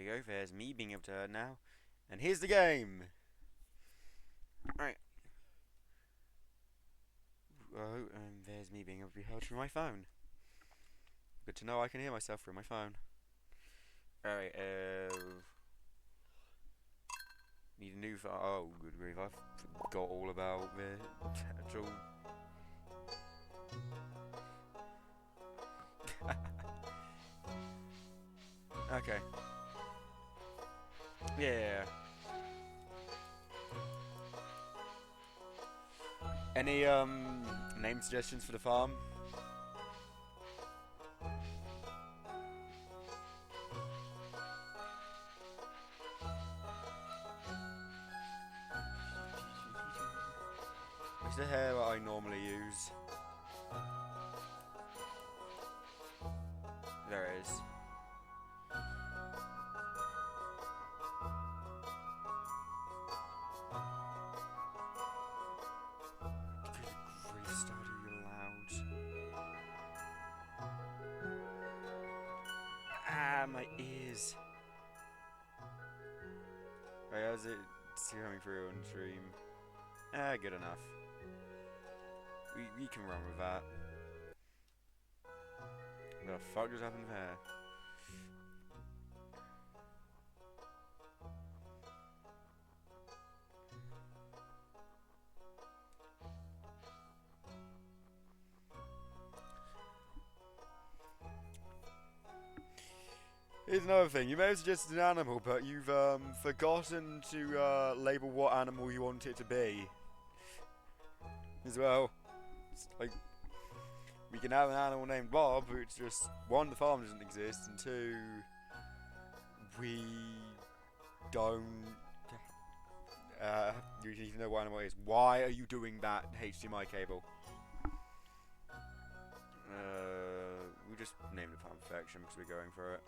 There you go, there's me being able to heard now. And here's the game! Right. Oh, and there's me being able to be heard through my phone. Good to know I can hear myself through my phone. Alright, need a new phone. Oh, good grief, I forgot all about the actual... Okay. Yeah. Any, name suggestions for the farm? What's the hair that I normally use? There it is. Good grief, Stardew, you're loud. Ah, my ears. Right, how's it coming through on stream? Ah, good enough. We can run with that. What the fuck just happened there? Here's another thing. You may have suggested an animal, but you've forgotten to label what animal you want it to be. As well. It's like, we can have an animal named Bob, but it's just, one, the farm doesn't exist, and two, we don't you need to know what animal it is. Why are you doing that HDMI cable? We just named it Farm Perfection because we're going for it.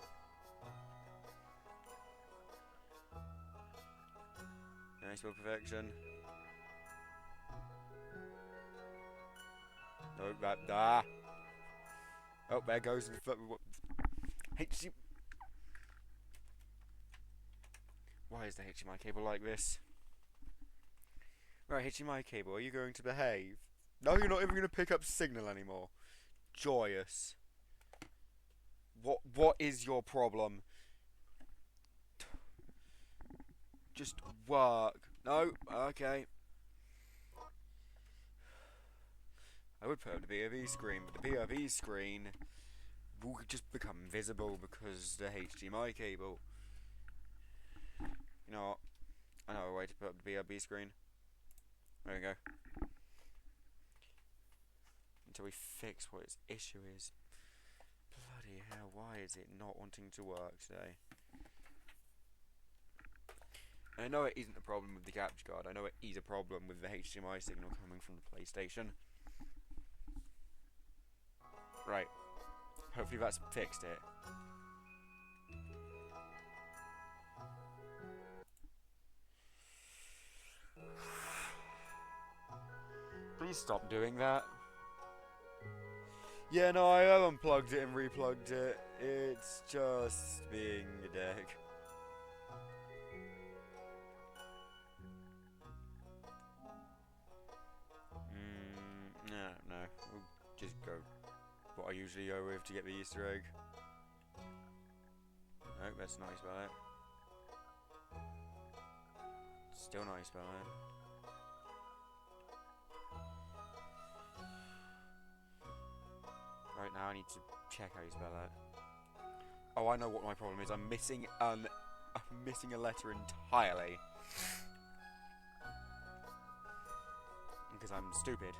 Nice spell perfection. No, that Oh, there goes the HDMI. Why is the HDMI cable like this? Right, HDMI cable, are you going to behave? No, you're not even going to pick up signal anymore. Joyous. What is your problem? Just work. No? Okay. I would put up the POV screen, but the POV screen will just become visible because the HDMI cable. You know what? I know a way to put up the POV screen. There we go. Until we fix what its issue is. Bloody hell, why is it not wanting to work today? And I know it isn't a problem with the capture card, I know it is a problem with the HDMI signal coming from the PlayStation. Right. Hopefully that's fixed it. Please stop doing that. Yeah, no, I have unplugged it and replugged it. It's just being a dick. No. We'll just go what I usually go with to get the Easter egg. No, that's nice about it. Still nice about it. Right now I need to check how you spell that. Oh, I know what my problem is. I'm missing a letter entirely. Because I'm stupid.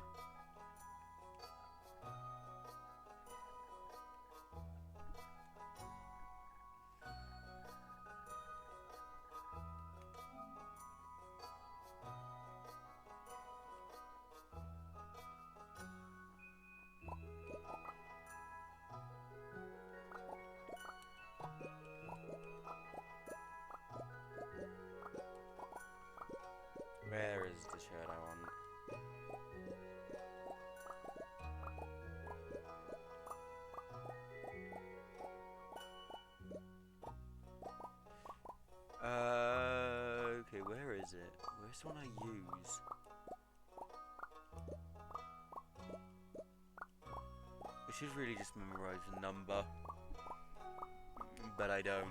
Where is the shirt I want? What's the one I use? I should really just memorize the number. But I don't.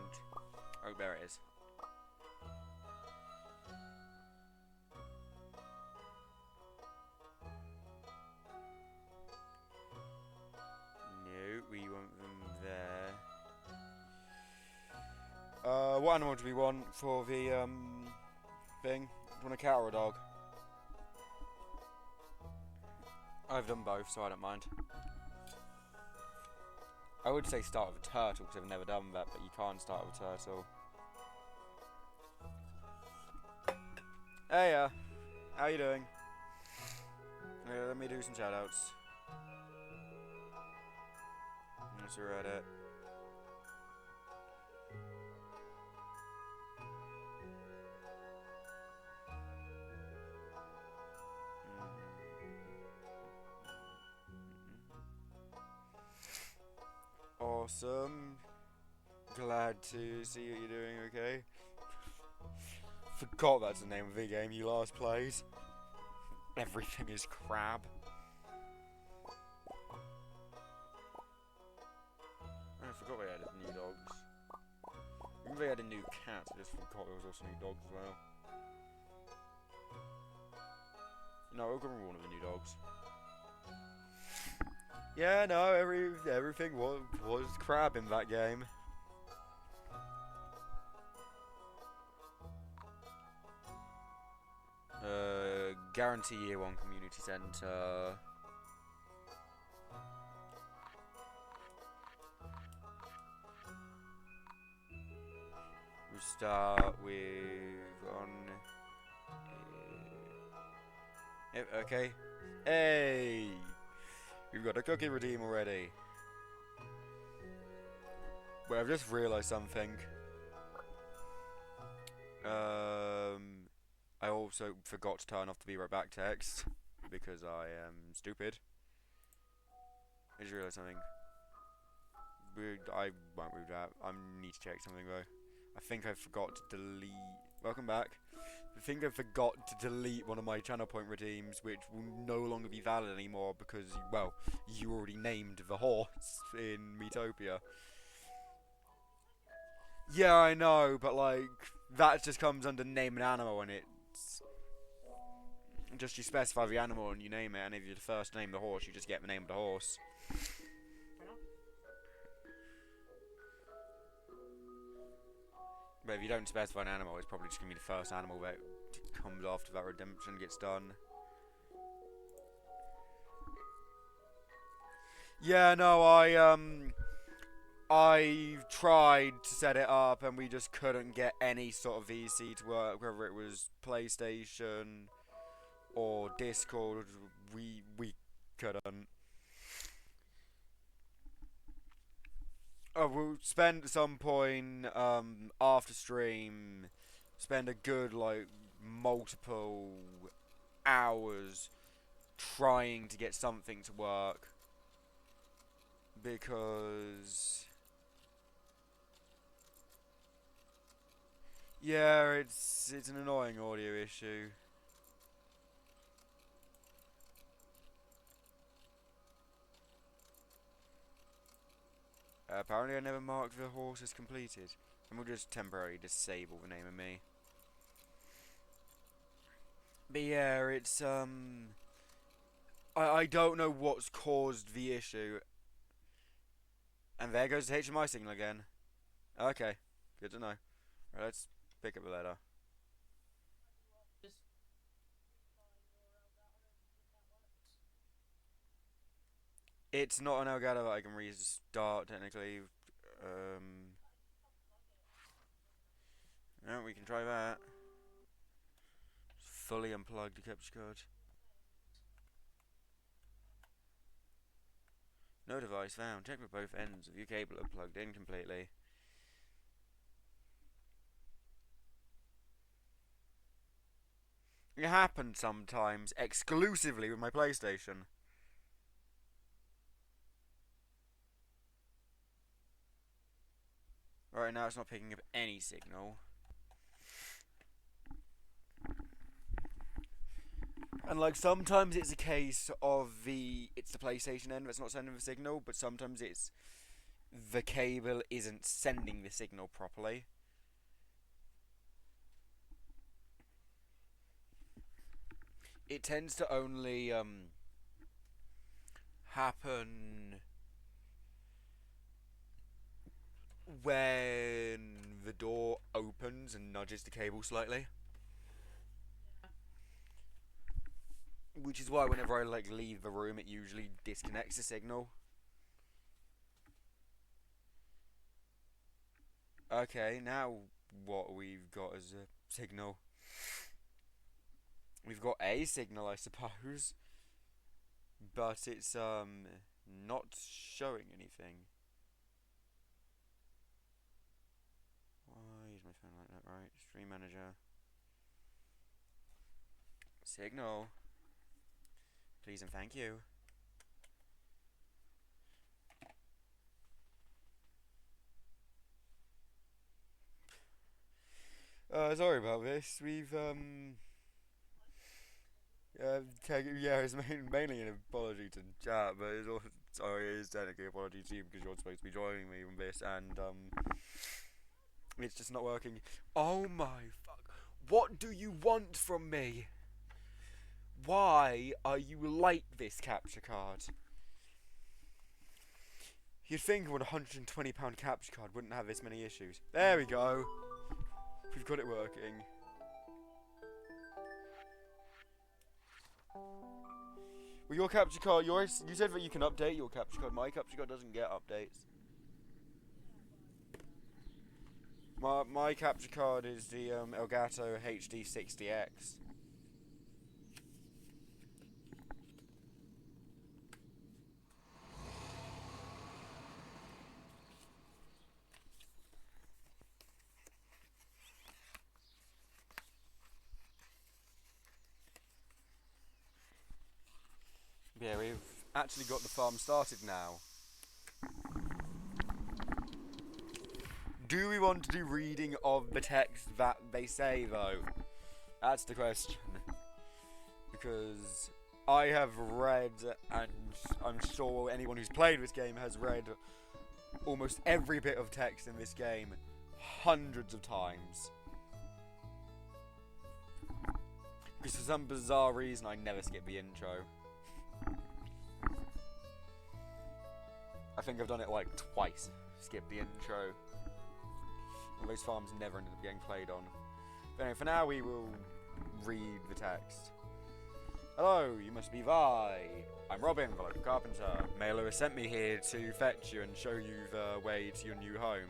Oh, there it is. No, we want them there. What animal do we want for the, thing? Do you want a cat or a dog? I've done both, so I don't mind. I would say start with a turtle, because I've never done that, but you can't start with a turtle. Hey, how you doing? Let me do some shoutouts. That's Reddit. Awesome. Glad to see that you're doing okay. Forgot that's the name of the game you last played. Everything is crab. I forgot they added new dogs. I think they added new cats, I just forgot there was also new dogs as well. No, we'll go with one of the new dogs. Yeah, no, everything was crab in that game. Guarantee year 1 community centre. We'll start with on. Yep, okay. Hey! We've got a cookie redeem already. But I've just realised something. I also forgot to turn off the be right back text because I am stupid. I just realised something. I won't read that. I need to check something though. I think I forgot to delete. Welcome back. I think I forgot to delete one of my channel point redeems, which will no longer be valid anymore because, well, you already named the horse in Metopia. Yeah, I know, but like that just comes under name an animal, and it's just you specify the animal and you name it, and if you first name the horse, you just get the name of the horse. But if you don't specify an animal, it's probably just gonna be the first animal that comes after that redemption gets done. Yeah, no, I tried to set it up and we just couldn't get any sort of VC to work, whether it was PlayStation or Discord, we couldn't. We'll spend some point after stream, spend a good like multiple hours trying to get something to work because yeah, it's an annoying audio issue. Apparently I never marked the horse as completed. And we'll just temporarily disable the name of me. But yeah, it's I don't know what's caused the issue. And there goes the HMI signal again. Okay, good to know. Right, let's pick up the letter. It's not an Elgato that I can restart technically. No, we can try that. Fully unplugged the capture card. No device found. Check with both ends of your cable are plugged in completely. It happens sometimes, exclusively with my PlayStation. Right now it's not picking up any signal. And like sometimes it's a case of it's the PlayStation end that's not sending the signal, but sometimes it's the cable isn't sending the signal properly. It tends to only happen when the door opens and nudges the cable slightly. Which is why whenever I like leave the room, it usually disconnects the signal. Okay, now what we've got as a signal? We've got a signal, I suppose, but it's not showing anything. Why is my phone like that? Right, stream manager. Signal. Please and thank you. Sorry about this. We've yeah, it's mainly an apology to chat, but it's also, sorry, it is technically an apology to you because you're supposed to be joining me on this, and it's just not working. Oh my fuck! What do you want from me? Why are you like this, capture card? You'd think with a £120 capture card wouldn't have this many issues. There we go. We've got it working. Well, your capture card, you said that you can update your capture card. My capture card doesn't get updates. My capture card is the Elgato HD60X. Yeah, we've actually got the farm started now. Do we want to do reading of the text that they say, though? That's the question. Because I have read, and I'm sure anyone who's played this game has read almost every bit of text in this game hundreds of times. Because for some bizarre reason, I never skip the intro. I think I've done it like twice. Skip the intro. And those farms never ended up getting played on. But anyway, for now we will read the text. Hello, you must be Vi. I'm Robin, the local carpenter. Mailer has sent me here to fetch you and show you the way to your new home.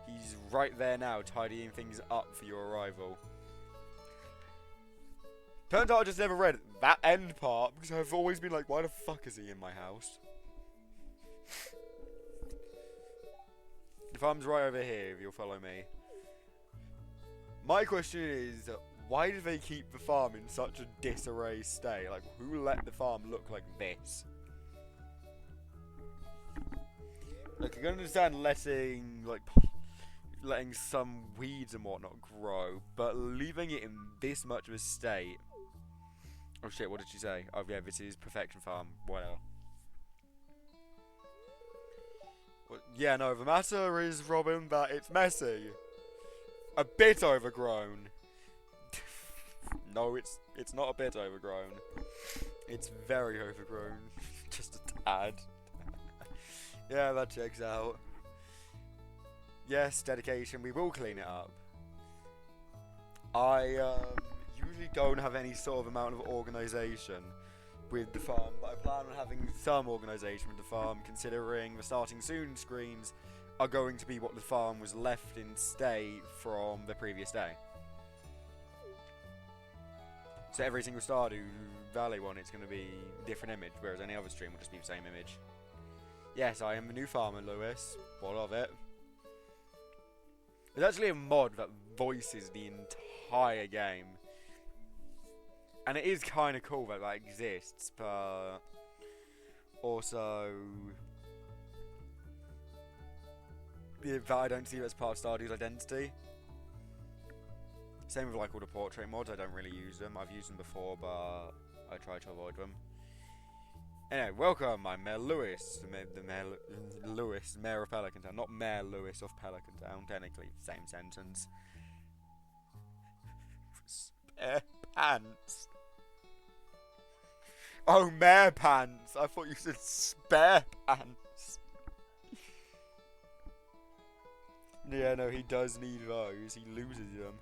He's right there now, tidying things up for your arrival. Turns out I just never read that end part, because I've always been like, why the fuck is he in my house? The farm's right over here, if you'll follow me. My question is, why do they keep the farm in such a disarray state? Like, who let the farm look like this? Like, I can understand letting some weeds and whatnot grow, but leaving it in this much of a state... Oh shit, what did she say? Oh yeah, this is Perfection Farm, whatever. Yeah, no, the matter is, Robin, that it's messy. A bit overgrown. No, it's not a bit overgrown. It's very overgrown. Just a tad. Yeah, that checks out. Yes, dedication, we will clean it up. I usually don't have any sort of amount of organisation with the farm, but I plan on having some organisation with the farm, considering the starting soon screens are going to be what the farm was left in state from the previous day. So every single Stardew Valley one, it's going to be a different image, whereas any other stream will just be the same image. Yes, I am the new farmer, Lewis. What of it? There's actually a mod that voices the entire game. And it is kind of cool that that exists, but also that I don't see it as part of Stardew's identity. Same with like all the portrait mods, I don't really use them. I've used them before, but I try to avoid them. Anyway, welcome, I'm Mayor Lewis, Lewis, Mayor of Pelican Town, not Mayor Lewis of Pelican Town, technically, same sentence. Spare pants. Oh, Mayor Pants, I thought you said spare pants. Yeah, no, he does need those, he loses them.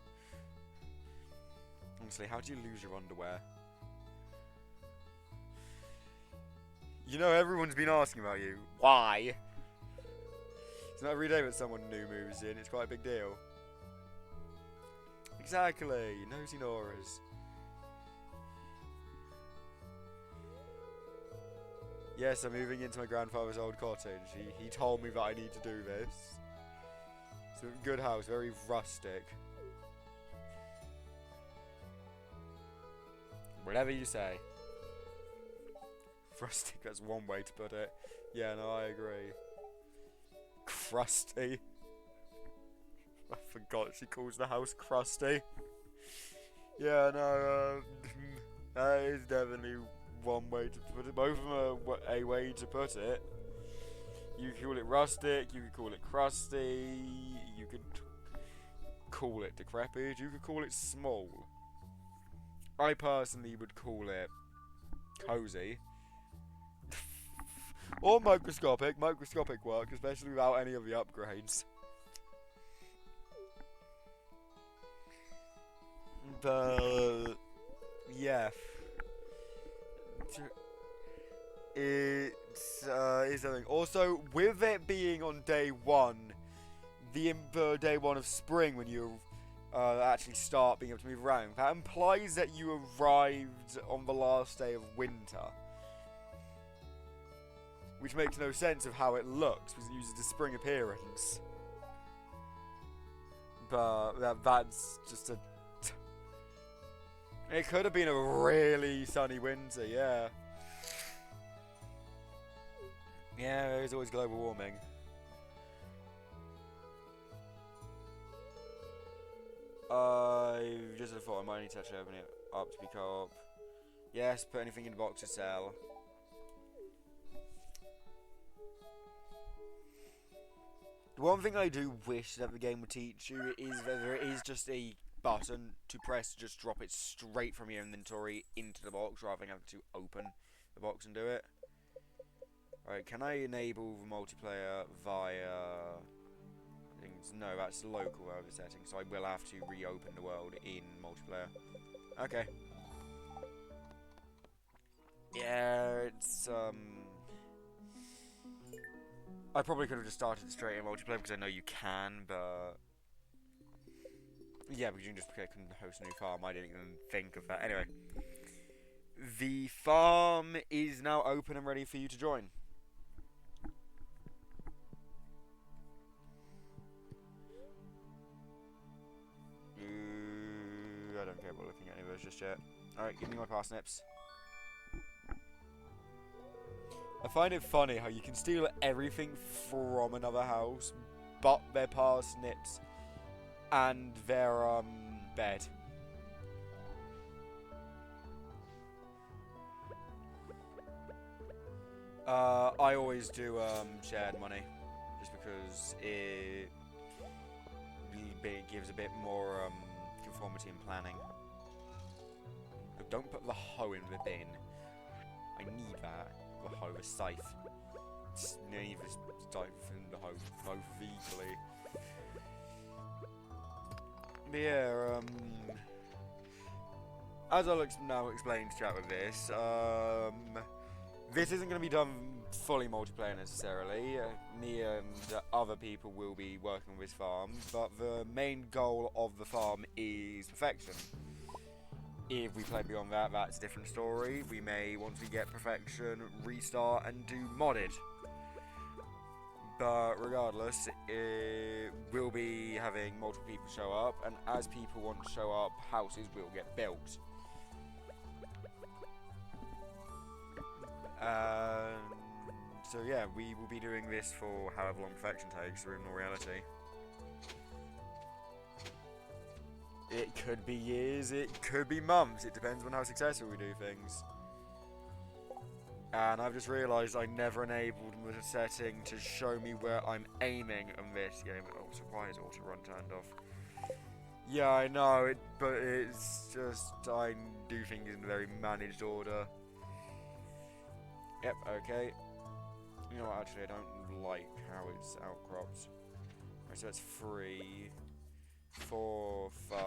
Honestly, how do you lose your underwear? You know, everyone's been asking about you. Why? It's not every day that someone new moves in. It's quite a big deal. Exactly. Nosy Noras. Yes, I'm moving into my grandfather's old cottage. He told me that I need to do this. It's a good house, very rustic. Whatever you say. Rustic, that's one way to put it. Yeah, no, I agree. Crusty. I forgot she calls the house crusty. Yeah, no, that is definitely one way to put it. Both of them are a way to put it. You could call it rustic, you could call it crusty, you could call it decrepit, you could call it small. I personally would call it cozy. Or microscopic. Microscopic work, especially without any of the upgrades. But yeah, it's something. Also, with it being on day one, the day one of spring, when you actually start being able to move around, that implies that you arrived on the last day of winter. Which makes no sense of how it looks, because it uses the spring appearance. But that's just a... It could have been a really sunny winter, yeah. Yeah, there's always global warming. I just thought I might need to actually open it up to be co-op. Yes, put anything in the box to sell. One thing I do wish that the game would teach you is that there is just a button to press to just drop it straight from your inventory into the box rather than having to open the box and do it. Alright, can I enable the multiplayer via things? No, that's local over settings, so I will have to reopen the world in multiplayer. Okay. Yeah, it's I probably could have just started straight in multiplayer because I know you can, but yeah, because you can just click and host a new farm. I didn't even think of that. Anyway, the farm is now open and ready for you to join. I don't care about looking at any of those just yet. Alright, give me my parsnips. I find it funny how you can steal everything from another house, but their parsnips and their bed. I always do shared money, just because it gives a bit more conformity in planning. But don't put the hoe in the bin. I need that. The hoe, the scythe. Need the scythe and the hoe both equally. But yeah, as I'll now explain to chat with this, this isn't going to be done fully multiplayer necessarily. Me and other people will be working on this farm, but the main goal of the farm is perfection. If we play beyond that, that's a different story. We may, once we get perfection, restart and do modded. But regardless, we'll be having multiple people show up, and as people want to show up, houses will get built. So yeah, we will be doing this for however long perfection takes, or in all reality. It could be years, it could be months, it depends on how successful we do things. And I've just realised I never enabled the setting to show me where I'm aiming in this game. Oh, so why is auto run turned off? Yeah, I know it, but it's just I do things in a very managed order. Yep, okay. You know what, actually I don't like how it's outcropped. Right, so that's 3, 4, 5.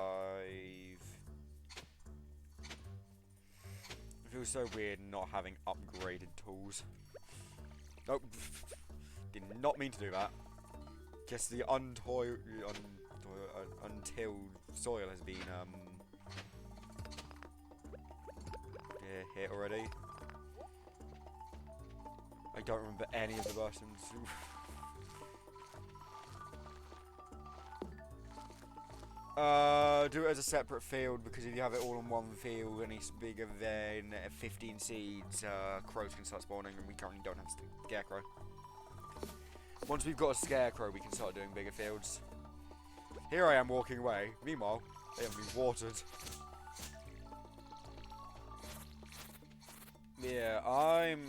It feels so weird not having upgraded tools. Nope. Did not mean to do that. Guess the untilled soil has been hit already. I don't remember any of the buttons. Do it as a separate field, because if you have it all in one field and it's bigger than 15 seeds, crows can start spawning, and we currently don't have scarecrow. Once we've got a scarecrow, we can start doing bigger fields. Here I am walking away. Meanwhile, they haven't been watered. Yeah, I'm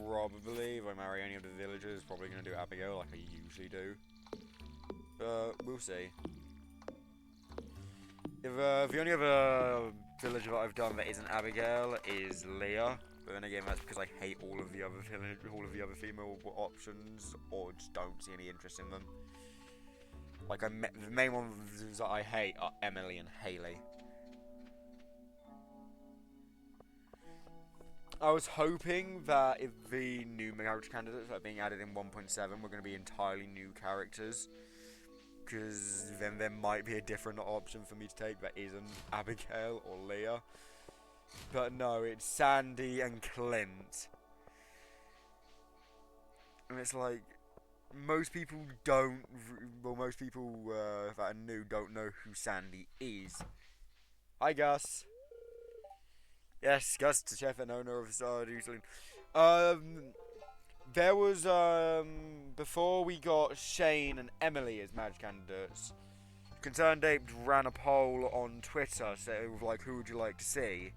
probably, if I marry any of the villagers, probably going to do Abigail like I usually do. We'll see. If the only other villager that I've done that isn't Abigail is Leah, but then again that's because I hate all of the other female options, or just don't see any interest in them. Like the main ones that I hate are Emily and Haley. I was hoping that if the new marriage candidates that are being added in 1.7 were going to be entirely new characters, because then there might be a different option for me to take that isn't Abigail or Leah. But no, it's Sandy and Clint. And it's like, most people don't, well, most people that are new don't know who Sandy is. Hi, Gus. Yes, Gus, the chef and owner of Stardew Saturday. There was, before we got Shane and Emily as marriage candidates, Concerned Ape ran a poll on Twitter, saying, like, who would you like to see?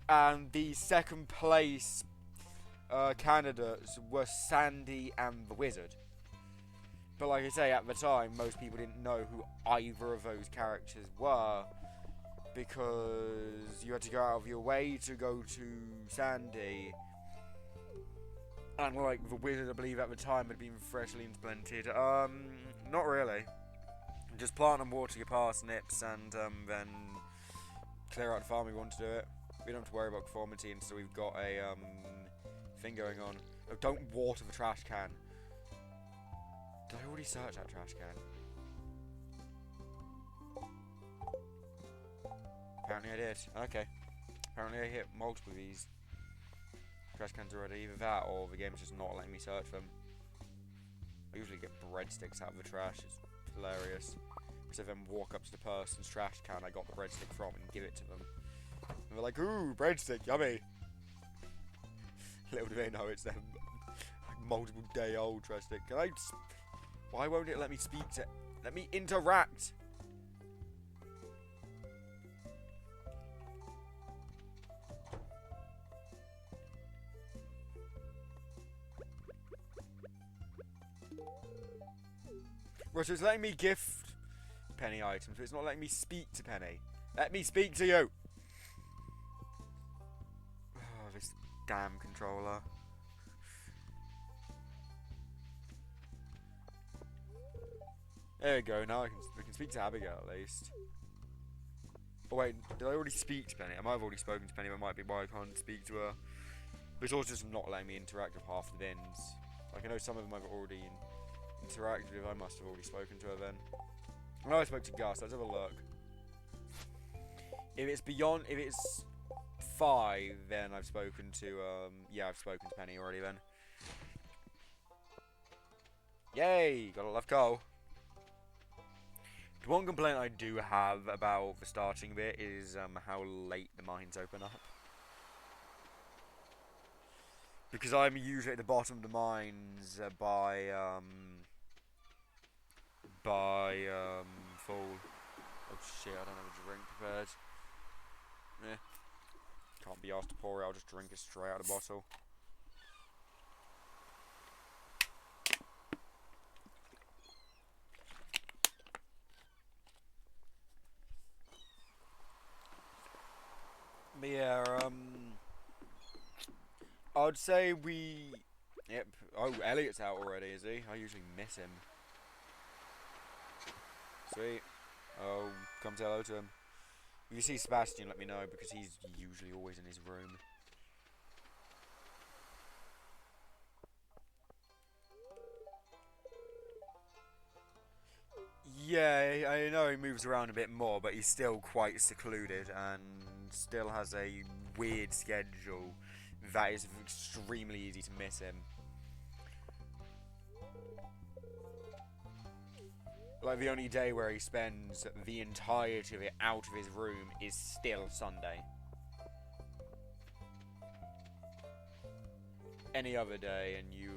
And the second place candidates were Sandy and the Wizard. But like I say, at the time, most people didn't know who either of those characters were, because you had to go out of your way to go to Sandy. And like the Wizard, I believe at the time had been freshly implemented. Not really. Just plant and water your parsnips, and then clear out the farm. We want to do it. We don't have to worry about conformity until we've got a thing going on. Oh, don't water the trash can. Did I already search that trash can? Apparently I did. Okay. Apparently I hit multiple of these trash cans already. Either that or the game's just not letting me search them. I usually get breadsticks out of the trash. It's hilarious. So then walk up to the person's trash can I got the breadstick from and give it to them. And they're like, ooh, breadstick, yummy. Little do they know it's them multiple day old trash stick. Can I... Why won't it let me speak to... Let me interact! Right, so it's letting me gift Penny items, but it's not letting me speak to Penny. Let me speak to you! Oh, this damn controller. There we go, now we can speak to Abigail at least. Oh wait, did I already speak to Penny? I might have already spoken to Penny, that might be why I can't speak to her. But it's also just not letting me interact with half the bins. Like, I know some of them I've already interacted with, I must have already spoken to her then. I know I spoke to Gus, let's have a look. If it's beyond, if it's 5, then I've spoken to, yeah, I've spoken to Penny already then. Yay, got a left goal. The one complaint I do have about the starting bit is how late the mines open up. Because I'm usually at the bottom of the mines by full. Oh shit! I don't have a drink prepared. Yeah. Can't be asked to pour it, I'll just drink it straight out of the bottle. But yeah, I'd say we... Yep. Oh, Elliot's out already, is he? I usually miss him. Sweet. Oh, come say hello to him. If you see Sebastian, let me know, because he's usually always in his room. Yeah, I know he moves around a bit more, but he's still quite secluded and still has a weird schedule that is extremely easy to miss him. Like, the only day where he spends the entirety of it out of his room is still Sunday. Any other day, and you,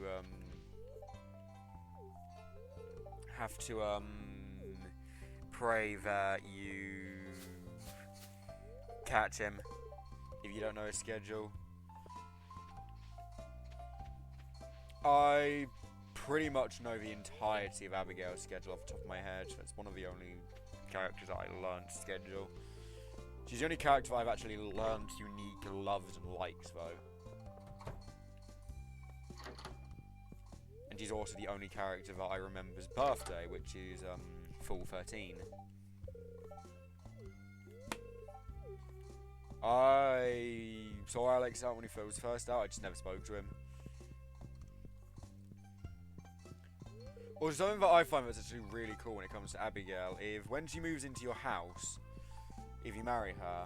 have to, pray that you catch him if you don't know his schedule. I pretty much know the entirety of Abigail's schedule off the top of my head. That's one of the only characters that I learned to schedule. She's the only character that I've actually learned unique loves and likes, though. And she's also the only character that I remember's birthday, which is, full 13. I saw Alex out when he was first out, I just never spoke to him. Or something that I find that's actually really cool when it comes to Abigail, if when she moves into your house, if you marry her,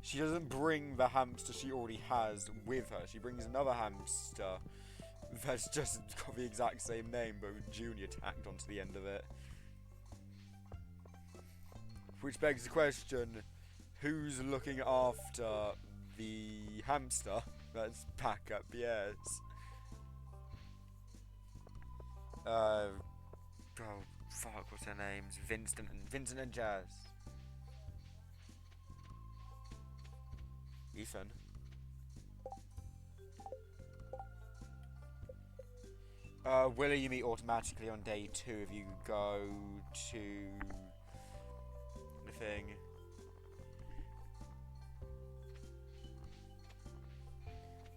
she doesn't bring the hamster she already has with her. She brings another hamster that's just got the exact same name, but with Junior tacked onto the end of it. Which begs the question, who's looking after the hamster that's back at Pierre's? Oh fuck, what's their names? Vincent and Jazz. Ethan. Willow you meet automatically on day 2 if you go to the thing.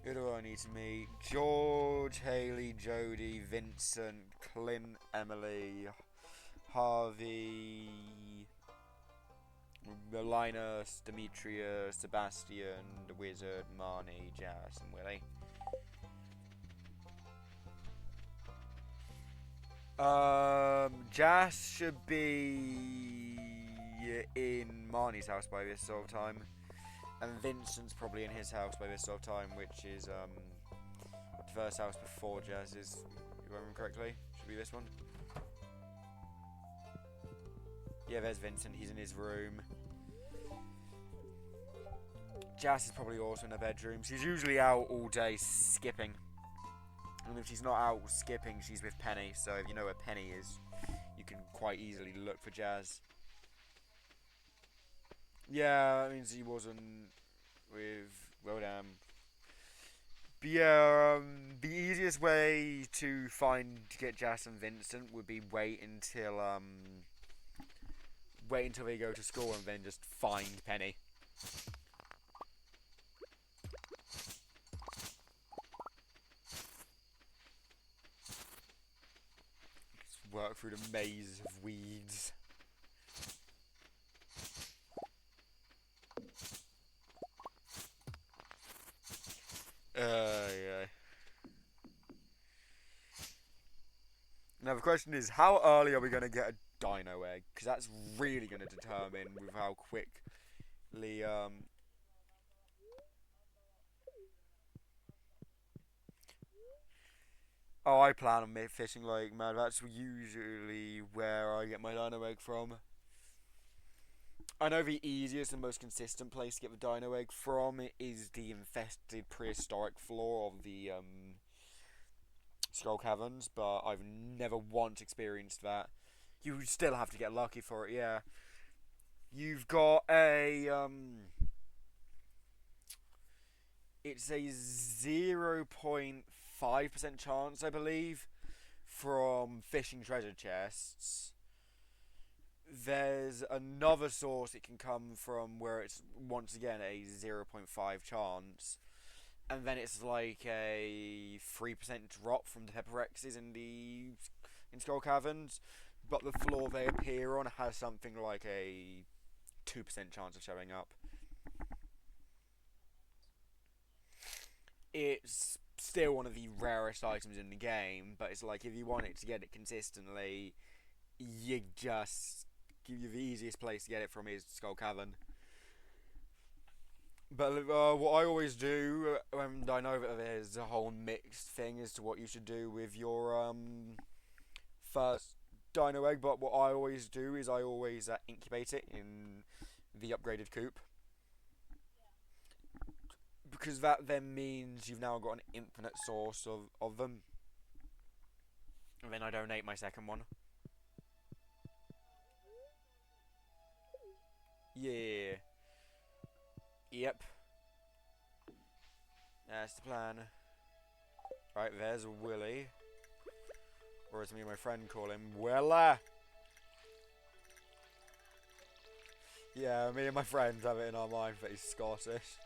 Who do I need to meet? George, Haley, Jodie, Vincent, Clint, Emily, Harvey, Linus, Demetria, Sebastian, the Wizard, Marnie, Jazz, and Willie. Jazz should be in Marnie's house by this sort of time. And Vincent's probably in his house by this sort of time, which is the first house before Jazz's, if I remember correctly. Should be this one. Yeah, there's Vincent, he's in his room. Jazz is probably also in her bedroom. She's usually out all day skipping. And if she's not out skipping, she's with Penny. So if you know where Penny is, you can quite easily look for Jazz. Yeah, that means he wasn't with... Well, damn. But yeah, the easiest way to get Jazz and Vincent would be wait until they go to school and then just find Penny. Just work through the maze of weeds. Yeah. Now the question is, how early are we going to get a dino egg? Because that's really going to determine with how quickly, Oh, I plan on fishing like mad. That's usually where I get my dino egg from. I know the easiest and most consistent place to get the dino egg from is the infested prehistoric floor of the, Skull Caverns, but I've never once experienced that. You still have to get lucky for it, yeah. You've got a, it's a 0.5% chance, I believe, from fishing treasure chests. There's another source it can come from where it's once again a 0.5 chance, and then it's like a 3% drop from the pepperexes in Skull Caverns, but the floor they appear on has something like a 2% chance of showing up. It's still one of the rarest items in the game, but it's like if you want it to get it consistently, you just give you the easiest place to get it from is Skull Cavern. But what I always do, and I know that there's a whole mixed thing as to what you should do with your first dino egg, but what I always do is I always incubate it in the upgraded coop. Because that then means you've now got an infinite source of them. And then I donate my second one. Yeah. Yep. That's the plan. Right, there's Willy. Or as me and my friend call him, Willa! Yeah, me and my friends have it in our mind that he's Scottish.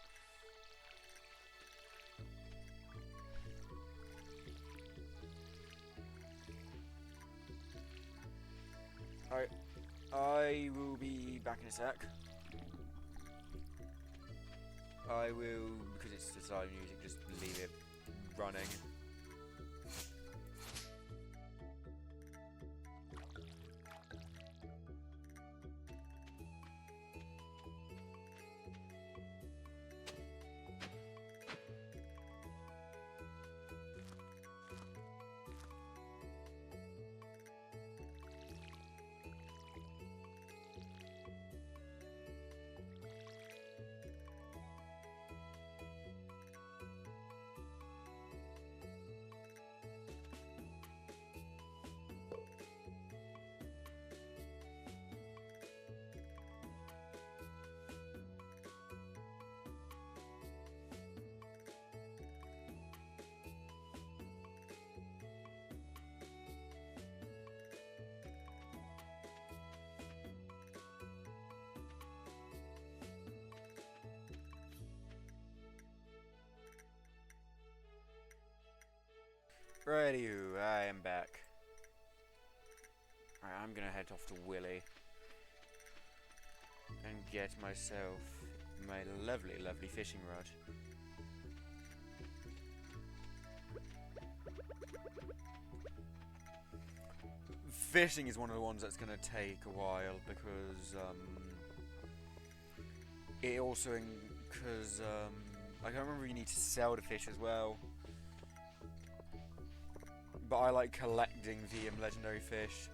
Alright, I will be back in a sec. I will, because it's the silent music, just leave it running. Righty-oo, I am back. Alright, I'm gonna head off to Willy and get myself my lovely, lovely fishing rod. Fishing is one of the ones that's gonna take a while because it also because I can't remember if you need to sell the fish as well. But I like collecting the legendary fish.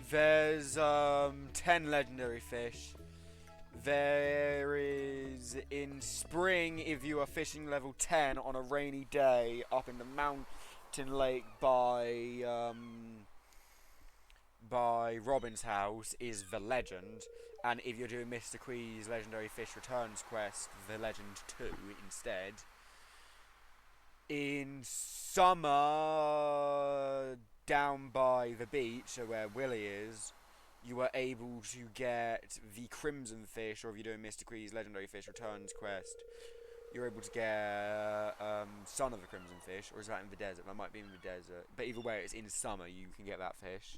There's 10 legendary fish. There is in spring if you are fishing level 10 on a rainy day up in the mountain lake by Robin's house is the legend, and if you're doing Mr. Quee's legendary fish returns quest, the legend 2 instead. In summer, down by the beach, so where Willy is, you are able to get the Crimson Fish, or if you're doing Mr. Quee's Legendary Fish Returns quest, you're able to get Son of the Crimson Fish, or is that in the desert? That might be in the desert. But either way, it's in summer, you can get that fish.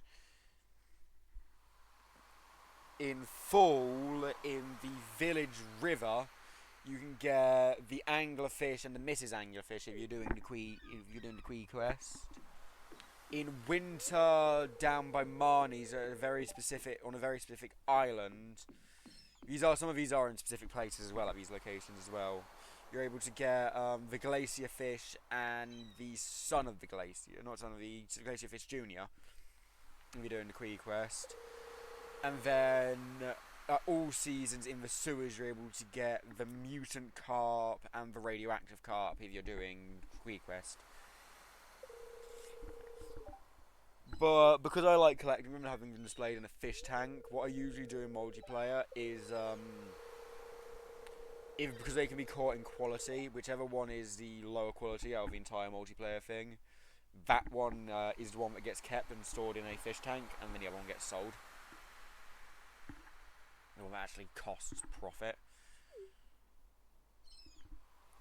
In fall, in the village river, you can get the anglerfish and the Mrs. Anglerfish if you're doing the Quee quest. In winter, down by Marnie's, on a very specific island. Some of these are in specific places as well, at these locations as well. You're able to get the glacier fish and the son of the glacier, not son of the glacier fish junior. If you're doing the Quee quest, and then. All seasons in the sewers you're able to get the mutant carp and the radioactive carp if you're doing Quee quest. But because I like collecting them and having them displayed in a fish tank, what I usually do in multiplayer is because they can be caught in quality, whichever one is the lower quality out of the entire multiplayer thing, that one is the one that gets kept and stored in a fish tank, and then the other one gets sold. The one that actually costs profit.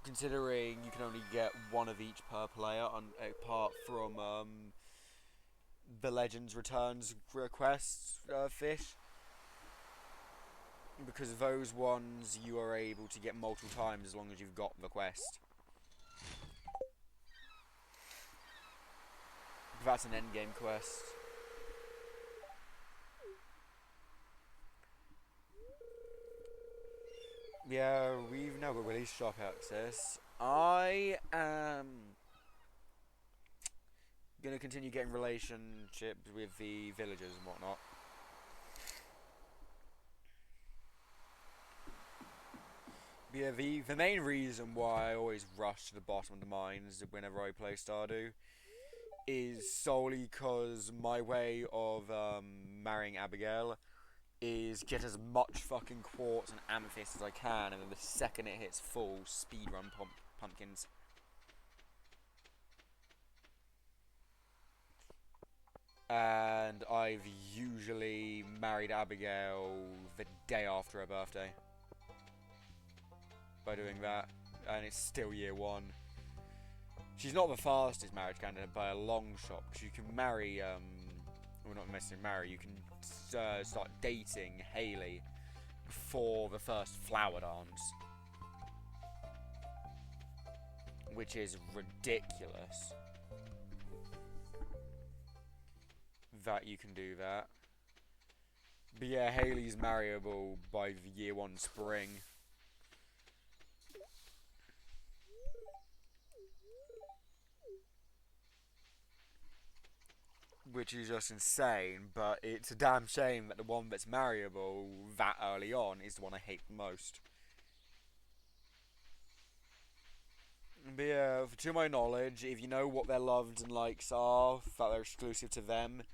Considering you can only get one of each per player, apart from the Legends Returns requests fish. Because those ones you are able to get multiple times as long as you've got the quest. That's an endgame quest. Yeah, we've now got release shop access. I am gonna continue getting relationships with the villagers and whatnot. But yeah, the main reason why I always rush to the bottom of the mines whenever I play Stardew is solely because my way of marrying Abigail is get as much fucking quartz and amethyst as I can, and then the second it hits full, speedrun pumpkins. And I've usually married Abigail the day after her birthday. By doing that, and it's still year one. She's not the fastest marriage candidate by a long shot, because you can marry, well, not necessarily marry, you can start dating Hayley before the first flower dance, which is ridiculous that you can do that. But yeah, Hayley's marryable by the year one spring. Which is just insane, but it's a damn shame that the one that's marryable that early on is the one I hate the most. But yeah, to my knowledge, if you know what their loves and likes are, that they're exclusive to them,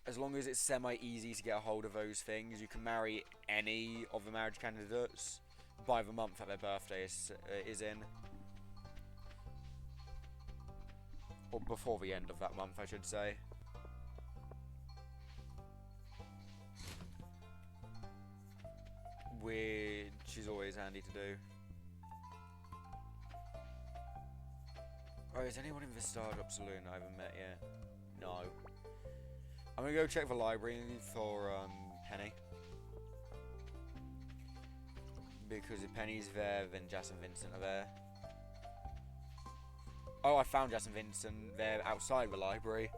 as long as it's semi-easy to get a hold of those things, you can marry any of the marriage candidates by the month that their birthday is in. Or before the end of that month, I should say. Which is always handy to do. Oh, is anyone in the Stardew Saloon I haven't met yet? No. I'm gonna go check the library for Penny. Because if Penny's there, then Jess and Vincent are there. Oh, I found Jess and Vincent. They're outside the library.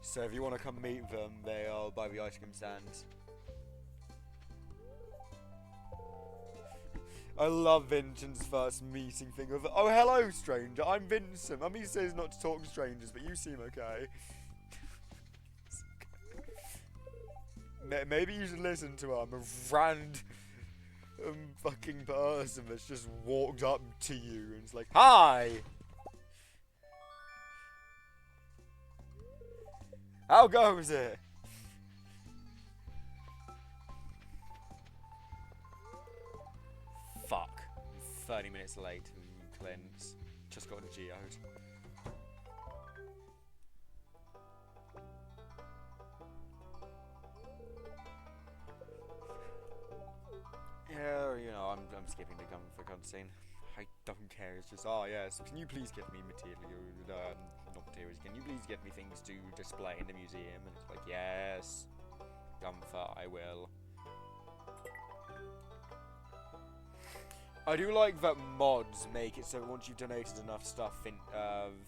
So if you want to come meet them, they are by the ice cream stands. I love Vincent's first meeting thing of, oh, hello, stranger, I'm Vincent. Mummy says not to talk to strangers, but you seem okay. Maybe you should listen to a random fucking person that's just walked up to you and it's like, hi! How goes it? Fuck. 30 minutes late, Clint's just got geoed. Yeah, you know, I'm skipping the cutscene. I don't care, it's just, oh yes, can you please get me material, not materials, can you please get me things to display in the museum? And it's like, yes, Gunther, I will. I do like that mods make it so once you've donated enough stuff,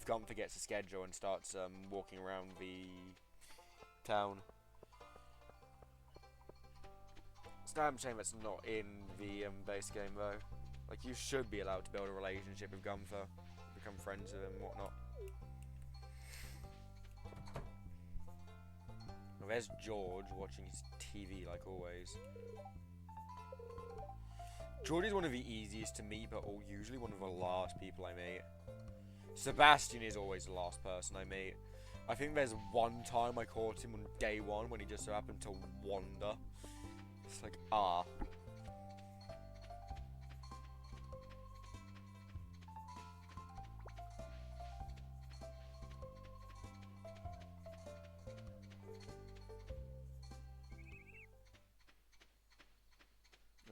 Gunther gets a schedule and starts walking around the town. It's a damn shame that's not in the base game though. Like, you should be allowed to build a relationship with Gunther, become friends with him and whatnot. Well, there's George watching his TV like always. George is one of the easiest to meet, but usually one of the last people I meet. Sebastian is always the last person I meet. I think there's one time I caught him on day one when he just so happened to wander. It's like, ah.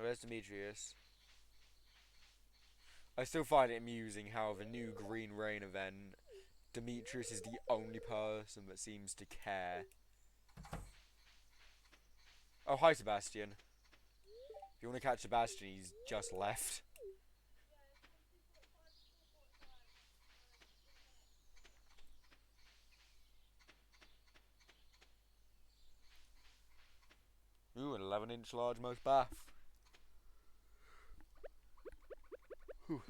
Where's Demetrius? I still find it amusing how the new Green Rain event, Demetrius is the only person that seems to care. Oh, hi Sebastian. If you want to catch Sebastian, he's just left. Ooh, an 11-inch largemouth bath. Whew.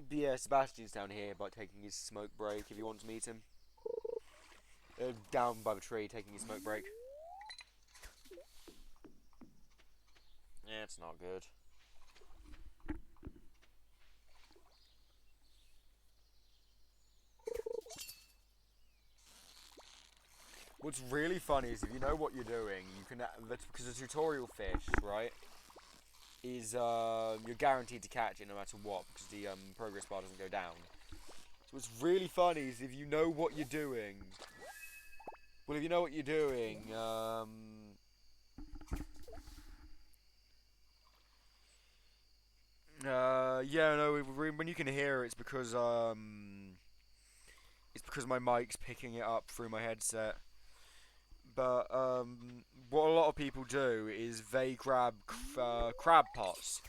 But yeah, Sebastian's down here, but taking his smoke break if you want to meet him. Down by the tree, taking his smoke break. Yeah, it's not good. What's really funny is if you know what you're doing, you can because the tutorial fish, right, is you're guaranteed to catch it no matter what because the progress bar doesn't go down. So what's really funny is if you know what you're doing. Well, if you know what you're doing, yeah, no, when you can hear it, it's because my mic's picking it up through my headset. But what a lot of people do is they grab crab pots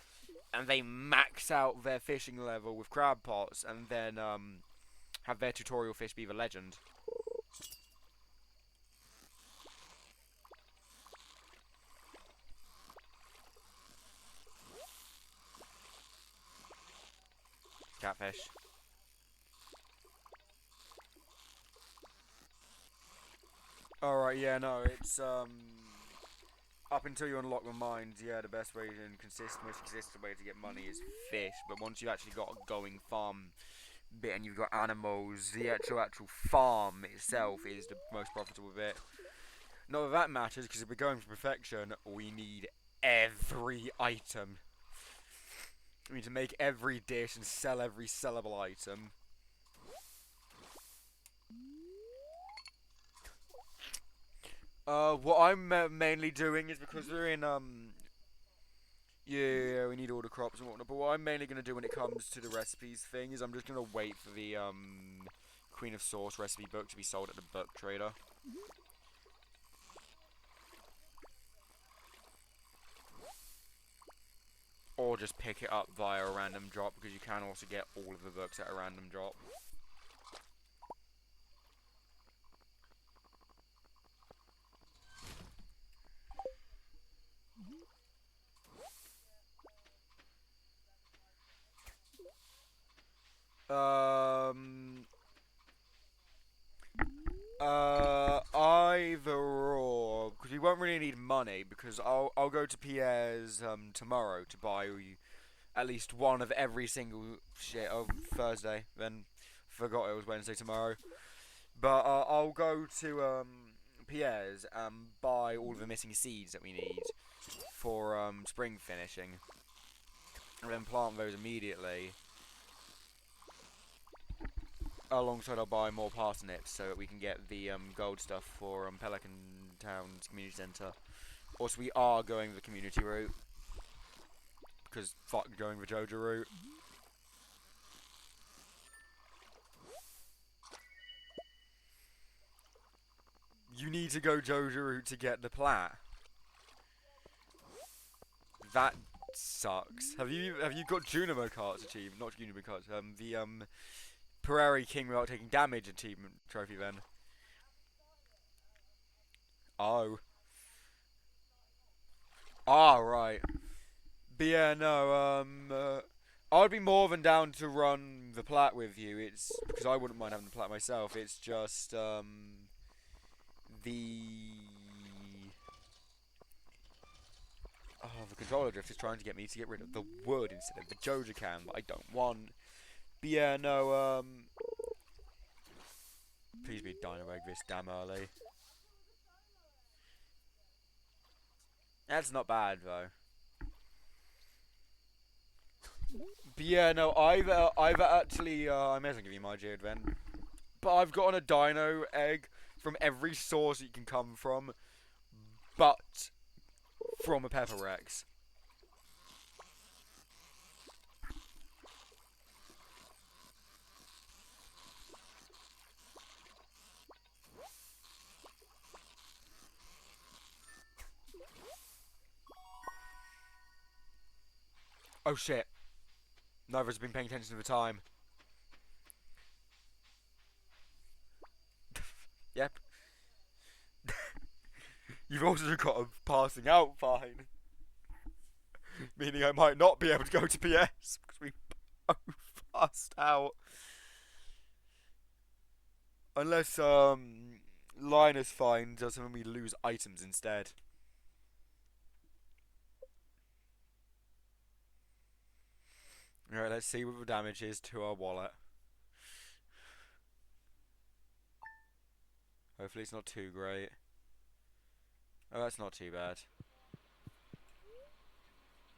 and they max out their fishing level with crab pots, and then have their tutorial fish be the legend. Catfish. Alright, yeah, no, it's up until you unlock the mines, yeah, the best way and most consistent way to get money is fish. But once you've actually got a going farm bit and you've got animals, the actual farm itself is the most profitable bit. Not that that matters, because if we're going for perfection, we need every item. We need to make every dish and sell every sellable item. What I'm mainly doing is because we're in, yeah, we need all the crops and whatnot, but what I'm mainly going to do when it comes to the recipes thing is I'm just going to wait for the, Queen of Sauce recipe book to be sold at the book trader. Or just pick it up via a random drop, because you can also get all of the books at a random drop. Either or, because we won't really need money, because I'll go to Pierre's tomorrow to buy at least one of every single shit. Oh, Thursday, then forgot it was Wednesday tomorrow. But I'll go to Pierre's and buy all of the missing seeds that we need for spring finishing, and then plant those immediately. Alongside, I'll buy more parsnips so that we can get the gold stuff for Pelican Town's community centre. Also, we are going the community route, because fuck going the Joja route. You need to go Joja route to get the plat. That sucks. Have you got Junimo cards achieved? Not Junimo cards. The Prairie King without taking damage achievement trophy then. Oh. Ah, right. But yeah, no, I'd be more than down to run the plat with you. It's because I wouldn't mind having the plat myself. It's just, the... Oh, the controller drift is trying to get me to get rid of the wood instead of the Joja can, but I don't want. But yeah, no, please be Dino Egg this damn early. That's not bad, though. But yeah, no, I've actually, I may as well give you my Geode then. But I've gotten a Dino Egg from every source you can come from, but from a Pepper Rex. Oh shit. Neither of us have been paying attention to the time. Yep. You've also got a passing out fine. Meaning I might not be able to go to PS because we both passed out. Unless Linus finds us and we lose items instead. Alright, let's see what the damage is to our wallet. Hopefully it's not too great. Oh, that's not too bad.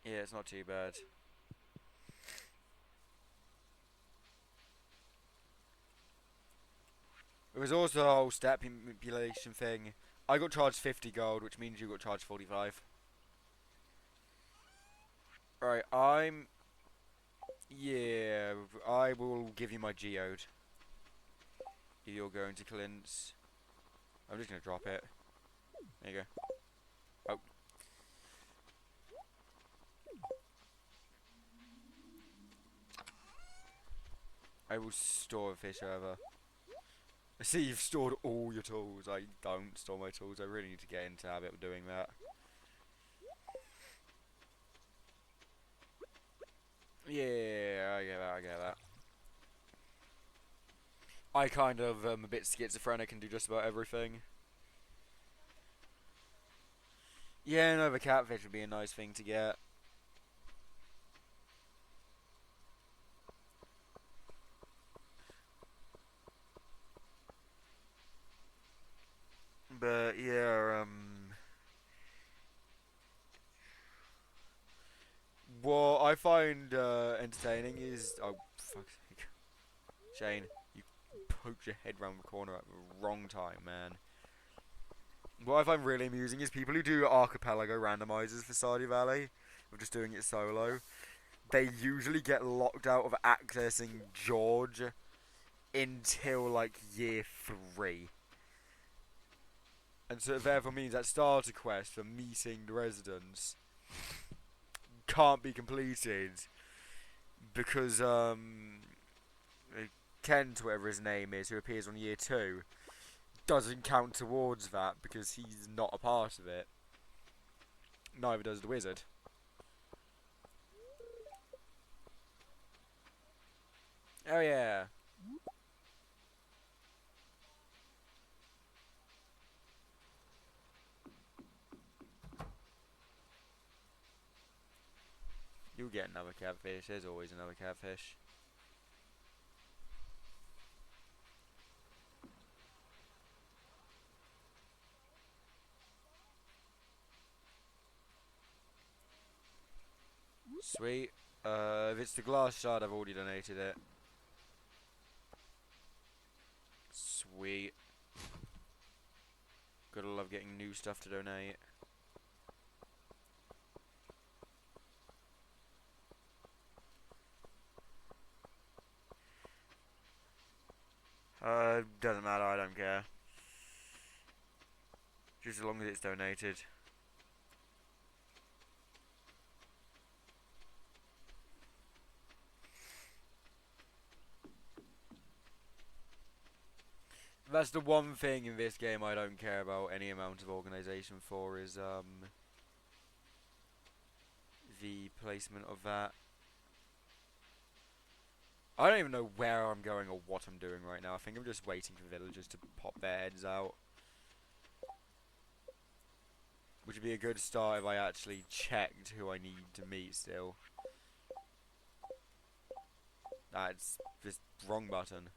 Yeah, it's not too bad. There was also a whole step manipulation thing. I got charged 50 gold, which means you got charged 45. Right, yeah, I will give you my geode. You're going to Clint's. I'm just going to drop it. There you go. Oh. I will store a fish, however. I see you've stored all your tools. I don't store my tools. I really need to get into the habit of doing that. Yeah, I get that. I kind of am a bit schizophrenic and do just about everything. Yeah, no, the catfish would be a nice thing to get. But yeah, what I find entertaining is fuck's sake, Shane, you poked your head round the corner at the wrong time, man. What I find really amusing is people who do archipelago randomizers for Stardew Valley, of just doing it solo. They usually get locked out of accessing George until like year 3. And so it therefore means that starter quest for meeting the residents can't be completed because Kent, whatever his name is, who appears on year 2, doesn't count towards that because he's not a part of it. Neither does the wizard. Oh yeah. You'll get another catfish. There's always another catfish. Sweet. If it's the glass shard, I've already donated it. Sweet. Gotta love getting new stuff to donate. Doesn't matter, I don't care. Just as long as it's donated. That's the one thing in this game I don't care about any amount of organisation for is the placement of that. I don't even know where I'm going or what I'm doing right now. I think I'm just waiting for villagers to pop their heads out. Which would be a good start if I actually checked who I need to meet still. That's just wrong button.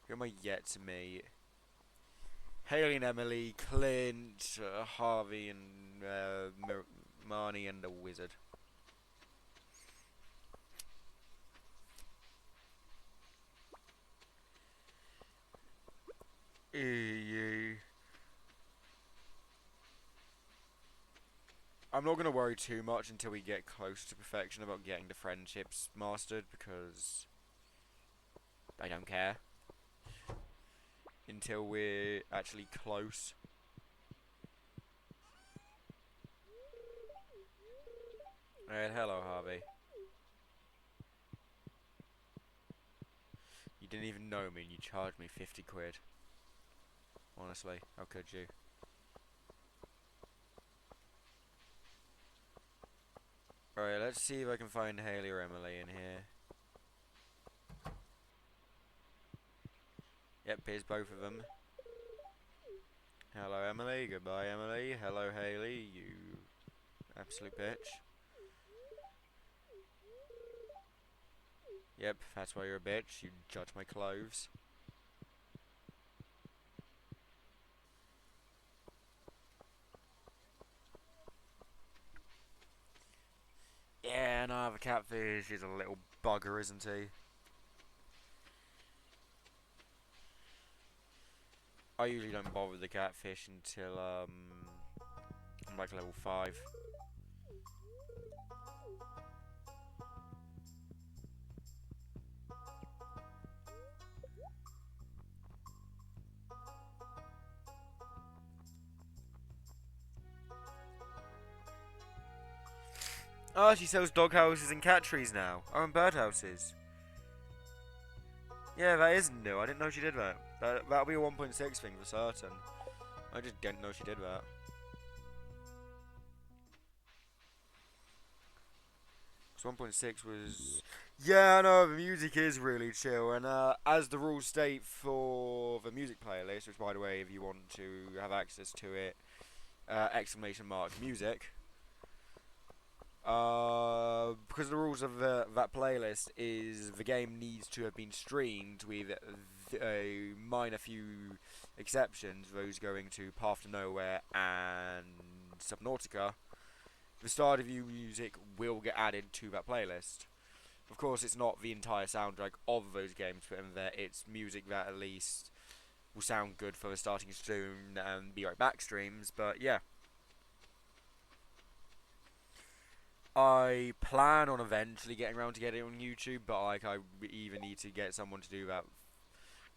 Who am I yet to meet? Haley and Emily, Clint, Harvey and Marnie and the wizard. I'm not gonna worry too much until we get close to perfection about getting the friendships mastered, because I don't care until we're actually close. Alright, hello Harvey. You didn't even know me and you charged me 50 quid. Honestly, how could you? Alright, let's see if I can find Haley or Emily in here. Yep, here's both of them. Hello Emily, goodbye Emily. Hello Haley, you absolute bitch. Yep, that's why you're a bitch. You judge my clothes. Yeah, no, I have a catfish. He's a little bugger, isn't he? I usually don't bother with the catfish until, I'm like level 5. Oh, she sells dog houses and cat trees now. Oh, and bird houses. Yeah, that is new. I didn't know she did that. That'll be a 1.6 thing for certain. I just didn't know she did that. Because 1.6 was... Yeah, no, the music is really chill. And as the rules state for the music playlist, which by the way, if you want to have access to it, exclamation mark music. Because the rules of that playlist is the game needs to have been streamed with a minor few exceptions, those going to Path to Nowhere and Subnautica. The Stardew music will get added to that playlist. Of course, it's not the entire soundtrack of those games put in there, it's music that at least will sound good for the starting stream and be right back streams, but yeah. I plan on eventually getting around to getting it on YouTube, but like I even need to get someone to do that,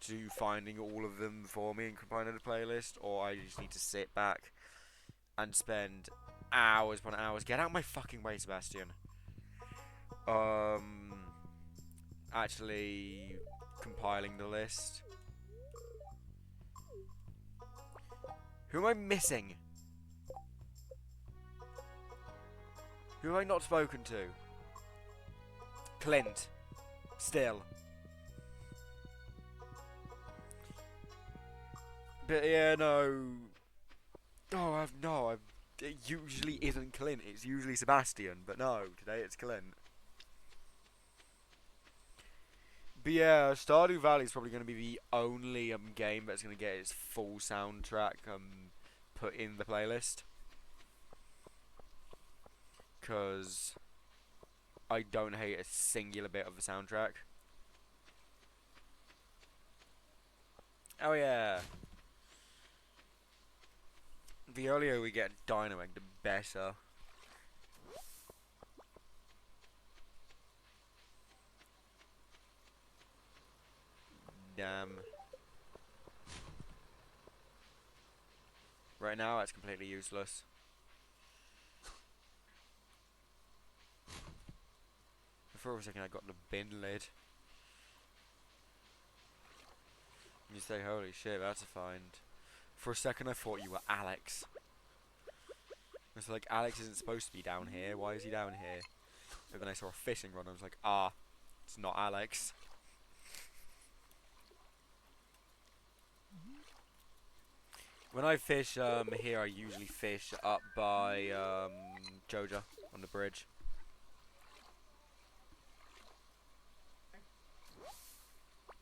to finding all of them for me and compiling a playlist, or I just need to sit back and spend hours upon hours. Get out of my fucking way, Sebastian. Actually compiling the list. Who am I missing? Who have I not spoken to? Clint. Still. But yeah, no. Oh, it usually isn't Clint. It's usually Sebastian. But no, today it's Clint. But yeah, Stardew Valley is probably going to be the only game that's going to get its full soundtrack put in the playlist. Because I don't hate a singular bit of the soundtrack. Oh yeah. The earlier we get Dino Egg, the better. Damn. Right now, it's completely useless. For a second, I got the bin lid. You say, holy shit, that's a find. For a second, I thought you were Alex. It's like, Alex isn't supposed to be down here. Why is he down here? And then I saw a fishing rod, and I was like, ah, it's not Alex. When I fish here, I usually fish up by Joja on the bridge.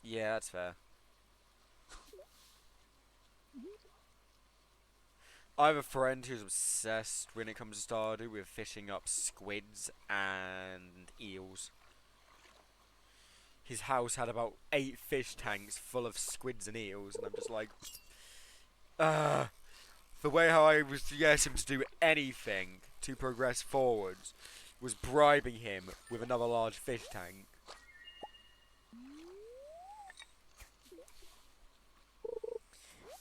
Yeah, that's fair. I have a friend who's obsessed when it comes to Stardew with fishing up squids and eels. His house had about 8 fish tanks full of squids and eels, and I'm just like, the way how I was to get him to do anything to progress forwards was bribing him with another large fish tank.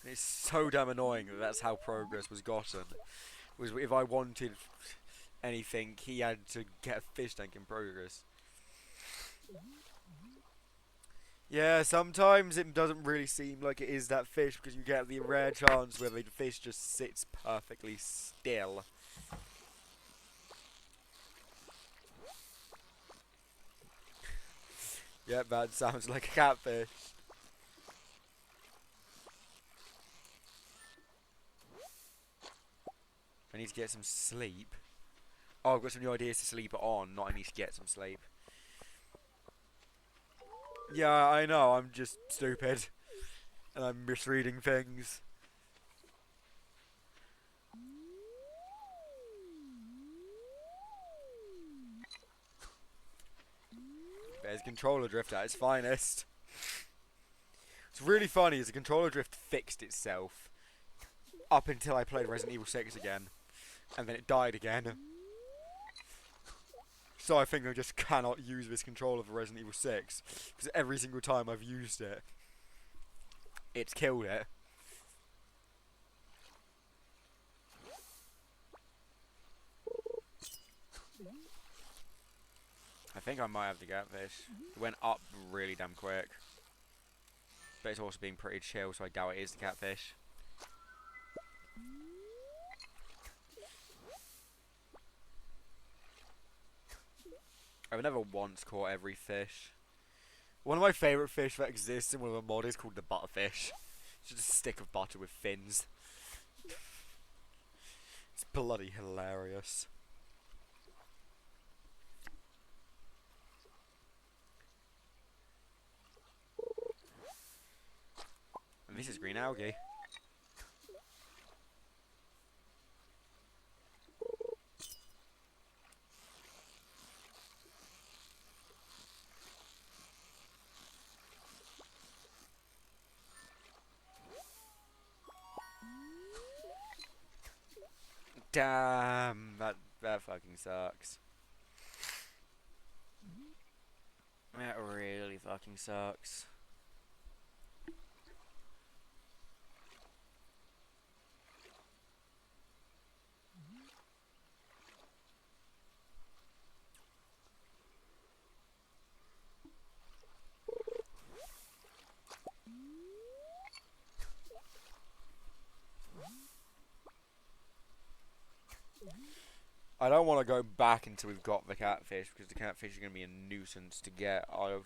And it's so damn annoying that that's how progress was gotten. Was if I wanted anything, he had to get a fish tank in progress. Yeah, sometimes it doesn't really seem like it is that fish because you get the rare chance where the fish just sits perfectly still. Yep, that sounds like a catfish. I need to get some sleep. Oh, I've got some new ideas to sleep on, not I need to get some sleep. Yeah, I know, I'm just stupid. And I'm misreading things. There's controller drift at its finest. It's really funny as the controller drift fixed itself up until I played Resident Evil 6 again. And then it died again. So I think I just cannot use this controller for Resident Evil 6. Because every single time I've used it, it's killed it. I think I might have the catfish. It went up really damn quick. But it's also been pretty chill, so I doubt it is the catfish. I've never once caught every fish. One of my favourite fish that exists in one of the mod is called the butterfish. It's just a stick of butter with fins. It's bloody hilarious. And this is green algae. Damn, that fucking sucks. That really fucking sucks. I don't want to go back until we've got the catfish because the catfish is going to be a nuisance to get out of.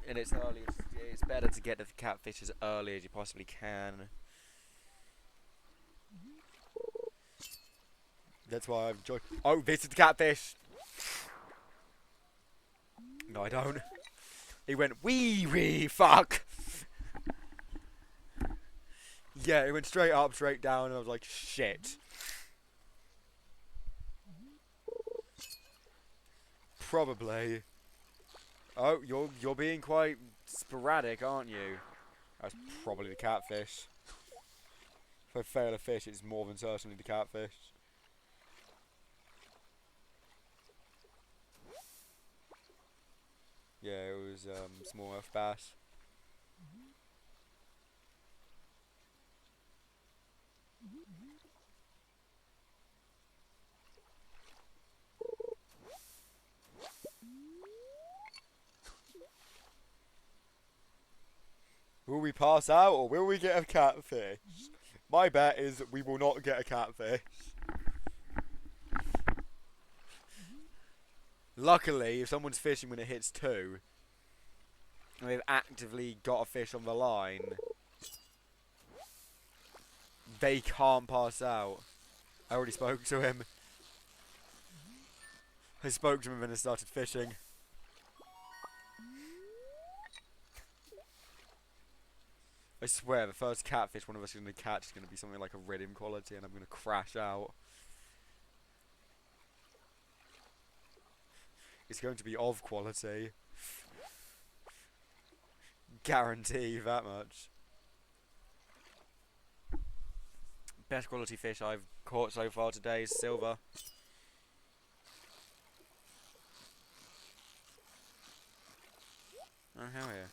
In its earliest, it's better to get the catfish as early as you possibly can. That's why I've joined. Oh, this is the catfish! No, I don't. He went, wee fuck! Yeah, it went straight up, straight down, and I was like, shit. Probably. Oh, you're being quite sporadic, aren't you? That's probably the catfish. If I fail a fish, it's more than certainly the catfish. Yeah, it was smallmouth bass. Will we pass out or will we get a catfish? My bet is we will not get a catfish. Luckily, if someone's fishing when it hits 2, and they've actively got a fish on the line, they can't pass out. I already spoke to him. I spoke to him and then I started fishing. I swear, the first catfish one of us is going to catch is going to be something like a iridium quality and I'm going to crash out. It's going to be of quality. Guarantee that much. Best quality fish I've caught so far today is silver. Oh, hell yeah.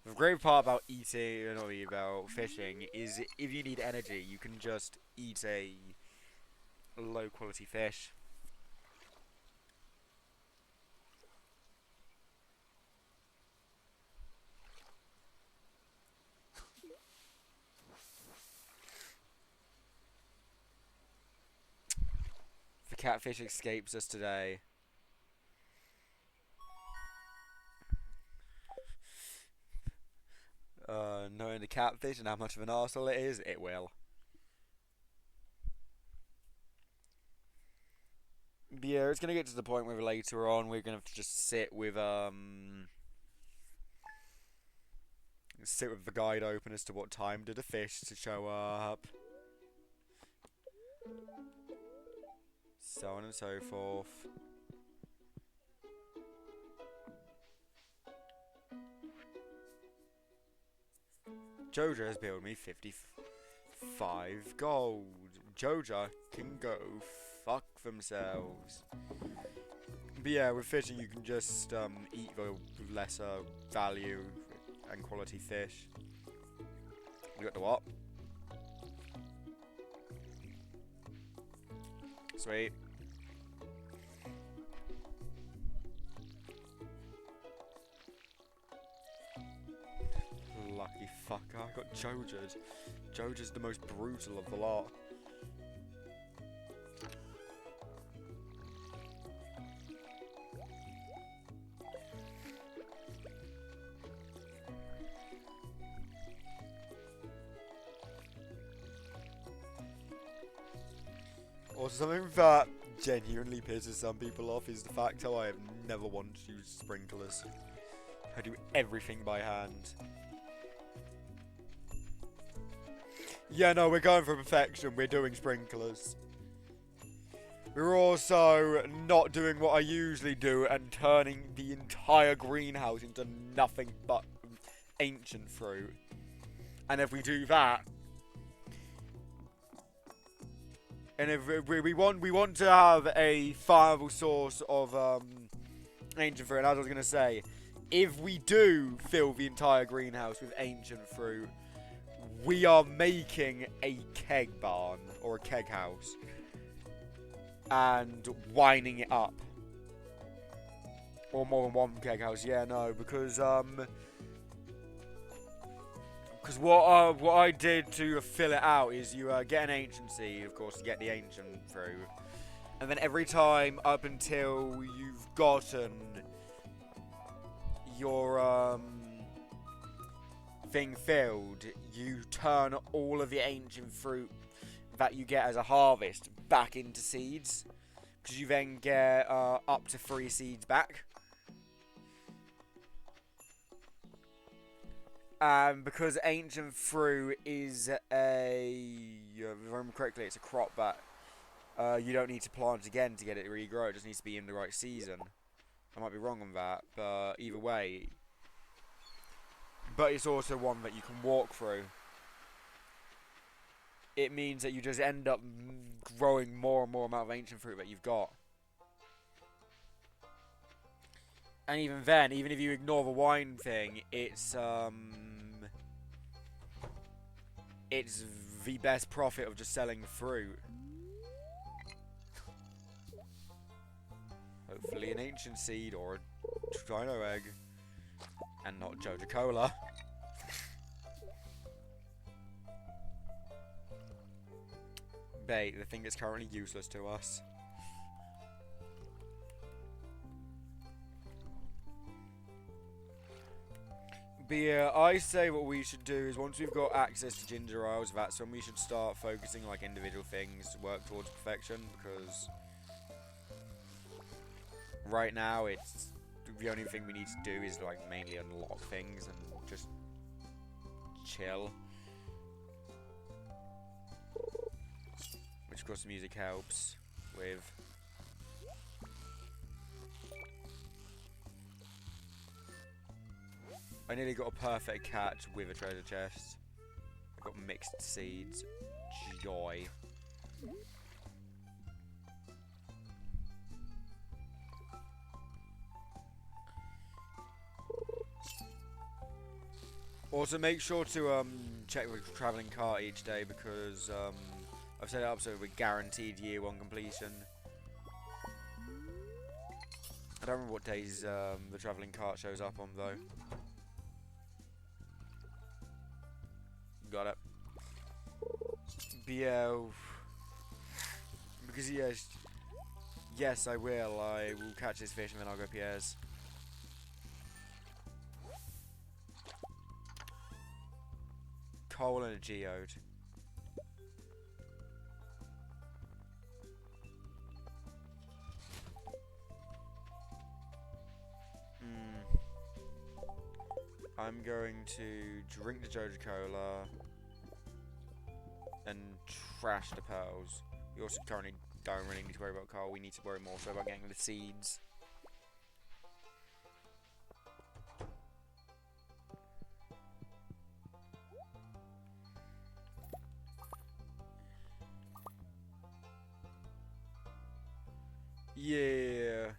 The great part about eating, not about fishing, is if you need energy, you can just eat a low quality fish. The catfish escapes us today. Knowing the catfish and how much of an arsehole it is, it will. But yeah, it's gonna get to the point where later on we're gonna have to just sit with the guide open as to what time did the fish to show up, so on and so forth. Jojo has billed me 55 gold. Jojo can go fuck themselves. But yeah, with fishing you can just eat the lesser value and quality fish. We got the what? Sweet. Lucky fucker, I got Jojo's. Jojo's the most brutal of the lot. Also, something that genuinely pisses some people off is the fact how I have never wanted to use sprinklers. I do everything by hand. Yeah, no, we're going for perfection. We're doing sprinklers. We're also not doing what I usually do and turning the entire greenhouse into nothing but ancient fruit. And if we do that, and if we want to have a viable source of ancient fruit, and as I was gonna say, if we do fill the entire greenhouse with ancient fruit, we are making a keg barn or a keg house and winding it up, or more than one keg house. Yeah, no, because what I did to fill it out is you get an ancient seed, of course, to get the ancient fruit, and then every time up until you've gotten your thing filled, you turn all of the ancient fruit that you get as a harvest back into seeds, because you then get up to 3 seeds back. Because ancient fruit is if I remember correctly, it's a crop that you don't need to plant again to get it to regrow. It just needs to be in the right season. I might be wrong on that, but either way. But it's also one that you can walk through. It means that you just end up growing more and more amount of ancient fruit that you've got. And even then, even if you ignore the wine thing, it's the best profit of just selling fruit. Hopefully an ancient seed or a dino egg. And not Joja Cola. Bait, the thing that's currently useless to us. But yeah, I say what we should do is once we've got access to ginger ales, that's when we should start focusing like individual things to work towards perfection, because right now it's the only thing we need to do is like mainly unlock things and just chill. Which of course the music helps with. I nearly got a perfect catch with a treasure chest. I got mixed seeds. Joy. Also, make sure to check the travelling cart each day because I've set it up so we're guaranteed year 1 completion. I don't remember what days the travelling cart shows up on though. Got it. But yeah, because yes, I will. I will catch this fish and then I'll go Pierre's. Coal and a geode. I'm going to drink the Joja Cola and trash the pearls. We also currently don't really need to worry about coal. We need to worry more so about getting the seeds. Yeah.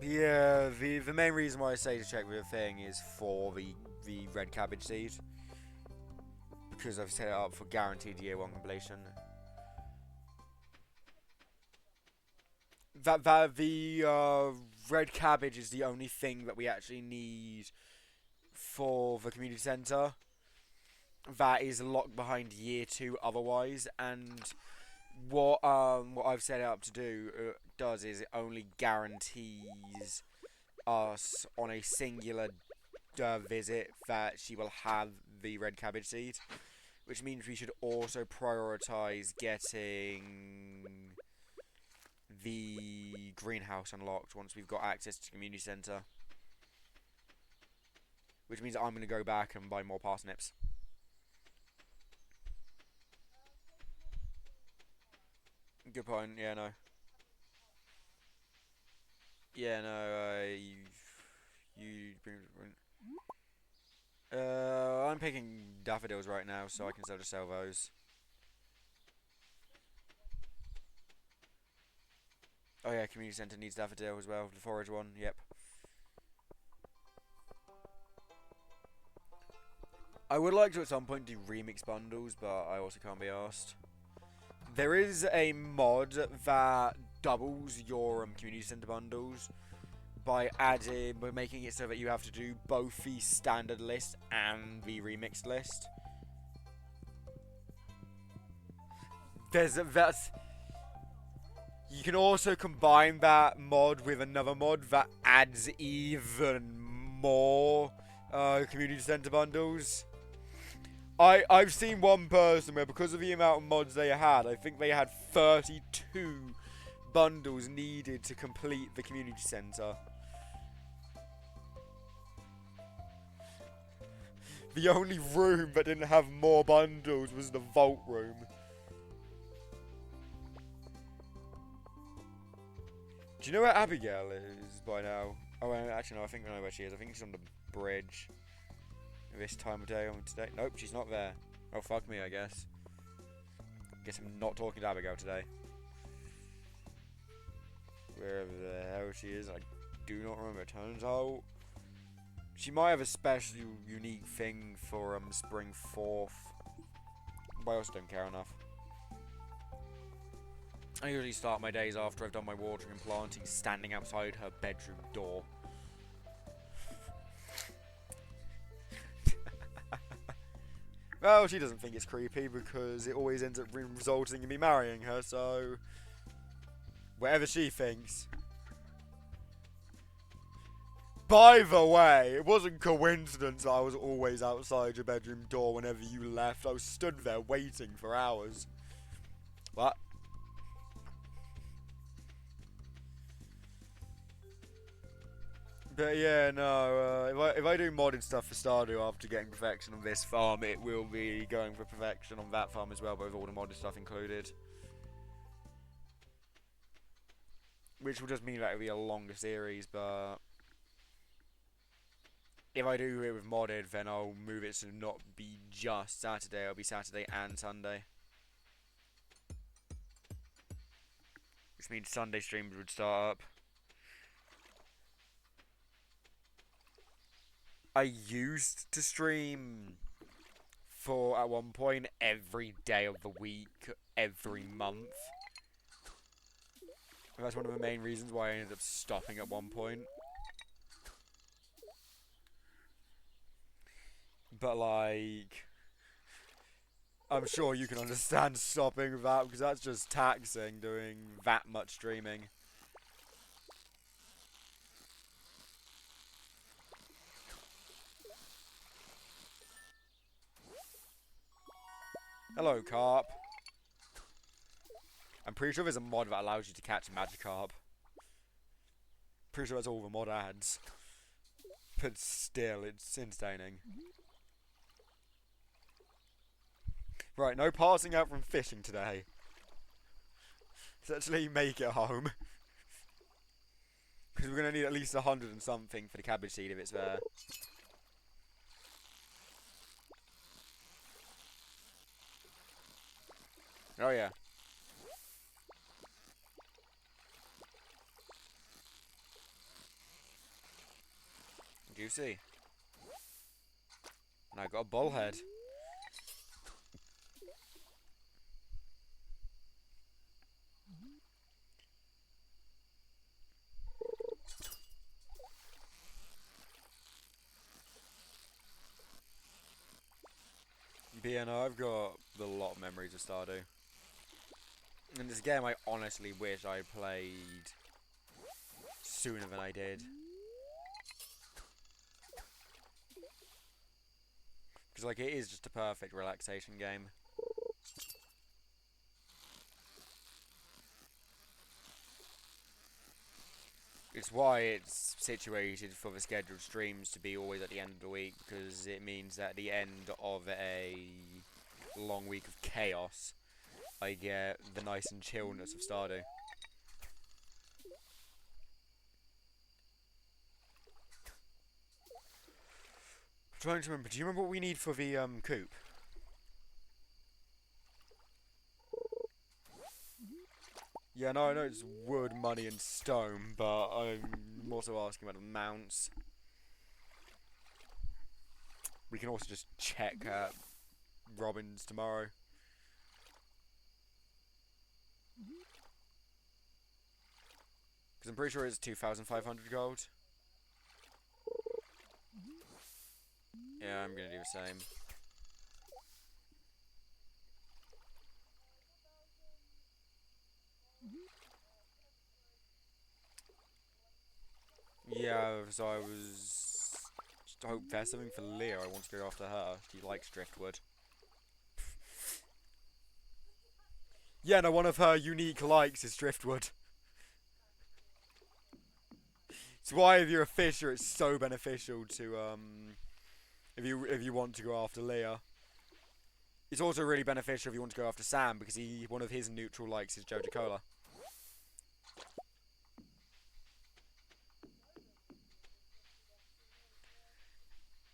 Yeah, the main reason why I say to check with the thing is for the red cabbage seed. Because I've set it up for guaranteed year 1 completion. The red cabbage is the only thing that we actually need for the community centre. That is locked behind year 2 otherwise, and what I've set it up to do does is it only guarantees us on a singular visit that she will have the red cabbage seed, which means we should also prioritise getting the greenhouse unlocked once we've got access to the community centre, which means I'm going to go back and buy more parsnips. Good point. Yeah, no. Yeah, no. You bring. I'm picking daffodils right now, so I can start to sell those. Oh yeah, community centre needs daffodil as well. The forage one. Yep. I would like to at some point do remix bundles, but I also can't be asked. There is a mod that doubles your community centre bundles by making it so that you have to do both the standard list and the remixed list. You can also combine that mod with another mod that adds even more community centre bundles. I've seen one person where, because of the amount of mods they had, I think they had 32 bundles needed to complete the community centre. The only room that didn't have more bundles was the vault room. Do you know where Abigail is by now? Oh, actually no, I think I know where she is. I think she's on the bridge. This time of day on today. Nope, she's not there. Oh, fuck me, I guess. Guess I'm not talking to Abigail today. Wherever the hell she is, I do not remember. Turns out she might have a special, unique thing for Spring 4th. But I also don't care enough. I usually start my days after I've done my watering and planting, standing outside her bedroom door. Well, she doesn't think it's creepy because it always ends up resulting in me marrying her, so whatever she thinks. By the way, it wasn't coincidence I was always outside your bedroom door whenever you left. I was stood there waiting for hours. What? But yeah, no. If I do modded stuff for Stardew after getting perfection on this farm, it will be going for perfection on that farm as well, but with all the modded stuff included. Which will just mean that it'll be a longer series, but if I do it with modded, then I'll move it to not be just Saturday. It'll be Saturday and Sunday, which means Sunday streams would start up. I used to stream for at one point every day of the week, every month. And that's one of the main reasons why I ended up stopping at one point. But like, I'm sure you can understand stopping that because that's just taxing doing that much streaming. Hello, Carp. I'm pretty sure there's a mod that allows you to catch Magikarp. Pretty sure that's all the mod adds. But still, it's insane. Right, no passing out from fishing today. Let's actually make it home. Because we're going to need at least 100 and something for the cabbage seed if it's there. Oh yeah. Juicy. And I got a bullhead. But yeah, no, I've got a lot of memories of Stardew. And this game I honestly wish I played sooner than I did. Because like it is just a perfect relaxation game. It's why it's situated for the scheduled streams to be always at the end of the week, because it means that at the end of a long week of chaos, I get the nice and chillness of Stardew. I'm trying to remember, do you remember what we need for the coop? Yeah, no, I know it's wood, money and stone, but I'm also asking about the mounts. We can also just check Robin's tomorrow. Because I'm pretty sure it's 2,500 gold. Yeah, I'm gonna do the same. Yeah, so I was... I hope there's something for Leah. I want to go after her. She likes driftwood. Yeah, no, one of her unique likes is driftwood. It's why if you're a fisher, it's so beneficial to if you want to go after Leah. It's also really beneficial if you want to go after Sam because one of his neutral likes is Joja Cola.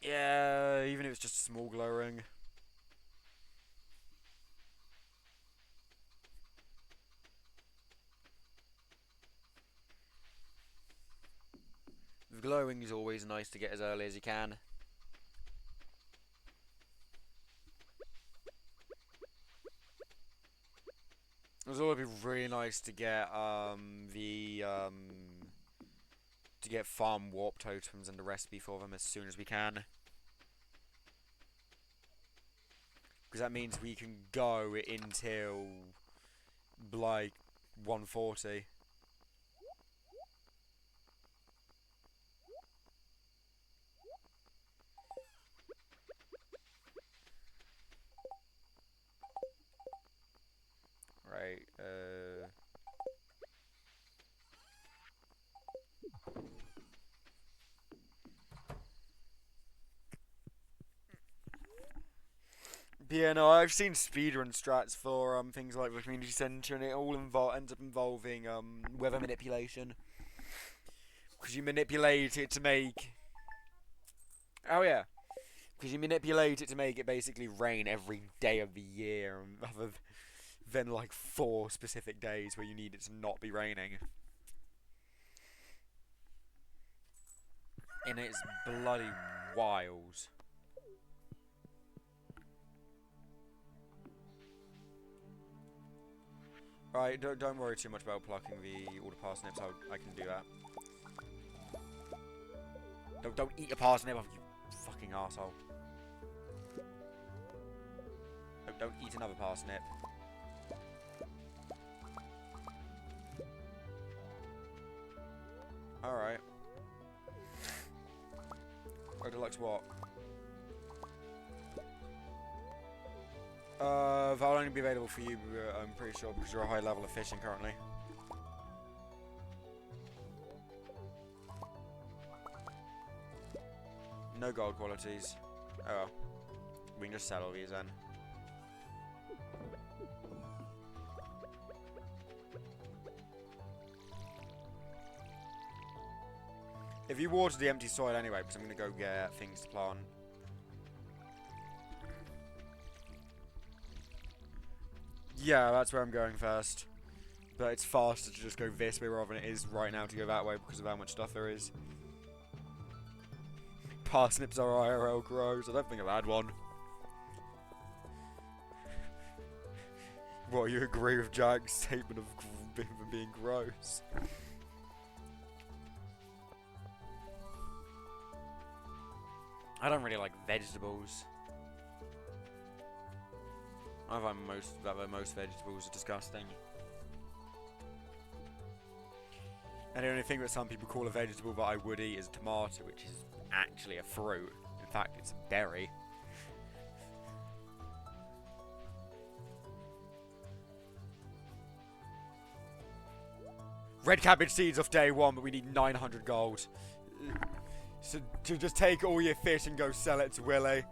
Yeah, even if it's just a small glow ring. The glowing is always nice to get as early as you can. It was always be really nice to get to get farm warp totems and the recipe for them as soon as we can. Because that means we can go until like 140. Right, But yeah, no, I've seen speedrun strats for things like the community centre, and it all ends up involving weather manipulation, because you manipulate it to make. Oh yeah, because you manipulate it to make it basically rain every day of the year, other than like 4 specific days where you need it to not be raining. And it's bloody wild. Right, don't worry too much about plucking all the parsnips. I can do that. Don't eat a parsnip, you fucking arsehole. Don't eat another parsnip. Alright. Oh, deluxe what? That'll only be available for you, I'm pretty sure, because you're a high level of fishing currently. No gold qualities. Oh well. We can just sell all these then. If you water the empty soil anyway, because I'm going to go get things to plant. Yeah, that's where I'm going first. But it's faster to just go this way rather than it is right now to go that way because of how much stuff there is. Parsnips are IRL grows. I don't think I've had one. What, you agree with Jack's statement of being gross? I don't really like vegetables. I find most vegetables are disgusting. And the only thing that some people call a vegetable that I would eat is a tomato, which is actually a fruit. In fact, it's a berry. Red cabbage seeds off day 1, but we need 900 gold. So to just take all your fish and go sell it to Willie.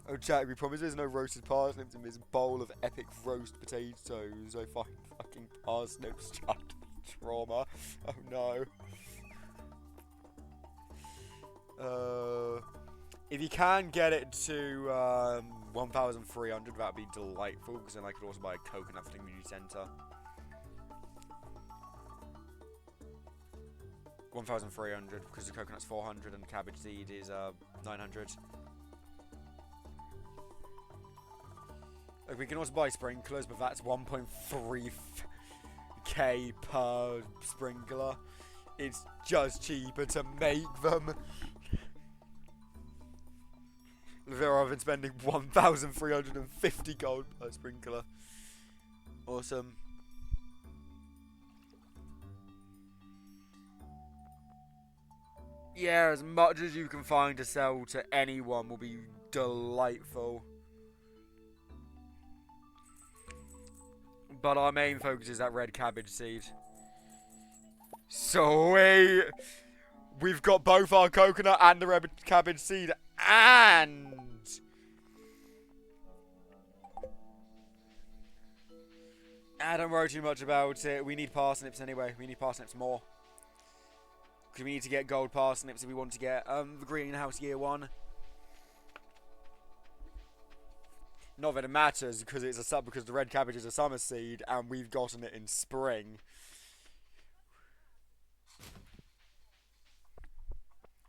Oh, Jack, we promise there's no roasted parsnips in this bowl of epic roast potatoes. I find fucking parsnips just trauma. Oh no. If you can get it to 1,300, that'd be delightful, because then I could also buy a coconut for the community centre. 1,300, because the coconut's 400 and the cabbage seed is 900. Like, we can also buy sprinklers, but that's 1.3k per sprinkler. It's just cheaper to make them. Rather than spending 1,350 gold per sprinkler. Awesome. Yeah, as much as you can find to sell to anyone will be delightful. But our main focus is that red cabbage seed. Sweet! We've got both our coconut and the red cabbage seed, and don't worry too much about it. We need parsnips anyway. We need parsnips more. Because we need to get gold parsnips if we want to get the greenhouse year 1. Not that it matters, because because the red cabbage is a summer seed, and we've gotten it in spring.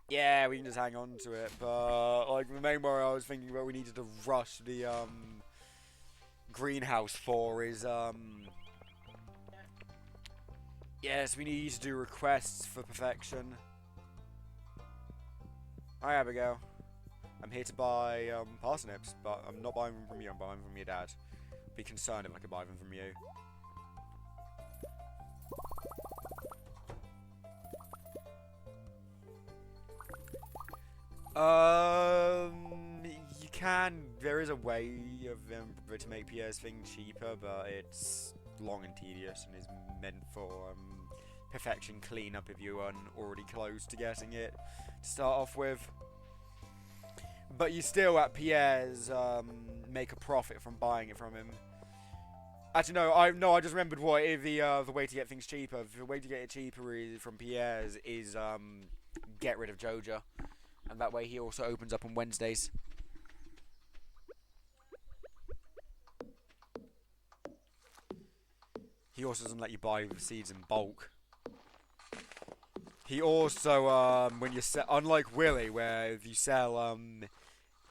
Yeah, we can just hang on to it, but like the main worry I was thinking about we needed to rush the greenhouse for is yes, we need to do requests for perfection. Hi Abigail. I'm here to buy parsnips, but I'm not buying them from you, I'm buying them from your dad. Be concerned if I could buy them from you. You can. There is a way of to make Pierre's thing cheaper, but it's long and tedious and is meant for perfection cleanup if you aren't already close to getting it to start off with. But you still at Pierre's make a profit from buying it from him. Actually, no. I just remembered what the way to get things cheaper. The way to get it cheaper from Pierre's is get rid of Joja, and that way he also opens up on Wednesdays. He also doesn't let you buy the seeds in bulk. He also when you sell, unlike Willy, where if you sell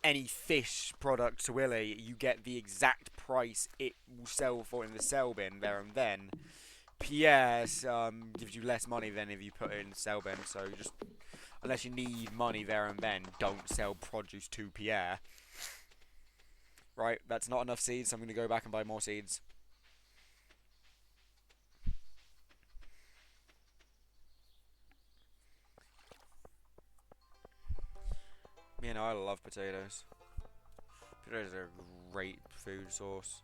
any fish product to Willy, you get the exact price it will sell for in the sell bin there and then. Pierre gives you less money than if you put it in the sell bin, so just unless you need money there and then, don't sell produce to Pierre. Right, that's not enough seeds, so I'm going to go back and buy more seeds. You know, I love potatoes. Potatoes are a great food source.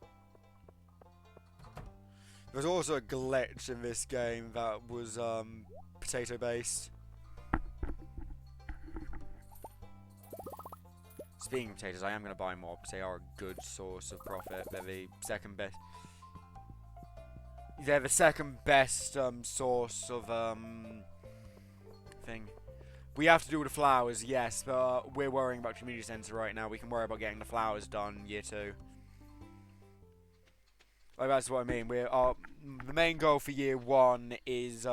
There's also a glitch in this game that was potato based. Speaking of potatoes, I am going to buy more because they are a good source of profit. They're the second best. They're the second best source of thing. We have to do with the flowers, yes, but we're worrying about community centre right now. We can worry about getting the flowers done year 2. Like, that's what I mean. The main goal for year 1 is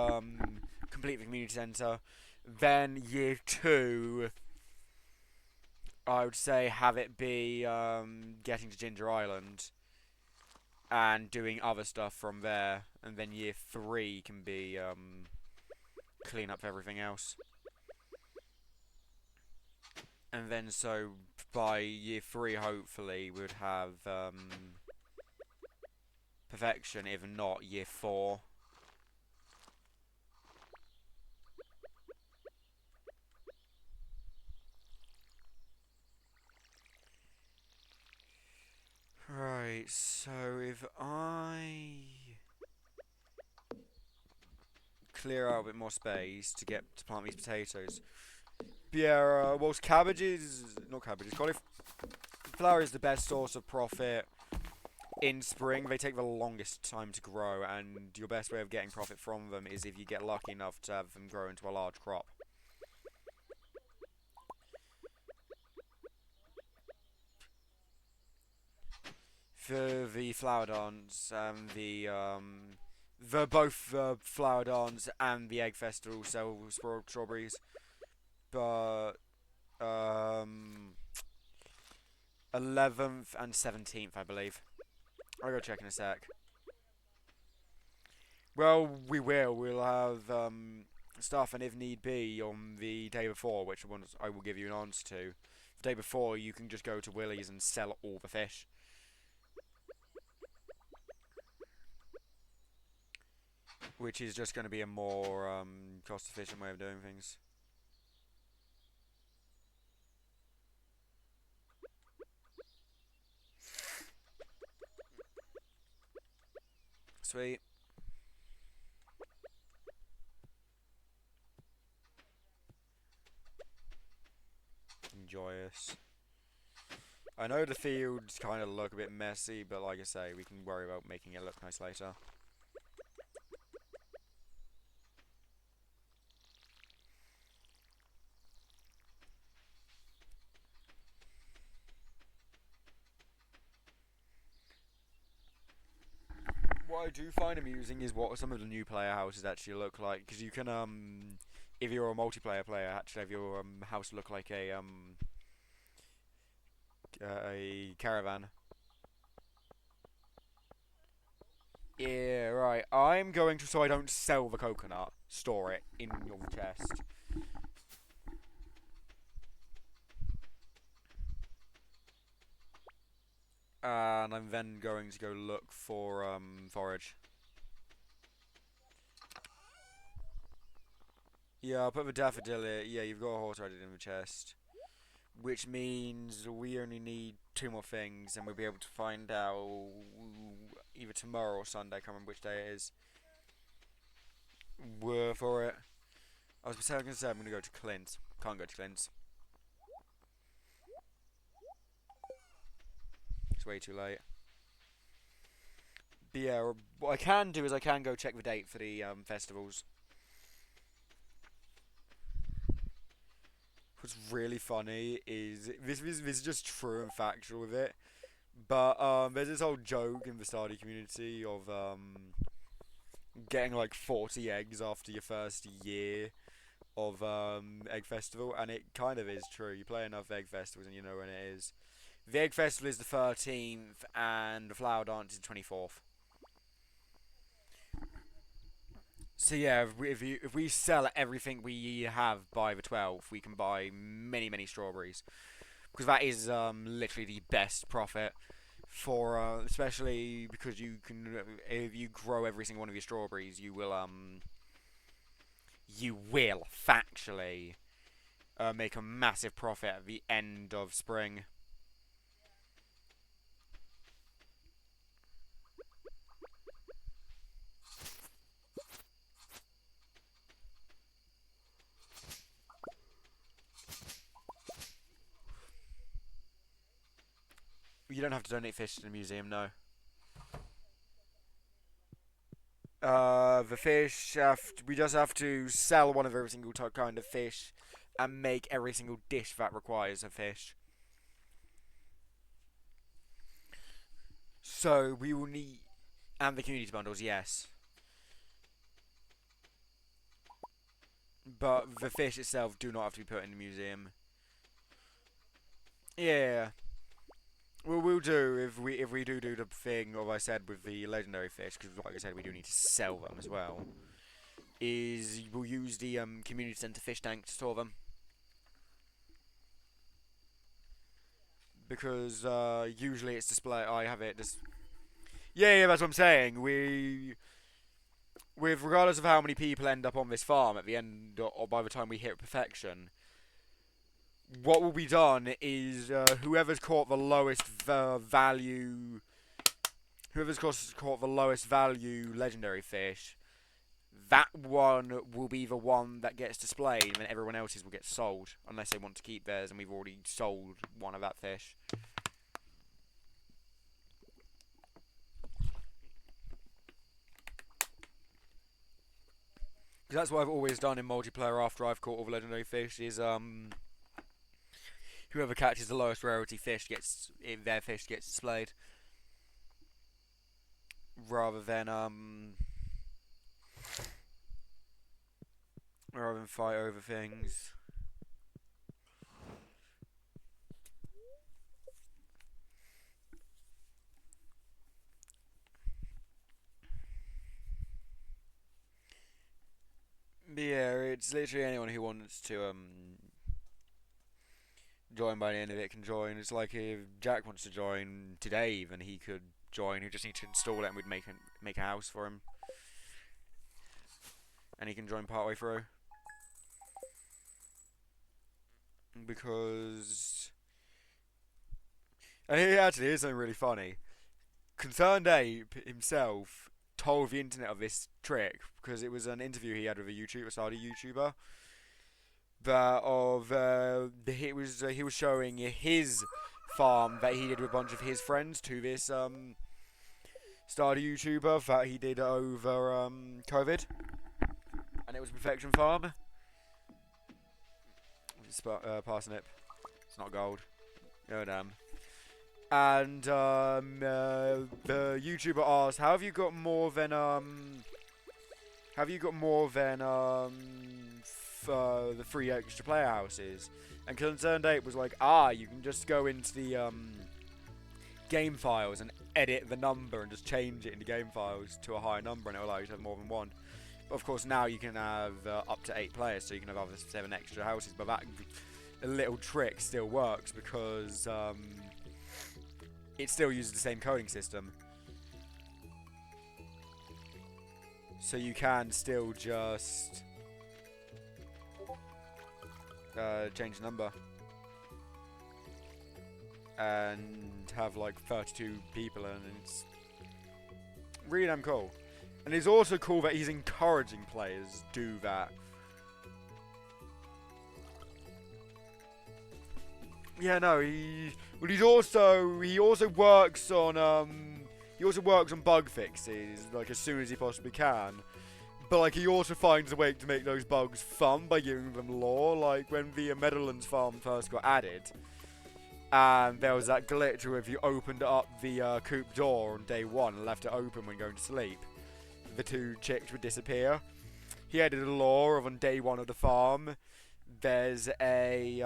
complete the community centre. Then year 2, I would say have it be getting to Ginger Island and doing other stuff from there. And then year 3 can be clean up everything else. And then so by year 3, hopefully, we would have perfection, if not year 4. Right, so if I clear out a bit more space to get to plant these potatoes. Yeah, well, cauliflower is the best source of profit in spring. They take the longest time to grow, and your best way of getting profit from them is if you get lucky enough to have them grow into a large crop. For the flower dance and both the flower dance and the egg festival sell strawberries, but 11th and 17th, I believe. I'll go check in a sec. Well, we will. We'll have stuff, and if need be, on the day before, which I will give you an answer to. The day before, you can just go to Willie's and sell all the fish. Which is just going to be a more cost-efficient way of doing things. Sweet. Joyous. I know the fields kind of look a bit messy, but like I say, we can worry about making it look nice later. What I do find amusing is what some of the new player houses actually look like, because you can if you're a multiplayer player, actually have your house look like a caravan. Yeah, right. I'm going to, so I don't sell the coconut, store it in your chest. And I'm then going to go look for forage. Yeah, I'll put the daffodil here. Yeah, you've got a horse ready in the chest. which means we only need 2 more things, and we'll be able to find out either tomorrow or Sunday. I can't remember which day it is. For it. I was going to say I'm going to go to Clint's. Can't go to Clint's. It's way too late. But yeah, what I can do is I can go check the date for the festivals. What's really funny is this is just true and factual with it. But there's this whole joke in the Stardew community of getting like 40 eggs after your first year of Egg Festival, and it kind of is true. You play enough Egg Festivals and you know when it is. The Egg Festival is the 13th, and the Flower Dance is the 24th. So yeah, if we sell everything we have by the 12th, we can buy many strawberries, because that is literally the best profit for especially because you can, if you grow every single one of your strawberries, you will factually make a massive profit at the end of spring. You don't have to donate fish to the museum, no. The fish, we just have to sell one of every single kind of fish and make every single dish that requires a fish. So we will need, and the community bundles, yes. But the fish itself do not have to be put in the museum. Yeah. Well, we'll do if we do the thing, of I said with the legendary fish, because like I said, we do need to sell them as well. Is we'll use the community center fish tank to store them, because usually it's display. I have it. Yeah, that's what I'm saying. With regardless of how many people end up on this farm at the end, or by the time we hit perfection, what will be done is whoever's caught the lowest value, whoever's caught the lowest value legendary fish, that one will be the one that gets displayed, and then everyone else's will get sold, unless they want to keep theirs, and we've already sold one of that fish. Because that's what I've always done in multiplayer after I've caught all the legendary fish, is whoever catches the lowest rarity fish gets, their fish gets displayed, rather than fight over things. But yeah, it's literally anyone who wants to join by the end of it can join. It's like if Jack wants to join today, then he could join. He just needs to install it, and we'd make a house for him, and he can join partway through. Because and actually, here's something really funny. Concerned Ape himself told the internet of this trick because it was an interview he had with a Stardew YouTuber. That of he was showing his farm that he did with a bunch of his friends to this Stardew YouTuber that he did over COVID, and it was a perfection farm. It's parsnip. It's not gold. Oh damn. And the YouTuber asked, "How have you got more than the 3 extra player houses?" And Concerned Ape was like, you can just go into the game files and edit the number and just change it in the game files to a higher number, and it will allow you to have more than one. But of course now you can have up to 8 players, so you can have other 7 extra houses. But that little trick still works because it still uses the same coding system. So you can still just change the number. and have like 32 people, and it's really damn cool. And it's also cool that he's encouraging players to do that. Yeah, no, he also works on bug fixes like as soon as he possibly can. But like he also finds a way to make those bugs fun by giving them lore. Like when the Meadowlands farm first got added, and there was that glitch where if you opened up the coop door on day 1 and left it open when going to sleep, the 2 chicks would disappear. He added a lore of on day 1 of the farm, there's a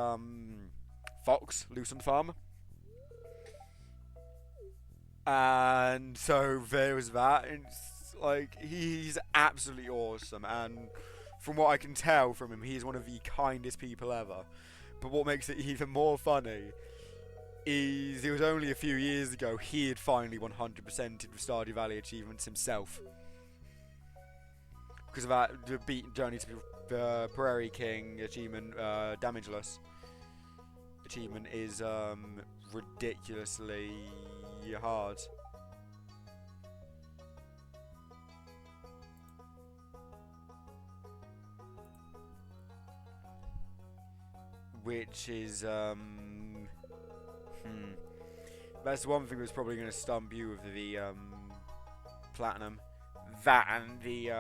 fox loose on the farm. And so there was that. It's like he's absolutely awesome, and from what I can tell from him, he's one of the kindest people ever. But what makes it even more funny is it was only a few years ago he had finally 100%ed the Stardew Valley achievements himself. Because of that, the beat Journey to the Prairie King achievement, Damageless achievement is ridiculously hard. Which is that's the one thing that's probably going to stump you with the platinum. That and the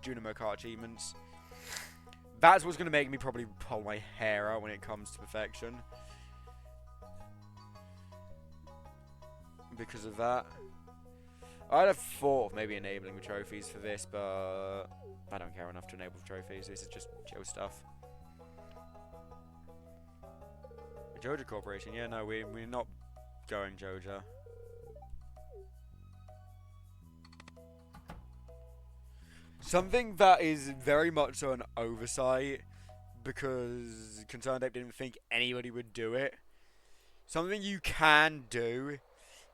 Junimo Kart achievements. That's what's going to make me probably pull my hair out when it comes to perfection. Because of that. I'd have thought of maybe enabling the trophies for this, but I don't care enough to enable trophies. This is just chill stuff. Joja Corporation, yeah, no, we're not going Joja. Something that is very much so an oversight, because Concerned Ape didn't think anybody would do it. Something you can do,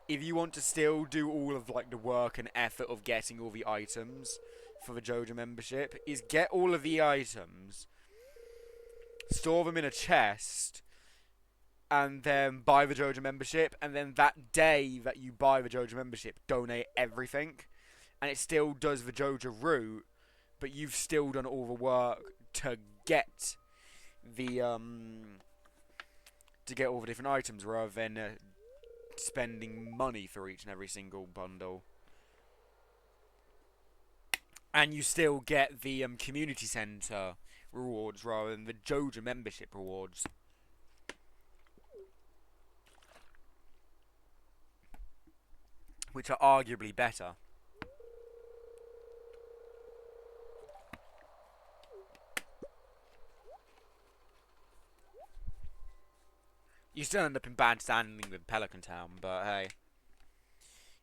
if you want to still do all of like the work and effort of getting all the items for the Joja membership, is get all of the items, store them in a chest, and then buy the Joja membership, and then that day that you buy the Joja membership, donate everything, and it still does the Joja route, but you've still done all the work to get the all the different items, rather than spending money for each and every single bundle. And you still get the community center rewards rather than the Joja membership rewards. Which are arguably better. You still end up in bad standing with Pelican Town, but hey.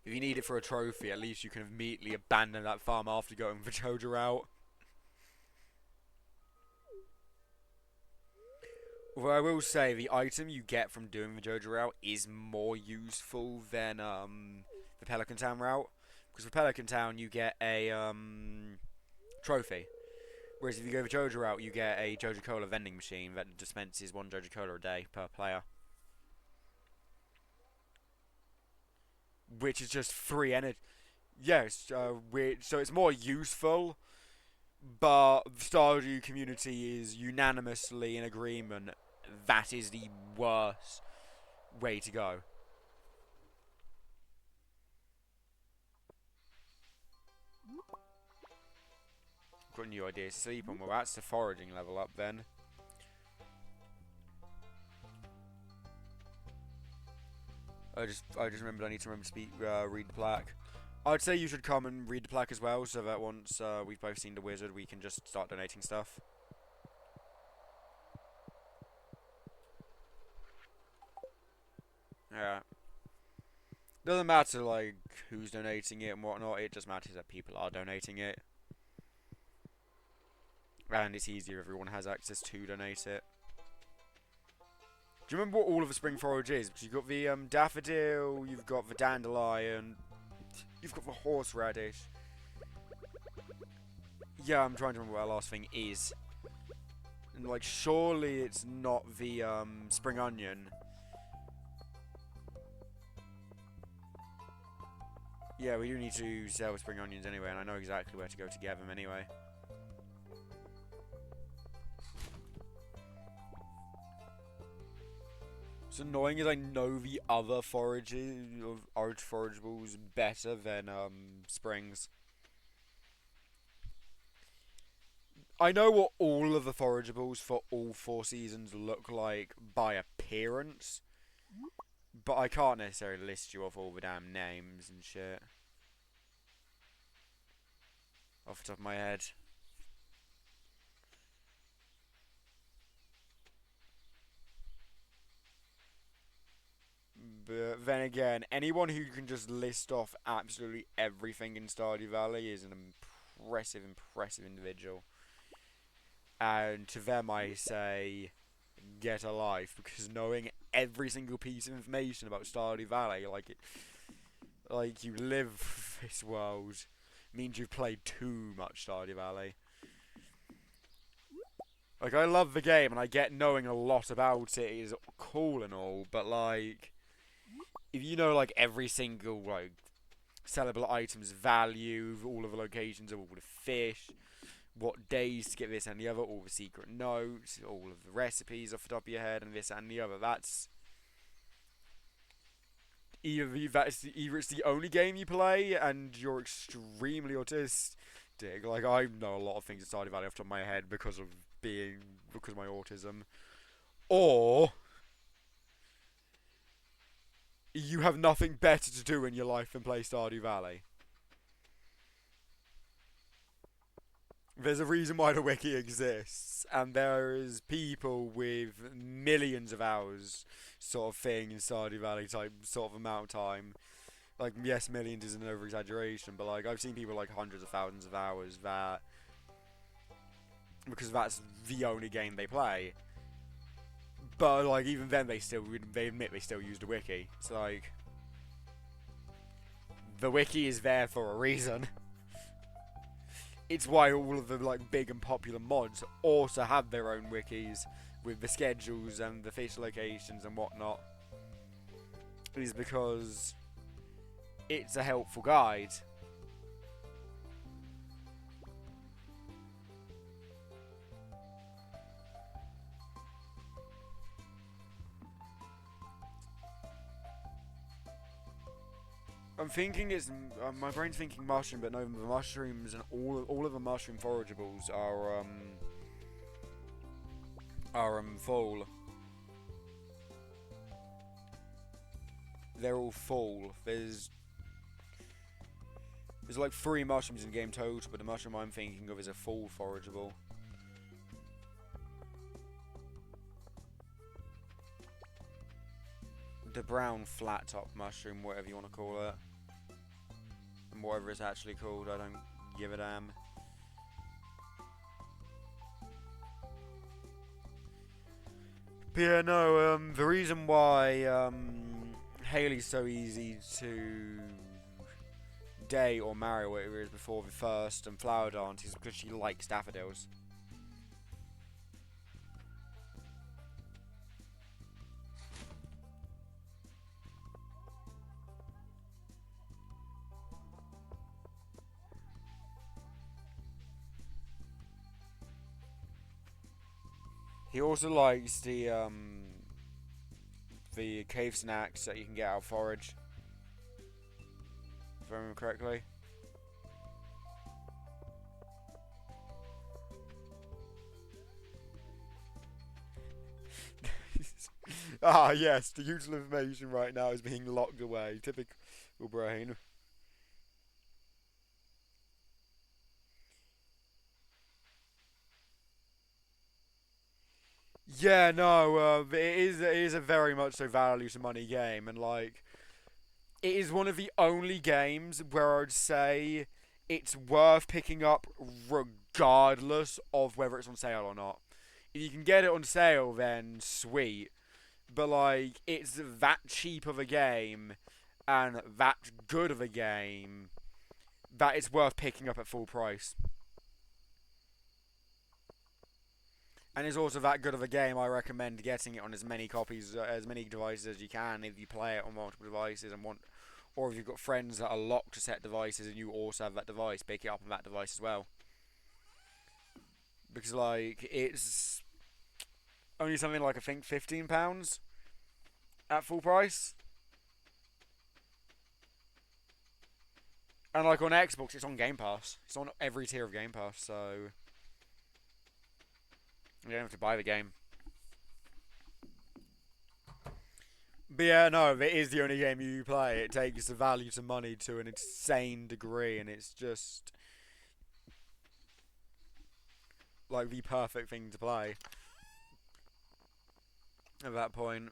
If you need it for a trophy, at least you can immediately abandon that farm after going the Joja route. Although I will say, the item you get from doing the Joja route is more useful than the Pelican Town route. Because for Pelican Town, you get a trophy. Whereas if you go the Joja route, you get a Joja Cola vending machine that dispenses 1 Joja Cola a day per player. Which is just free energy. Yes, so it's more useful, but the Stardew community is unanimously in agreement that is the worst way to go. Got new ideas to sleep on. Well, that's the foraging level up then. I just remembered I need to read the plaque. I'd say you should come and read the plaque as well, so that once we've both seen the wizard, we can just start donating stuff. Yeah. Doesn't matter like who's donating it and whatnot. It just matters that people are donating it, and it's easier if everyone has access to donate it. Do you remember what all of the spring forage is? Because you've got the daffodil, you've got the dandelion, you've got the horseradish. Yeah, I'm trying to remember what our last thing is. And like, surely it's not the spring onion. Yeah, we do need to sell spring onions anyway, and I know exactly where to go to get them anyway. What's annoying is I know the other forages of orange forageables better than springs. I know what all of the forageables for all four seasons look like by appearance, but I can't necessarily list you off all the damn names and shit off the top of my head. But then again, anyone who can just list off absolutely everything in Stardew Valley is an impressive individual. And to them I say, get a life, because knowing every single piece of information about Stardew Valley, like you live this world, means you've played too much Stardew Valley. Like, I love the game, and I get knowing a lot about it is cool and all, but like, if you know like every single like sellable item's value, all of the locations of all the fish, what days to get this and the other, all the secret notes, all of the recipes off the top of your head, and this and the other. That's either it's the only game you play, and you're extremely autistic. Like I know a lot of things in Stardew Valley off the top of my head because of my autism, or you have nothing better to do in your life than play Stardew Valley. There's a reason why the wiki exists, and there is people with millions of hours sort of thing in Stardew Valley type sort of amount of time. Like, yes, millions is an over exaggeration, but like I've seen people like hundreds of thousands of hours that because that's the only game they play. But like even then they admit they still use the wiki. It's like the wiki is there for a reason. It's why all of the like big and popular mods also have their own wikis with the schedules and the fish locations and whatnot. It is because it's a helpful guide. I'm thinking it's my brain's thinking mushroom, but no, the mushrooms and all of the mushroom forageables are full. They're all full. There's like 3 mushrooms in the game total, but the mushroom I'm thinking of is a full forageable. The brown flat top mushroom, whatever you want to call it. And whatever it's actually called, I don't give a damn. But yeah, no, the reason why Haley's so easy to date or marry, whatever it is, before the first and flower dance is because she likes daffodils. He also likes the cave snacks that you can get out of forage. If I remember correctly. Ah, yes, the useful information right now is being locked away. Typical brain. Yeah, no, it is a very much so value to money game, and like, it is one of the only games where I'd say it's worth picking up regardless of whether it's on sale or not. If you can get it on sale, then sweet. But like, it's that cheap of a game and that good of a game that it's worth picking up at full price. And it's also that good of a game. I recommend getting it on as many copies, as many devices as you can. If you play it on multiple devices and want Or if you've got friends that are locked to set devices and you also have that device, pick it up on that device as well. Because, like, it's only something like, I think, £15 at full price. And, like, on Xbox, it's on Game Pass. It's on every tier of Game Pass, so you don't have to buy the game. But yeah, no, it is the only game you play. It takes the value to money to an insane degree, and it's just like the perfect thing to play at that point.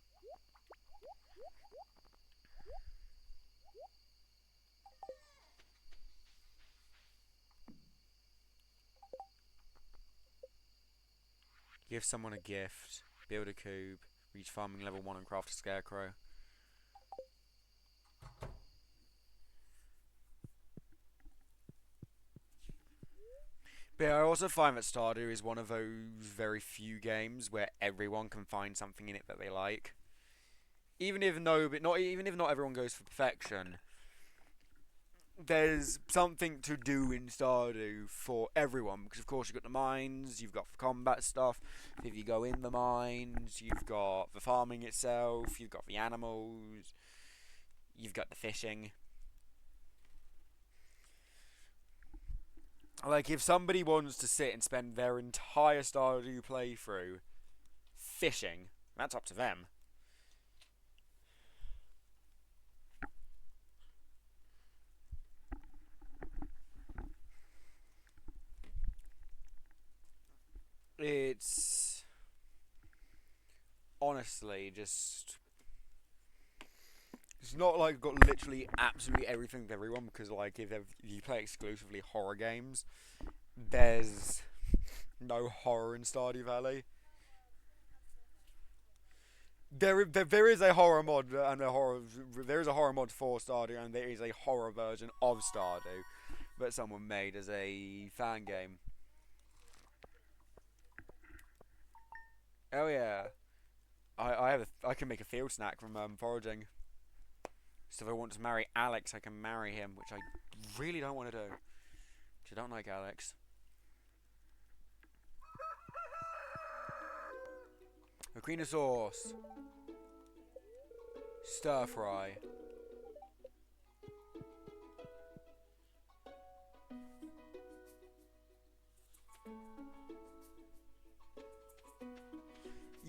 Give someone a gift, build a cube, reach farming level 1 and craft a scarecrow. But yeah, I also find that Stardew is one of those very few games where everyone can find something in it that they like. Even if not everyone goes for perfection, there's something to do in Stardew for everyone, because of course you've got the mines, you've got the combat stuff. If you go in the mines, you've got the farming itself, you've got the animals, you've got the fishing. Like, if somebody wants to sit and spend their entire Stardew playthrough fishing, that's up to them. It's honestly just, it's not like I've got literally absolutely everything for everyone, because like if you play exclusively horror games, there's no horror in Stardew Valley. There is a horror mod and there is a horror mod for Stardew, and there is a horror version of Stardew that someone made as a fan game. Oh yeah, I can make a field snack from foraging. So if I want to marry Alex, I can marry him, which I really don't want to do. Which I don't like Alex. A queen of sauce. Stir fry.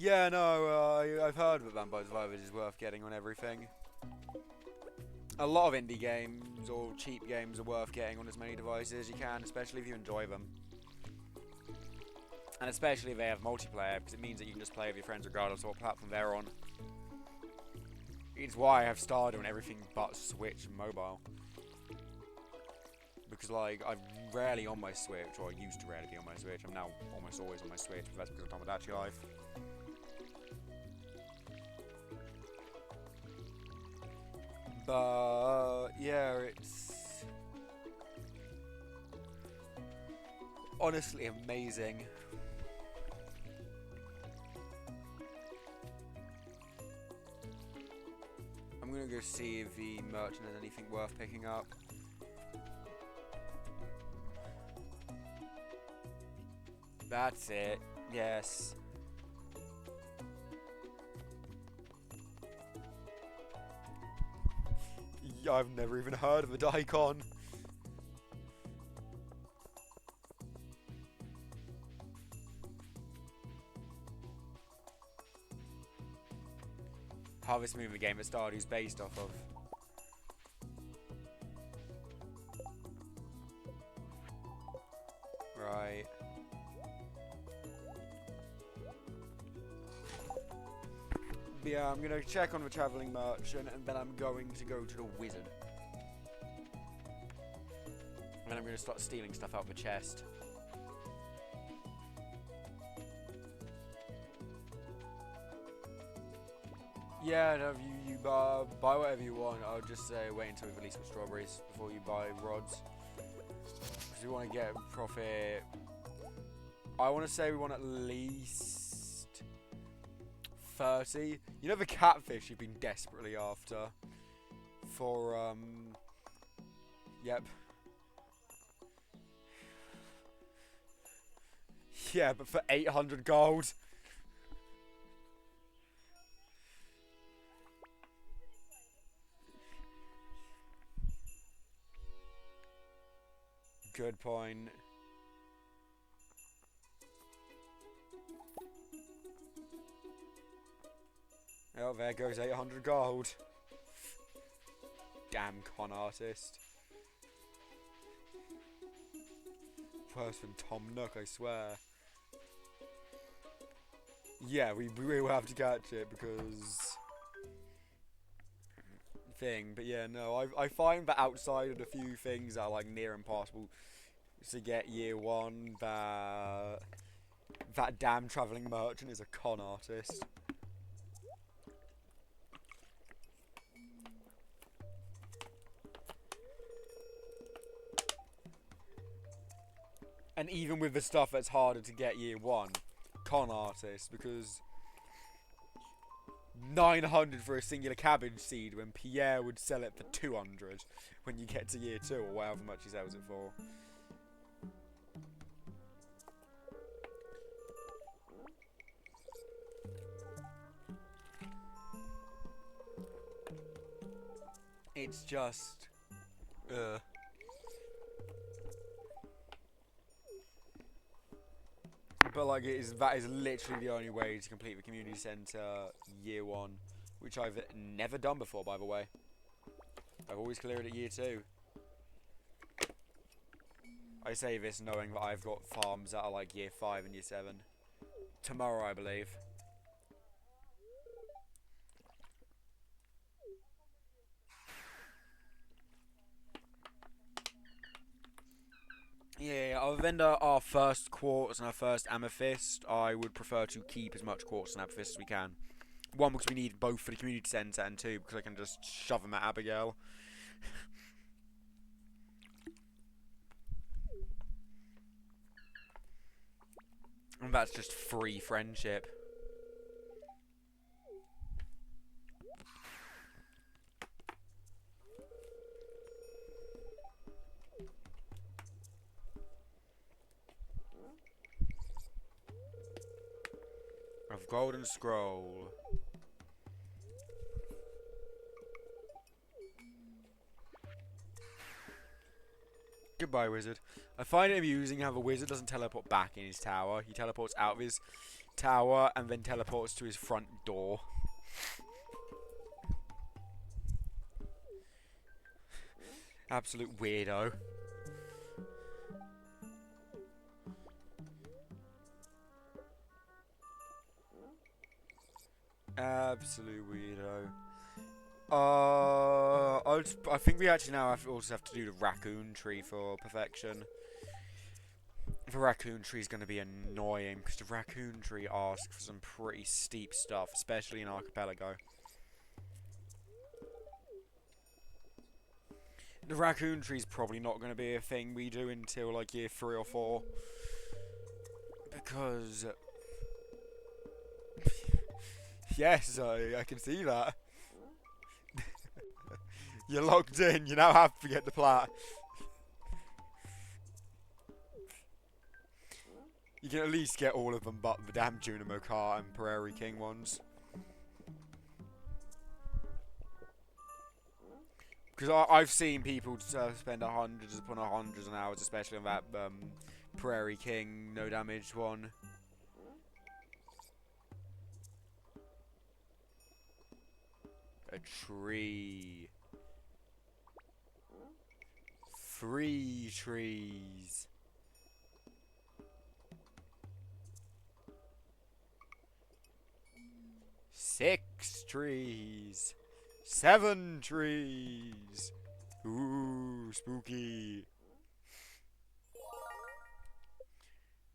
Yeah, no, I've heard that Vampire Survivors is worth getting on everything. A lot of indie games or cheap games are worth getting on as many devices as you can, especially if you enjoy them. And especially if they have multiplayer, because it means that you can just play with your friends regardless of what platform they're on. It's why I have Stardew on everything but Switch and mobile. Because, like, I'm rarely on my Switch, or I used to rarely be on my Switch. I'm now almost always on my Switch, but that's because of Tomodachi Life. But, yeah, it's honestly amazing. I'm gonna go see if the merchant has anything worth picking up. That's it. Yes. I've never even heard of a daikon. Harvest Moon, the game that Stardew's based off of. Right. But yeah, I'm gonna check on the travelling merchant, and then I'm going to go to the wizard. And then I'm gonna start stealing stuff out of the chest. Yeah, no, you buy whatever you want. I'll just say wait until we've at least got strawberries before you buy rods. Because we want to get profit. I want to say we want at least 30. You know the catfish you've been desperately after? for yep. Yeah, but for 800 gold. Good point. Oh, there goes 800 gold. Damn con artist. Worse than Tom Nook, I swear. Yeah, we will have to catch it because thing. But yeah, no, I find that outside of the few things that are like near impossible to get year one, that damn travelling merchant is a con artist. And even with the stuff that's harder to get year one, con artist, because 900 for a singular cabbage seed when Pierre would sell it for 200 when you get to year 2 or however much he sells it for. It's just but like that is literally the only way to complete the community centre year 1, which I've never done before, by the way. I've always cleared it year 2. I say this knowing that I've got farms that are like year 5 and year 7. Tomorrow, I believe. Yeah, other than our first quartz and our first amethyst, I would prefer to keep as much quartz and amethyst as we can. 1, because we need both for the community centre, and 2, because I can just shove them at Abigail. And that's just free friendship. Of golden scroll. Goodbye, wizard. I find it amusing how the wizard doesn't teleport back in his tower. He teleports out of his tower and then teleports to his front door. Absolute weirdo. Absolute weirdo. I think we actually now also have to do the raccoon tree for perfection. The raccoon tree is going to be annoying because the raccoon tree asks for some pretty steep stuff, especially in Archipelago. The raccoon tree is probably not going to be a thing we do until like year 3 or 4. Because... yes, I can see that. You're locked in, you now have to get the plat. You can at least get all of them but the damn Junimo Car and Prairie King ones. Because I've seen people spend hundreds upon hundreds of hours, especially on that Prairie King no damage one. A tree. 3 trees. 6 trees. 7 trees. Ooh, spooky.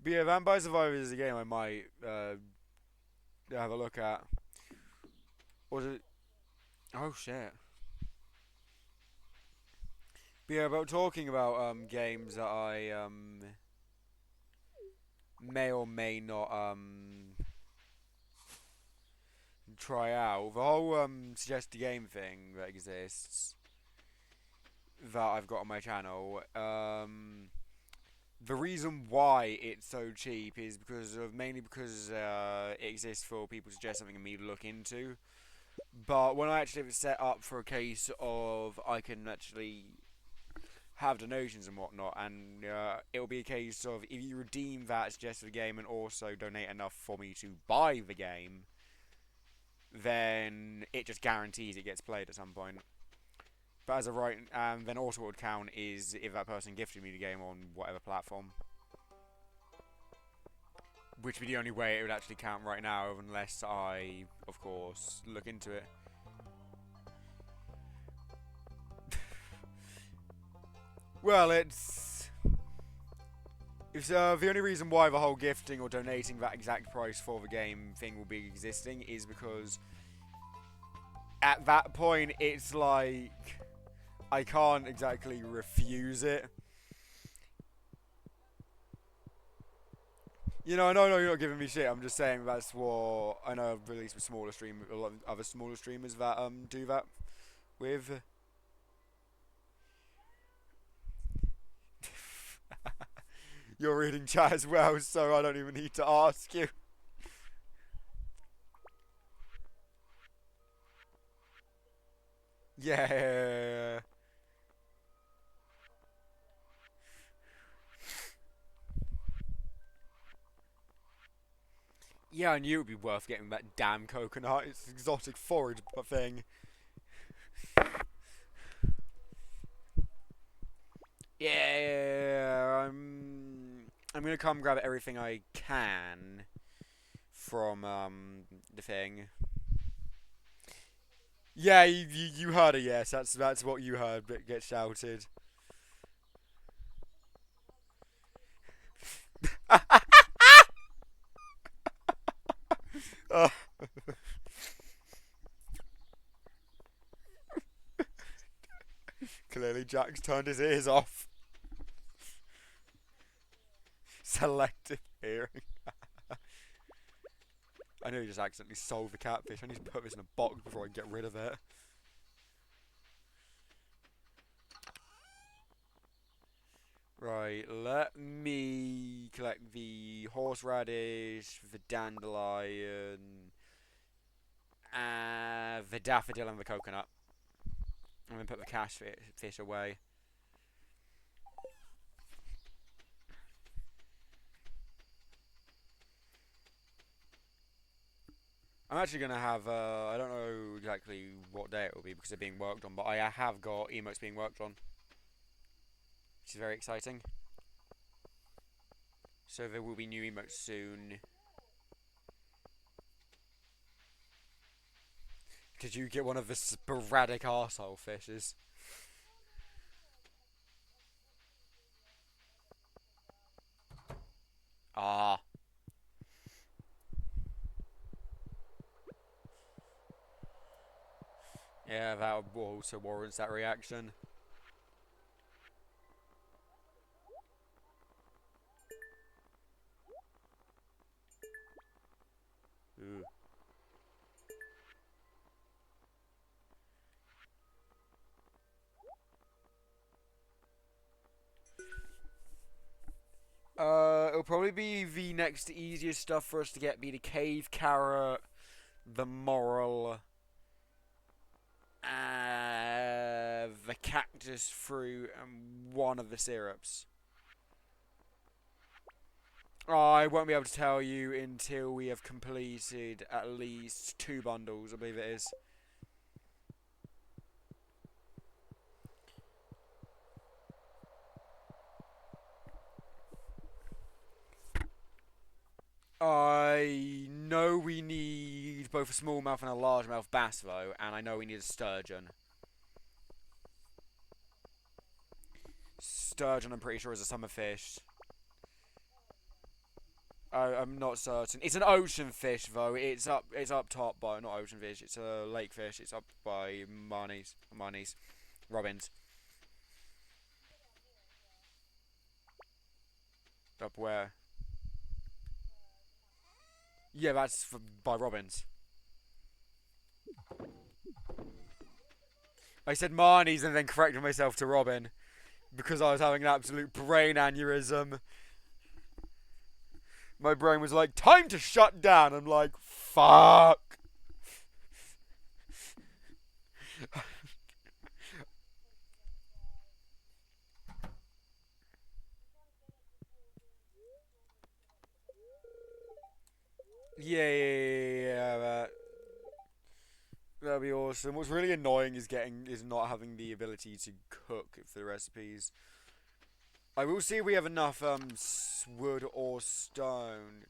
But yeah, Vampire Survivors is a game I might have a look at. Or is it? Oh shit. But yeah, about talking about games that I may or may not try out. The whole suggest a game thing that exists. that I've got on my channel. The reason why it's so cheap is mainly because it exists for people to suggest something and me to look into. But when I actually have it set up for a case of I can actually have donations and whatnot, and it'll be a case of if you redeem that suggested game and also donate enough for me to buy the game, then it just guarantees it gets played at some point. But as of right, then also what would count is if that person gifted me the game on whatever platform. Which would be the only way it would actually count right now, unless I, of course, look into it. Well, it's the only reason why the whole gifting or donating that exact price for the game thing will be existing is because at that point it's like I can't exactly refuse it. You know, no, you're not giving me shit. I'm just saying that's what I know. At least with smaller streamers, a lot of other smaller streamers that do that with. You're reading chat as well, so I don't even need to ask you. Yeah. Yeah, I knew it would be worth getting that damn coconut. It's an exotic forage thing. Yeah, I'm gonna come grab everything I can from the thing. Yeah, you heard it. Yes, that's what you heard. But get shouted. Oh, clearly, Jack's turned his ears off. Selective hearing. I know you just accidentally sold the catfish. I need to put this in a box before I get rid of it. Right, let me collect the horseradish, the dandelion, the daffodil, and the coconut. And then put the fish away. I'm actually going to have, I don't know exactly what day it will be because they're being worked on, but I have got emotes being worked on, which is very exciting. So there will be new emotes soon. Did you get one of the sporadic arsehole fishes? Ah. Yeah, that also warrants that reaction. Ooh. It'll probably be the next easiest stuff for us to get be the cave carrot, the moral, the cactus fruit, and one of the syrups. I won't be able to tell you until we have completed at least 2 bundles, I believe it is. I know we need both a smallmouth and a largemouth bass though, and I know we need a sturgeon. Sturgeon, I'm pretty sure, is a summer fish. I'm not certain. It's an ocean fish though. It's up top by not ocean fish. It's a lake fish. It's up by Marnies, Robins. Up where? Yeah, by Robins. I said Marnie's and then corrected myself to Robin because I was having an absolute brain aneurysm. My brain was like, time to shut down. I'm like, fuck. Yeah, that'd be awesome. What's really annoying is not having the ability to cook for the recipes. I will see if we have enough wood or stone.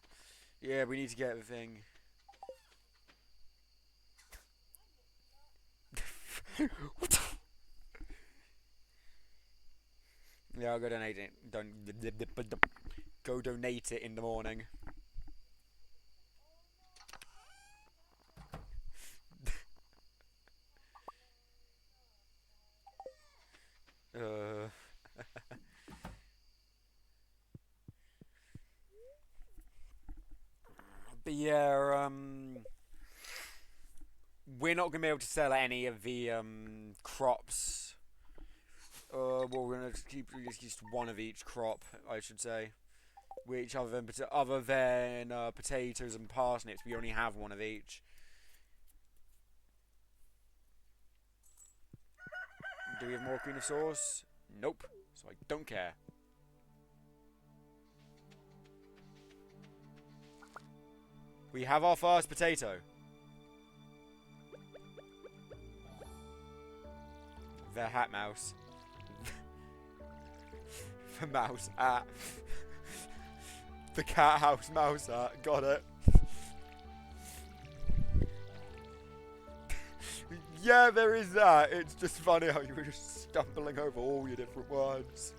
Yeah, we need to get the thing. Yeah, I'll go donate it. Go donate it in the morning. Uh, but yeah, we're not gonna be able to sell any of the crops. Well, we're gonna keep just one of each crop, I should say. Which other than potatoes and parsnips, we only have one of each. Do we have more queen of sauce? Nope. So I don't care. We have our first potato. The hat mouse. The mouse at. The cat house mouse at. Got it. Yeah, there is that. It's just funny how you were just stumbling over all your different words.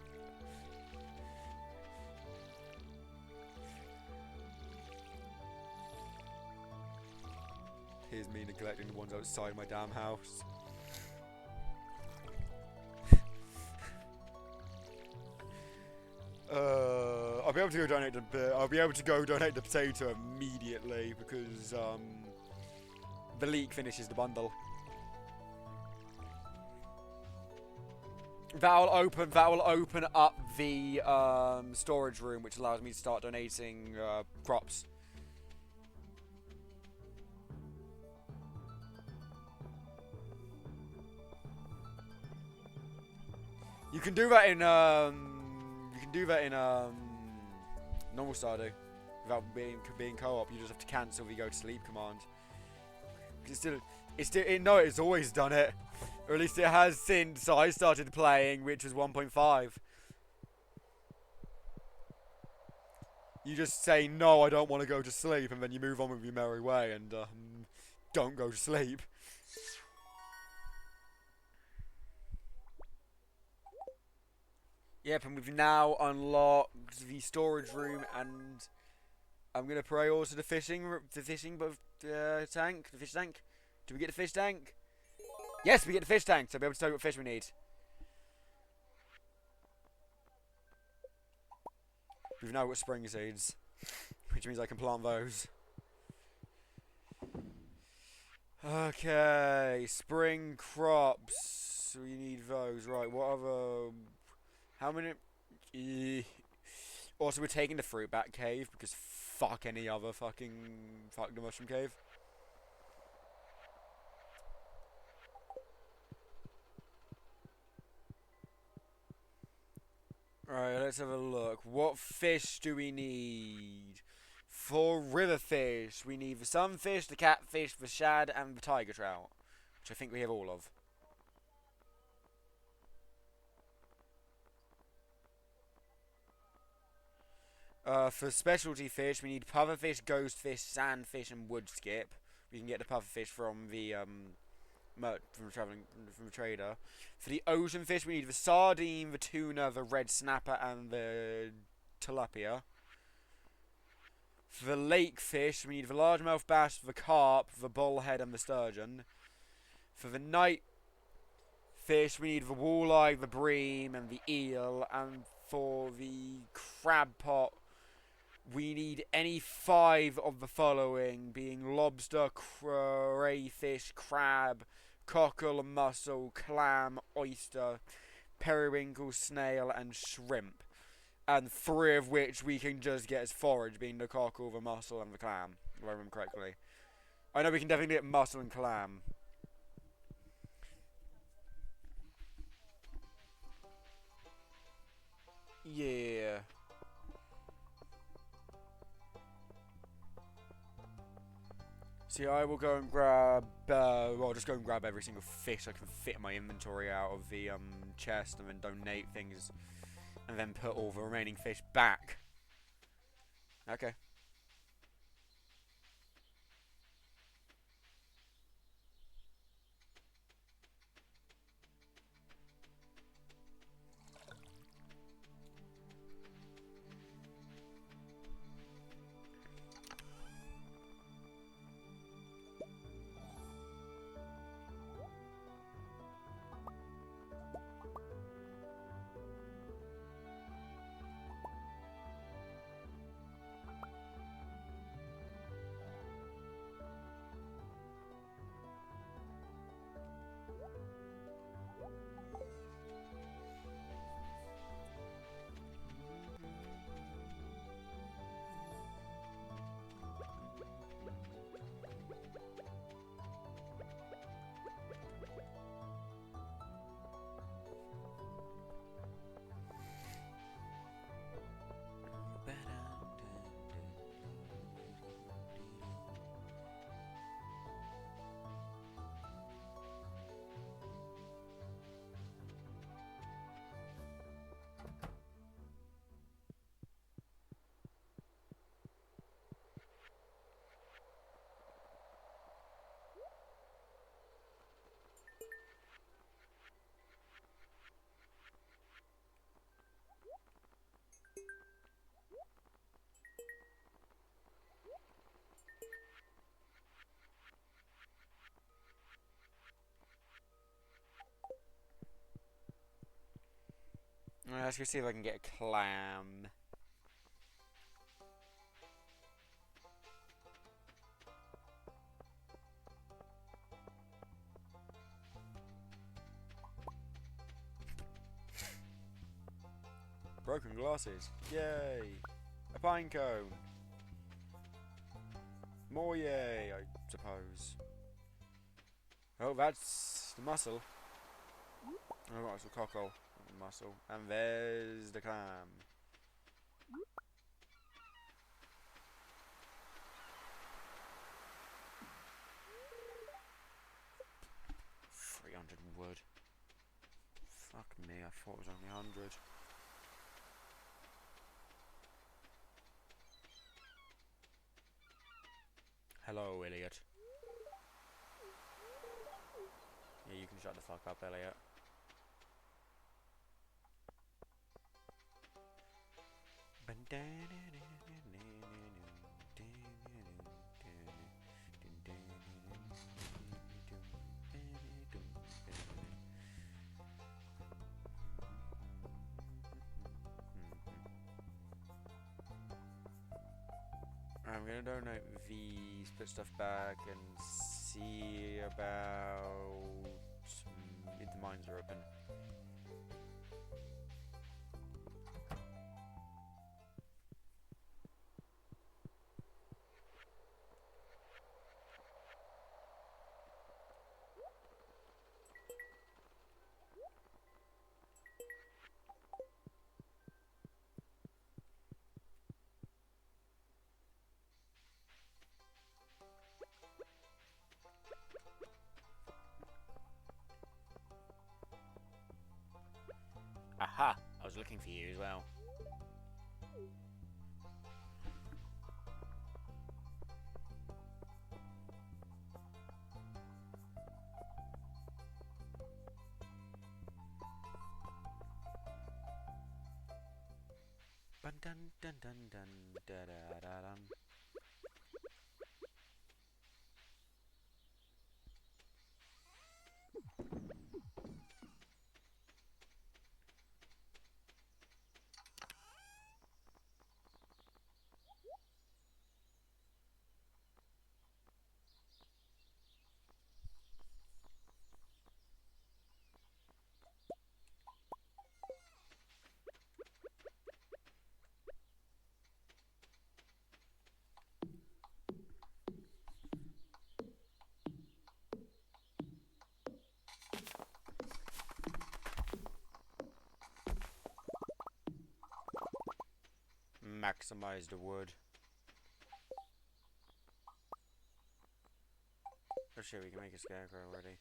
Here's me neglecting the ones outside my damn house. I'll be able to go donate the potato immediately because the leek finishes the bundle. That will open up the storage room, which allows me to start donating crops. You can do that in normal Stardew without being co-op. You just have to cancel the go to sleep command. It's always done it, or at least it has since I started playing, which was 1.5. You just say no, I don't want to go to sleep, and then you move on with your merry way and don't go to sleep. Yep, and we've now unlocked the storage room, and I'm gonna pray also the fish tank. The fish tank. Do we get the fish tank? Yes, we get the fish tank. So I'll be able to tell you what fish we need. We've now got spring seeds, which means I can plant those. Okay, spring crops. We need those, right? What other? How many? Also, we're taking the fruit bat cave because fuck any other fuck the mushroom cave. Alright, let's have a look. What fish do we need? For river fish, we need the sunfish, the catfish, the shad, and the tiger trout, which I think we have all of. For specialty fish, we need pufferfish, ghostfish, sandfish, and wood skip. We can get the pufferfish from the from the trader. For the ocean fish, we need the sardine, the tuna, the red snapper, and the tilapia. For the lake fish, we need the largemouth bass, the carp, the bullhead, and the sturgeon. For the night fish, we need the walleye, the bream, and the eel. And for the crab pot, we need any 5 of the following, being lobster, crayfish, crab, cockle, mussel, clam, oyster, periwinkle, snail, and shrimp. And 3 of which we can just get as forage, being the cockle, the mussel, and the clam, if I remember correctly. I know we can definitely get mussel and clam. Yeah. See, I will go and grab, well, just go and grab every single fish I can fit in my inventory out of the chest, and then donate things, and then put all the remaining fish back. Okay. Let's go see if I can get a clam. Broken glasses. Yay! A pine cone. More yay, I suppose. Oh, that's the mussel. Oh, that's the cockle. Mussel. And there's the clam. $300 wood. Fuck me, I thought it was only 100. Hello, Elliot. Yeah, you can shut the fuck up, Elliot. I'm gonna donate the split stuff back and see about if the mines are open. Aha! I was looking for you as well. Dun dun dun dun dun da da da dum. maximise the wood. Oh shit, we can make a scarecrow already.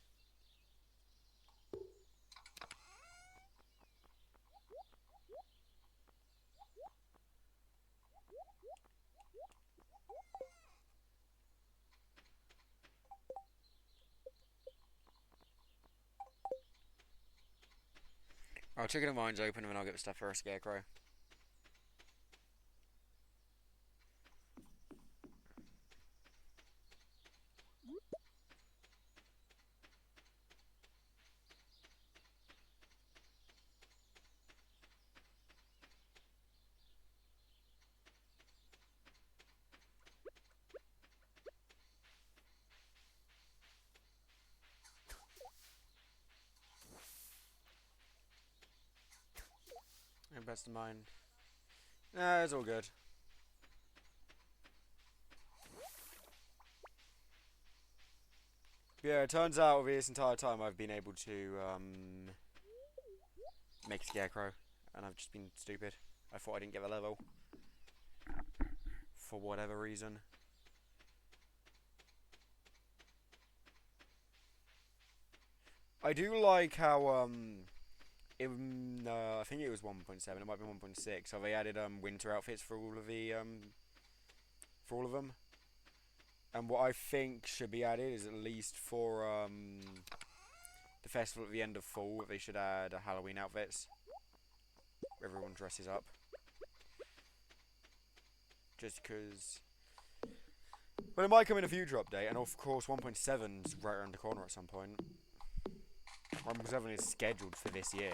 I'll chicken and mine's open and then I'll get the stuff for a scarecrow. And best of mine. Nah, it's all good. Yeah, it turns out over this entire time I've been able to make a scarecrow, and I've just been stupid. I thought I didn't get the level for whatever reason. I do like how I think it was 1.7. It might be 1.6. So they added winter outfits for all of the for all of them. And what I think should be added is at least for the festival at the end of fall, they should add Halloween outfits. Where everyone dresses up. Just because. Well, it might come in a future update, and of course 1.7's right around the corner at some point. 1.7 is scheduled for this year.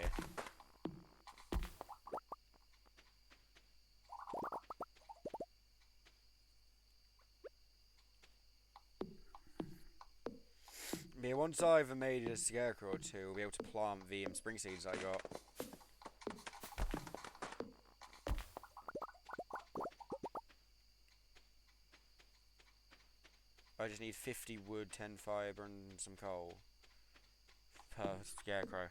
Yeah, once I've made a scarecrow or two, I'll be able to plant the spring seeds I got. I just need 50 wood, 10 fibre and some coal per scarecrow.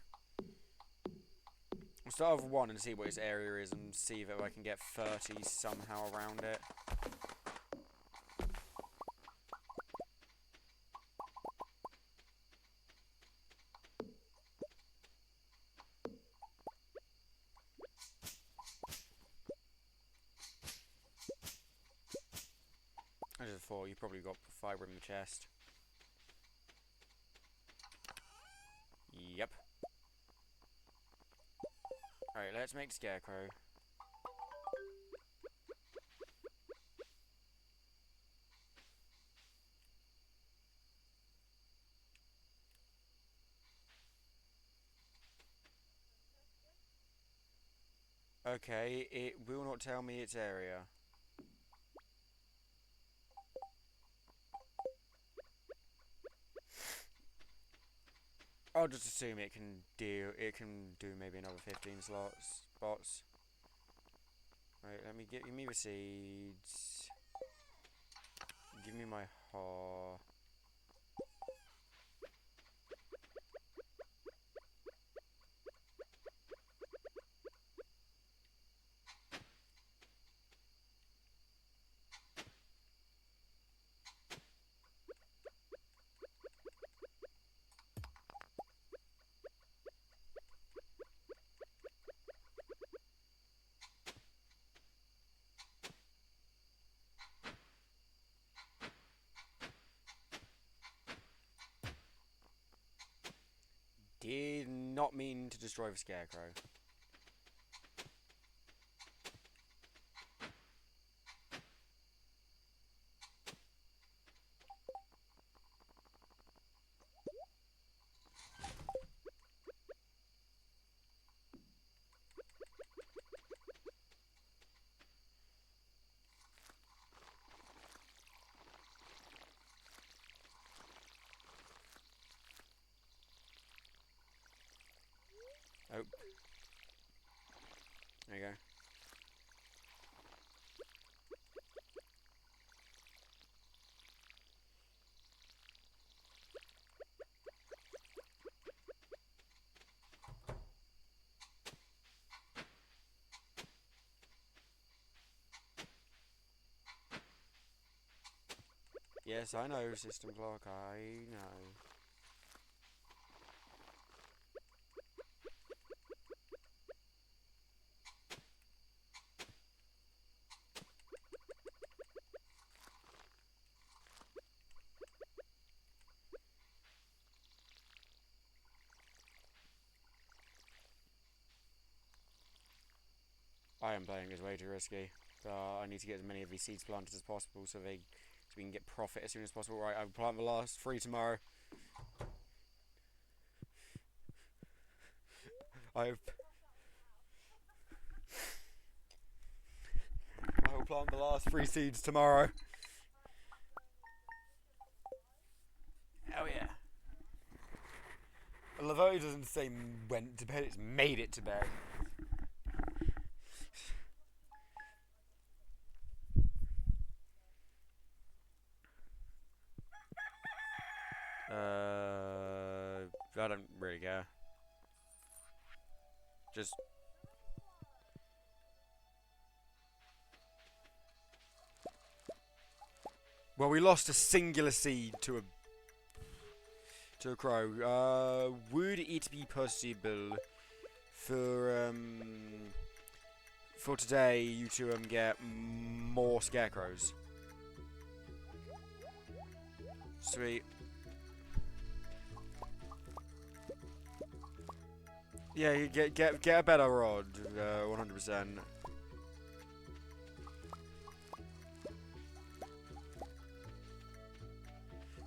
I'll start with one and see what its area is and see if I can get 30 somehow around it. I just thought you probably got fibre in the chest. Yep. Alright, let's make the scarecrow. Okay, it will not tell me its area. I'll just assume it can do maybe another 15 spots. Right, let me give me the seeds. Give me my haw. Did not mean to destroy the scarecrow. Oh. Yes, I know, system clock, I know. I am playing this way too risky. I need to get as many of these seeds planted as possible so we can get profit as soon as possible. Right, I'll plant the last 3 tomorrow. I will plant the last 3 seeds tomorrow. Hell yeah. Although it doesn't say went to bed, it's made it to bed. I don't really care. Just... Well, we lost a singular seed to a crow. Would it be possible for today you to get more scarecrows? Sweet. Yeah, you get a better rod, 100%.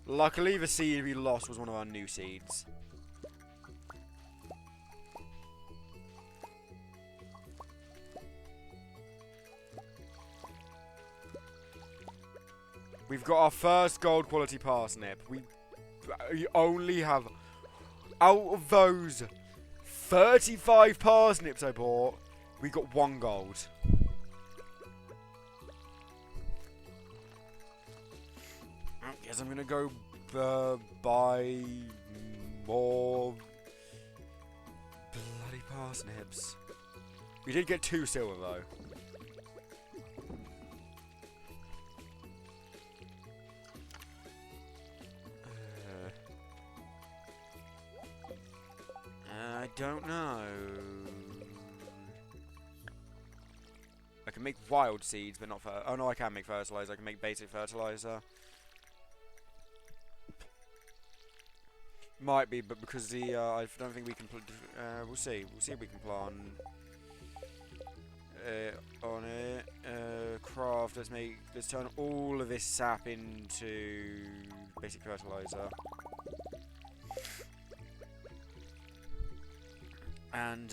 Luckily, the seed we lost was one of our new seeds. We've got our first gold quality parsnip. We only have, out of those 35 parsnips I bought, we got 1 gold. I guess I'm gonna go buy more bloody parsnips. We did get 2 silver though. I don't know. I can make wild seeds, but not oh no, I can make fertilizer. I can make basic fertilizer. Might be, but because the I don't think we can. We'll see. We'll see if we can plant on it. Craft. Let's turn all of this sap into basic fertilizer. And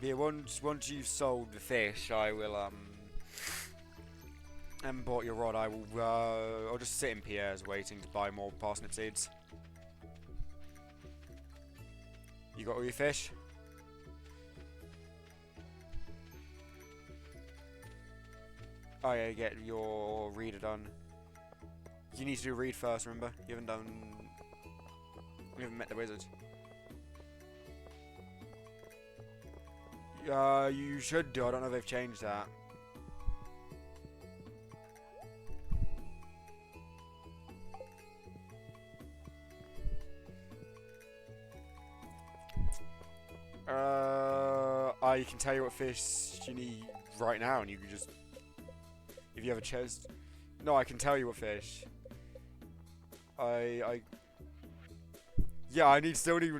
yeah, once you've sold the fish, I will and bought your rod. I will I'll just sit in Pierre's waiting to buy more parsnip seeds. You got all your fish? Oh yeah, get your reader done. You need to do a read first, remember? You haven't met the wizard. You should do. I don't know if they've changed that. I can tell you what fish you need right now, and you can just... If you have a chest... No, I can tell you what fish. Yeah, still need...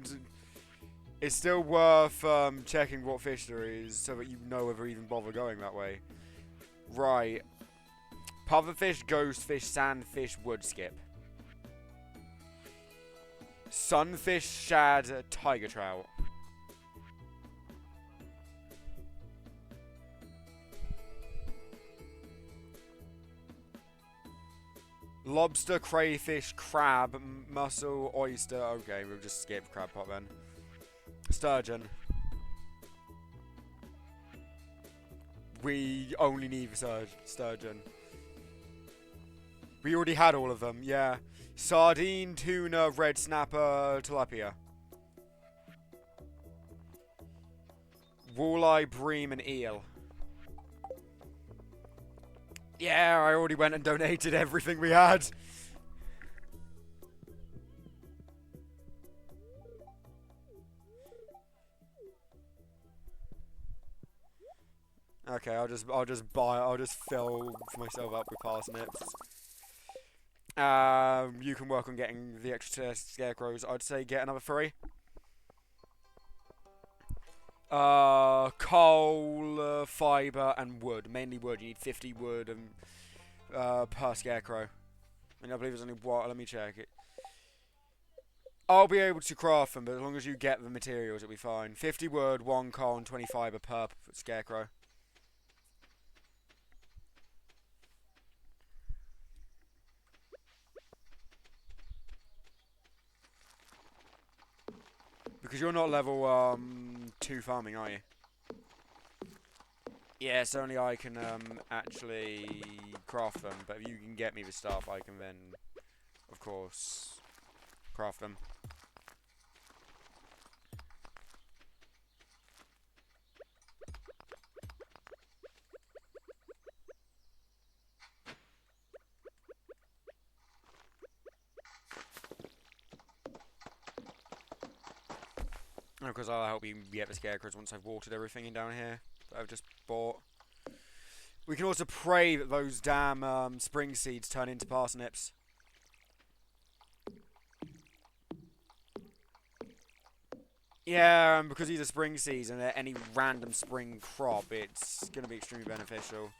It's still worth checking what fish there is, so that you know whether even bother going that way. Right. Pufferfish, ghostfish, sandfish, woodskip. Sunfish, shad, tiger trout. Lobster, crayfish, crab, mussel, oyster. Okay, we'll just skip crab pot then. Sturgeon. We only need sturgeon. We already had all of them, yeah. Sardine, tuna, red snapper, tilapia. Walleye, bream, and eel. Yeah, I already went and donated everything we had. Okay, I'll just fill myself up with parsnips. You can work on getting the extra scarecrows. I'd say get another 3. Coal, fibre, and wood. Mainly wood. You need 50 wood and per scarecrow. And I believe there's only what? Let me check it. I'll be able to craft them, but as long as you get the materials, it'll be fine. 50 wood, 1 coal, and 20 fibre per scarecrow. Because you're not level 2 farming, are you? Yes, only I can actually craft them. But if you can get me the stuff, I can then, of course, craft them. Because I'll help you get the scarecrows once I've watered everything in down here that I've just bought. We can also pray that those damn spring seeds turn into parsnips. Yeah, because these are spring seeds and they're any random spring crop, it's going to be extremely beneficial.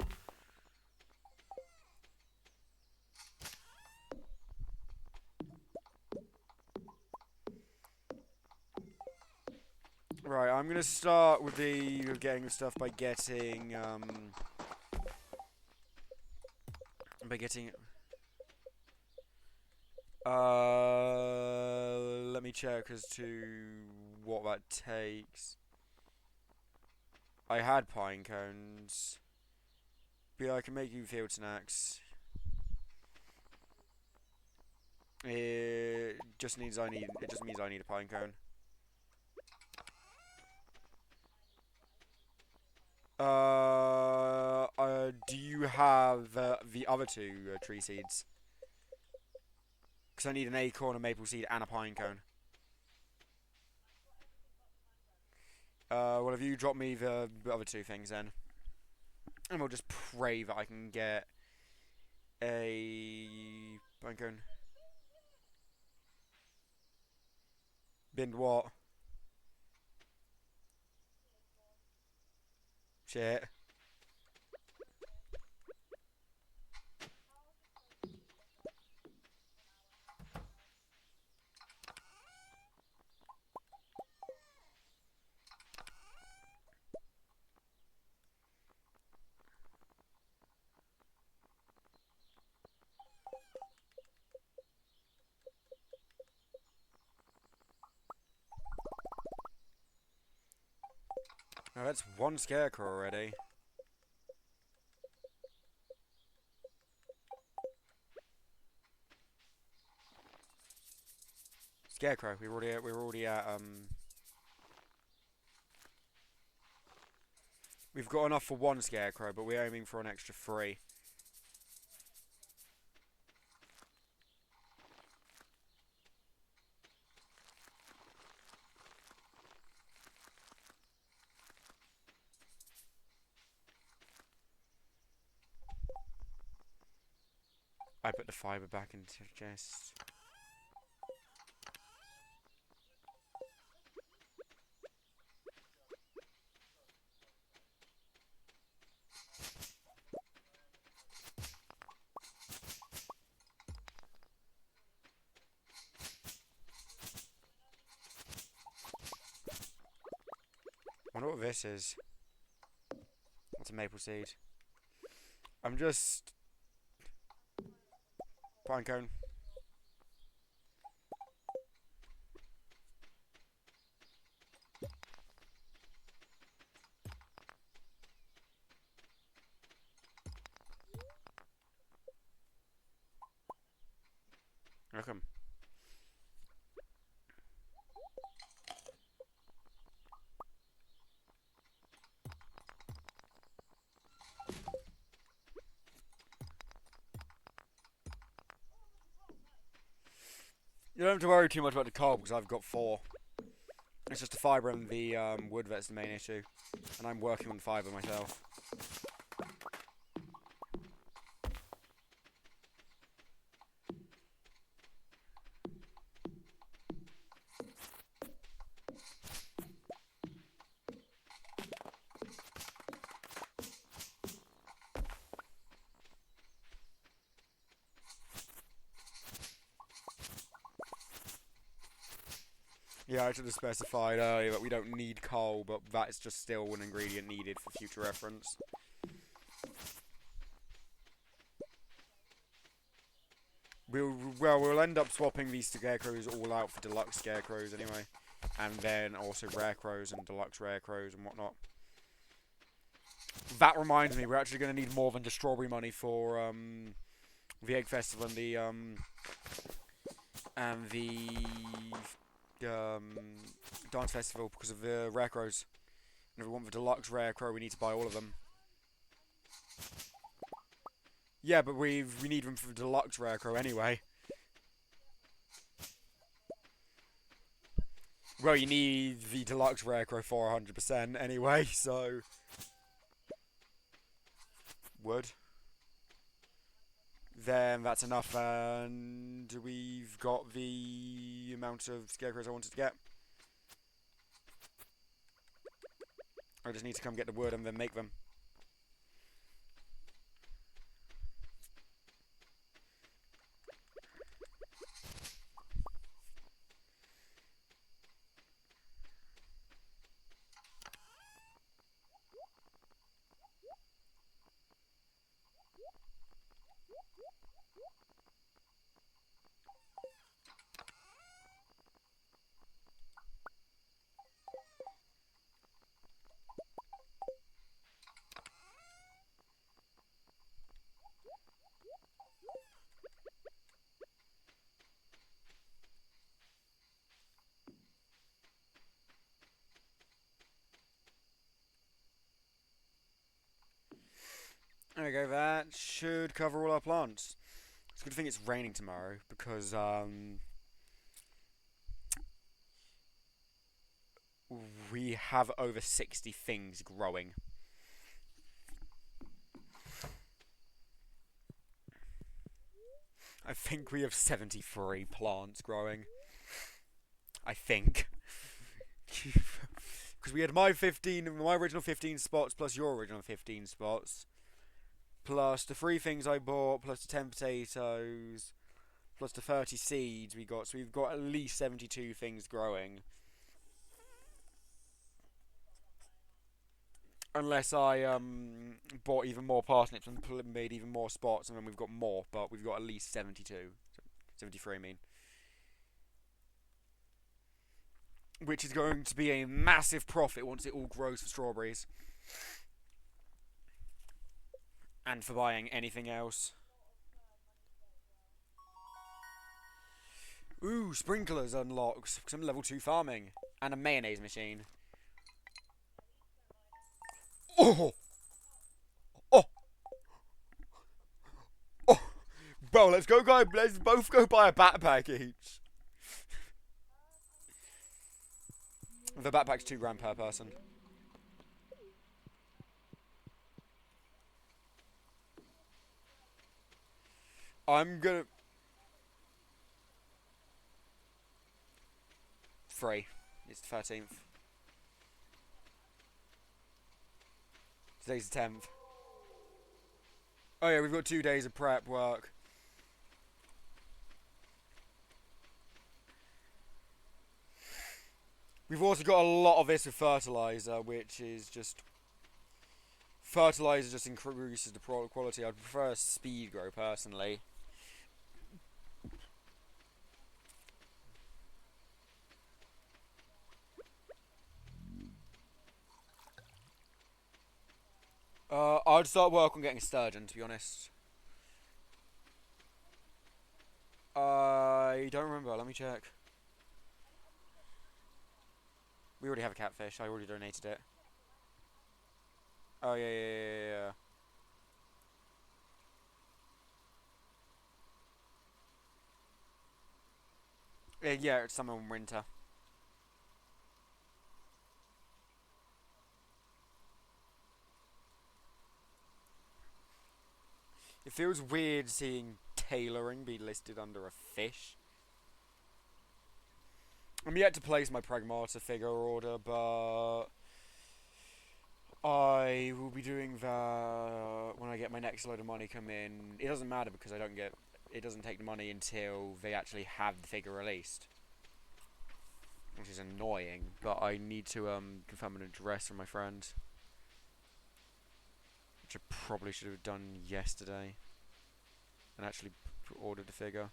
Right, I'm going to start with getting the stuff by getting, let me check as to what that takes. I had pine cones. But yeah, I can make you field snacks. It just means I need a pine cone. Do you have the other 2 tree seeds? Because I need an acorn, a maple seed, and a pine cone. Well, if you drop me the other 2 things then, and we'll just pray that I can get a pine cone. Binned what? Shit. Oh, that's 1 scarecrow already. Scarecrow. We're already at We've got enough for 1 scarecrow, but we're aiming for an extra 3. I put the fibre back into the chest. I wonder what this is. What's a maple seed? I'm just... Pine cone. Welcome. You don't have to worry too much about the coal because I've got 4. It's just the fibre and the wood that's the main issue. And I'm working on fibre myself. Yeah, I should have specified earlier that we don't need coal, but that is just still an ingredient needed for future reference. We'll end up swapping these scarecrows all out for deluxe scarecrows anyway. And then also rare crows and deluxe rare crows and whatnot. That reminds me, we're actually going to need more than just strawberry money for the Egg Festival and the Dance Festival because of the rare crows. And if we want the deluxe rare crow, we need to buy all of them. Yeah, but we need them for the deluxe rare crow anyway. Well, you need the deluxe rare crow for 100% anyway, so wood. Then that's enough, and we've got the amount of scarecrows I wanted to get. I just need to come get the wood and then make them. There we go, that should cover all our plants. It's a good thing it's raining tomorrow, because, we have over 60 things growing. I think we have 73 plants growing. I think. Because we had my original 15 spots, plus your original 15 spots. Plus the 3 things I bought, plus the 10 potatoes, plus the 30 seeds we got. So we've got at least 72 things growing. Unless I bought even more parsnips and made even more spots, and then we've got more, but we've got at least 72. 73, I mean. Which is going to be a massive profit once it all grows for strawberries. And for buying anything else. Ooh, sprinklers unlocks. Because I'm level 2 farming. And a mayonnaise machine. Oh! Oh! Oh! Bro, let's both go buy a backpack each. The backpack's £2 per person. I'm gonna... Free. It's the 13th. Today's the 10th. Oh yeah, we've got 2 days of prep work. We've also got a lot of this with fertilizer, which is just... Fertilizer just increases the quality. I'd prefer speed grow, personally. I'd start work on getting a sturgeon, to be honest. I don't remember, let me check. We already have a catfish, I already donated it. Oh, yeah. Yeah, it's summer and winter. It feels weird seeing tailoring be listed under a fish. I'm yet to place my Pragmata figure order, but I will be doing that when I get my next load of money come in. It doesn't matter because I don't get. It doesn't take the money until they actually have the figure released, which is annoying. But I need to confirm an address from my friend, which I probably should have done yesterday, and actually ordered the figure.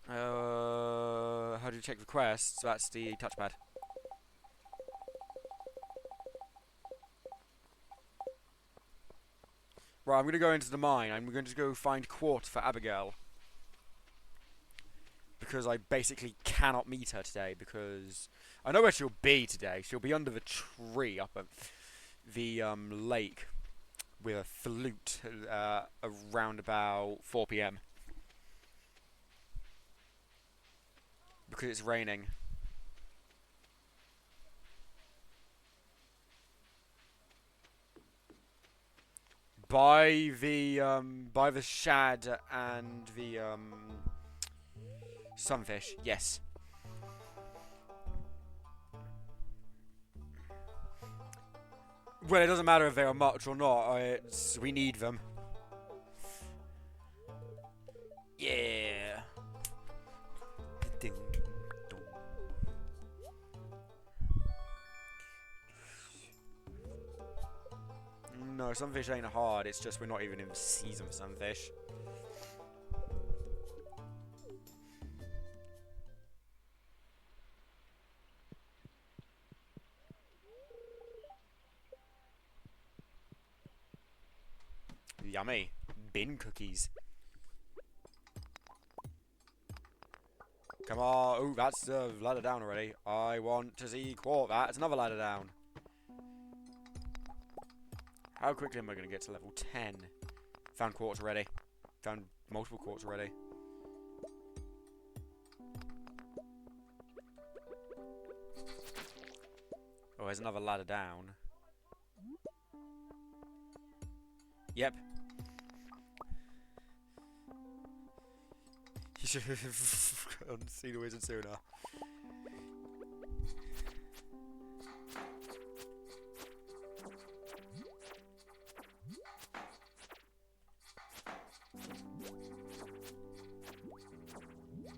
How do you check requests? That's the touchpad. Right, I'm going to go into the mine. I'm going to go find quartz for Abigail. Because I basically cannot meet her today because I know where she'll be today. She'll be under the tree up at the lake with a flute around about 4 p.m. because it's raining. By the shad and the sunfish, yes. Well, it doesn't matter if they are much or not. We need them. Yeah. No, sunfish ain't hard. It's just we're not even in the season for sunfish. Yummy. Bin cookies. Come on. Ooh, that's a ladder down already. I want to see quartz. That's another ladder down. How quickly am I going to get to level 10? Found quartz already. Found multiple quartz already. Oh, there's another ladder down. Yep. You should have seen the wizard sooner.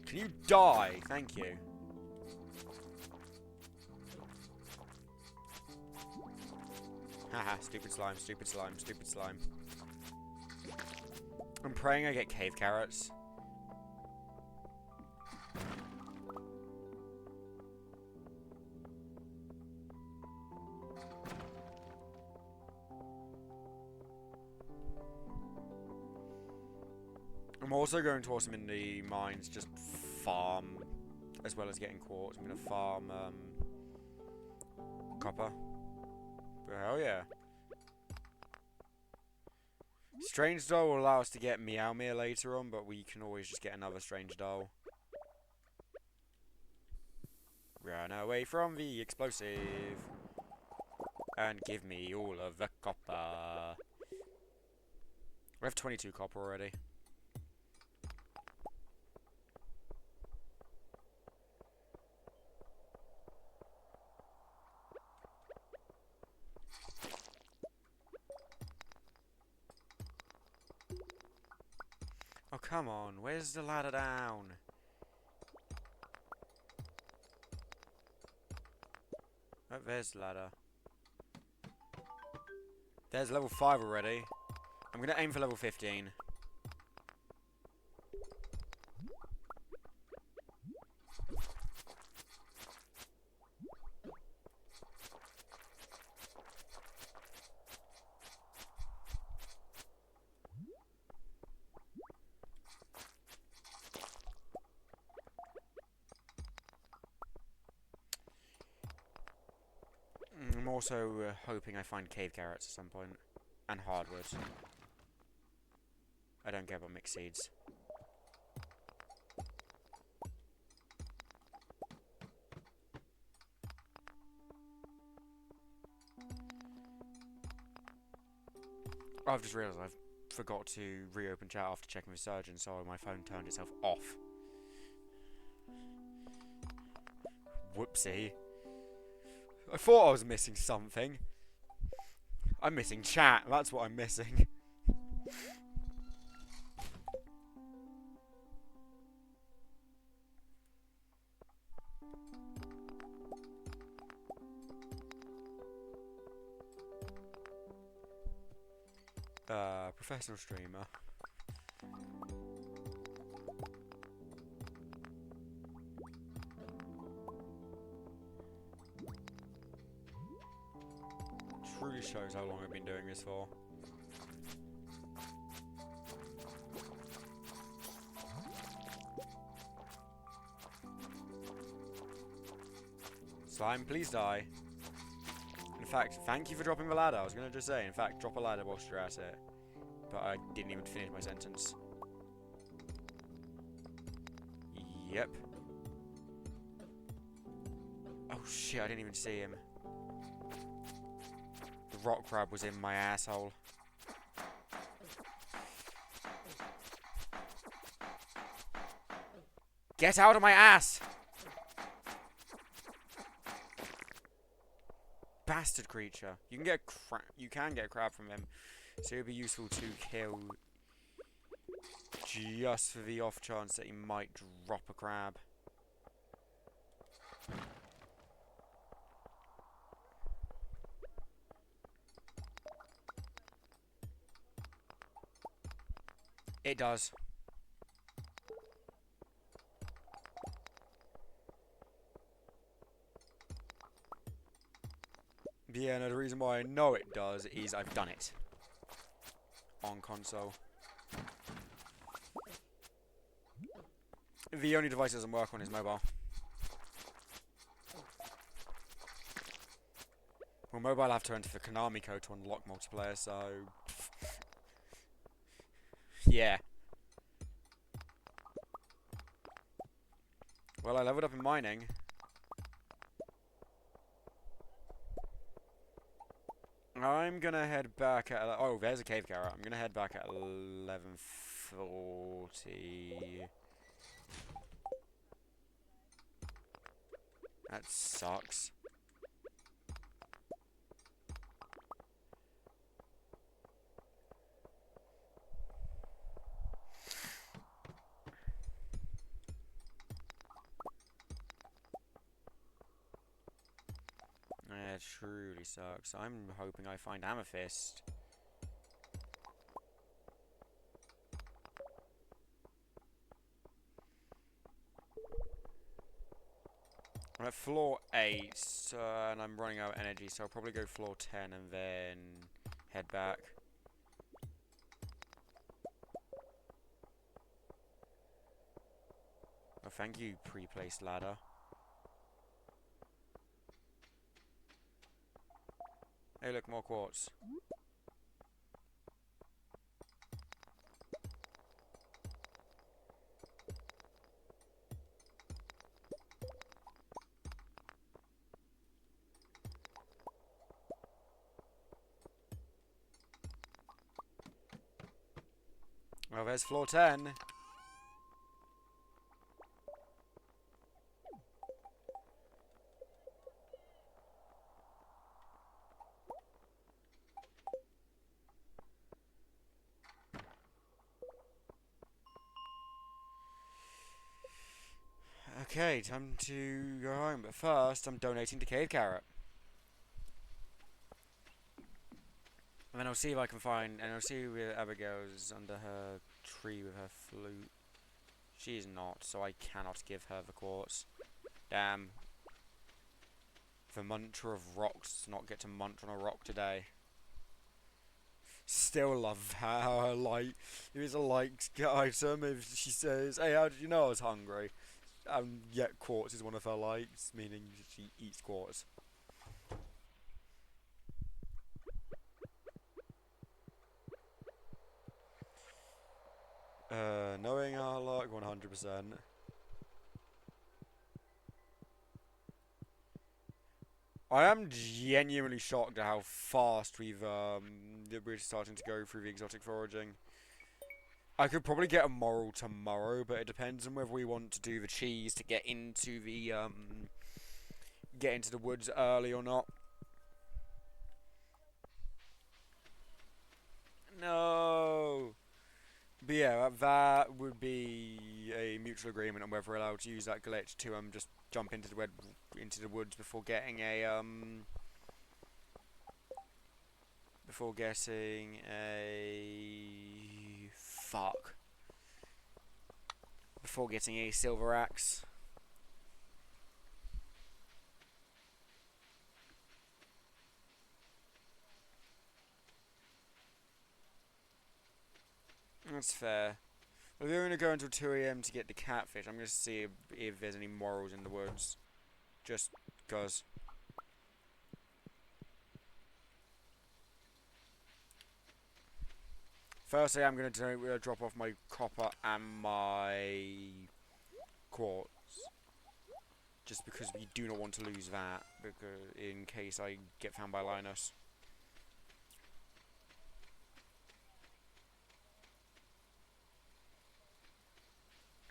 Can you die? Thank you. Haha, stupid slime, stupid slime, stupid slime. I'm praying I get cave carrots. I'm also going towards them in the mines, just farm, as well as getting quartz. I'm going to farm copper. But hell yeah. Strange doll will allow us to get Meow Meow later on, but we can always just get another strange doll. Run away from the explosive. And give me all of the copper. We have 22 copper already. Oh, come on. Where's the ladder down? Oh, there's the ladder. There's level 5 already. I'm going to aim for level 15. I'm also hoping I find cave carrots at some point. And hardwood. I don't care about mixed seeds. I've just realised I've forgot to reopen chat after checking with Surgeon, so my phone turned itself off. Whoopsie. I thought I was missing something. I'm missing chat, that's what I'm missing. Professional streamer. Truly shows how long I've been doing this for. Slime, please die. In fact, thank you for dropping the ladder. I was going to just say, in fact, drop a ladder whilst you're at it. But I didn't even finish my sentence. Yep. Oh shit, I didn't even see him. The rock crab was in my asshole. Get out of my ass! Bastard creature. You can get a crab from him. So it would be useful to kill just for the off chance that he might drop a crab. It does. But yeah, no, the reason why I know it does is I've done it. On console. The only device it doesn't work on is mobile. Well, mobile I have to enter the Konami code to unlock multiplayer, so... yeah. Well, I leveled up in mining. I'm gonna head back at... oh, there's a cave carrot. I'm gonna head back at 11:40. That sucks. Yeah, it truly sucks. I'm hoping I find amethyst. I'm at floor 8, and I'm running out of energy, so I'll probably go floor 10 and then head back. Oh, thank you, pre-placed ladder. Hey, look, more quartz. Well, there's floor 10. Okay, time to go home, but first I'm donating to Cave Carrot. And then I'll see if I can find, and I'll see where Abigail's under her tree with her flute. She's not, so I cannot give her the quartz. Damn. The muncher of rocks does not get to munch on a rock today. Still love how her like, it is a liked item if she says, hey, how did you know I was hungry? Yet quartz is one of her likes, meaning she eats quartz. Knowing our luck, 100%. I am genuinely shocked at how fast we're starting to go through the exotic foraging. I could probably get a moral tomorrow, but it depends on whether we want to do the cheese to get into the woods early or not. No. But yeah, that would be a mutual agreement on whether we're allowed to use that glitch to just jump into the woods before getting a fuck before getting a silver axe. That's fair. Well, we're going to go until 2 a.m. to get the catfish. I'm going to see if there's any morals in the woods. Just cause. Firstly, I'm going to drop off my copper and my quartz. Just because we do not want to lose that, because in case I get found by Linus.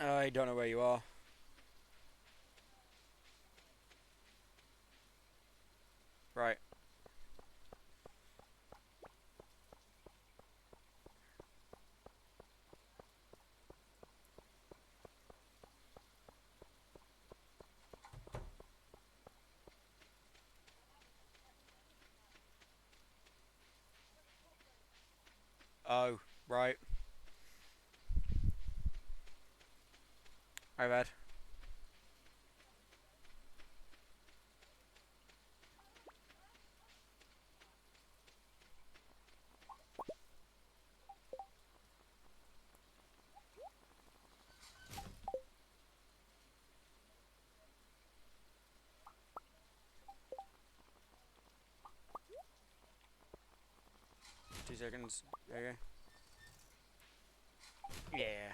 I don't know where you are. Right. Oh, right. My bad. Two seconds. Okay. Yeah.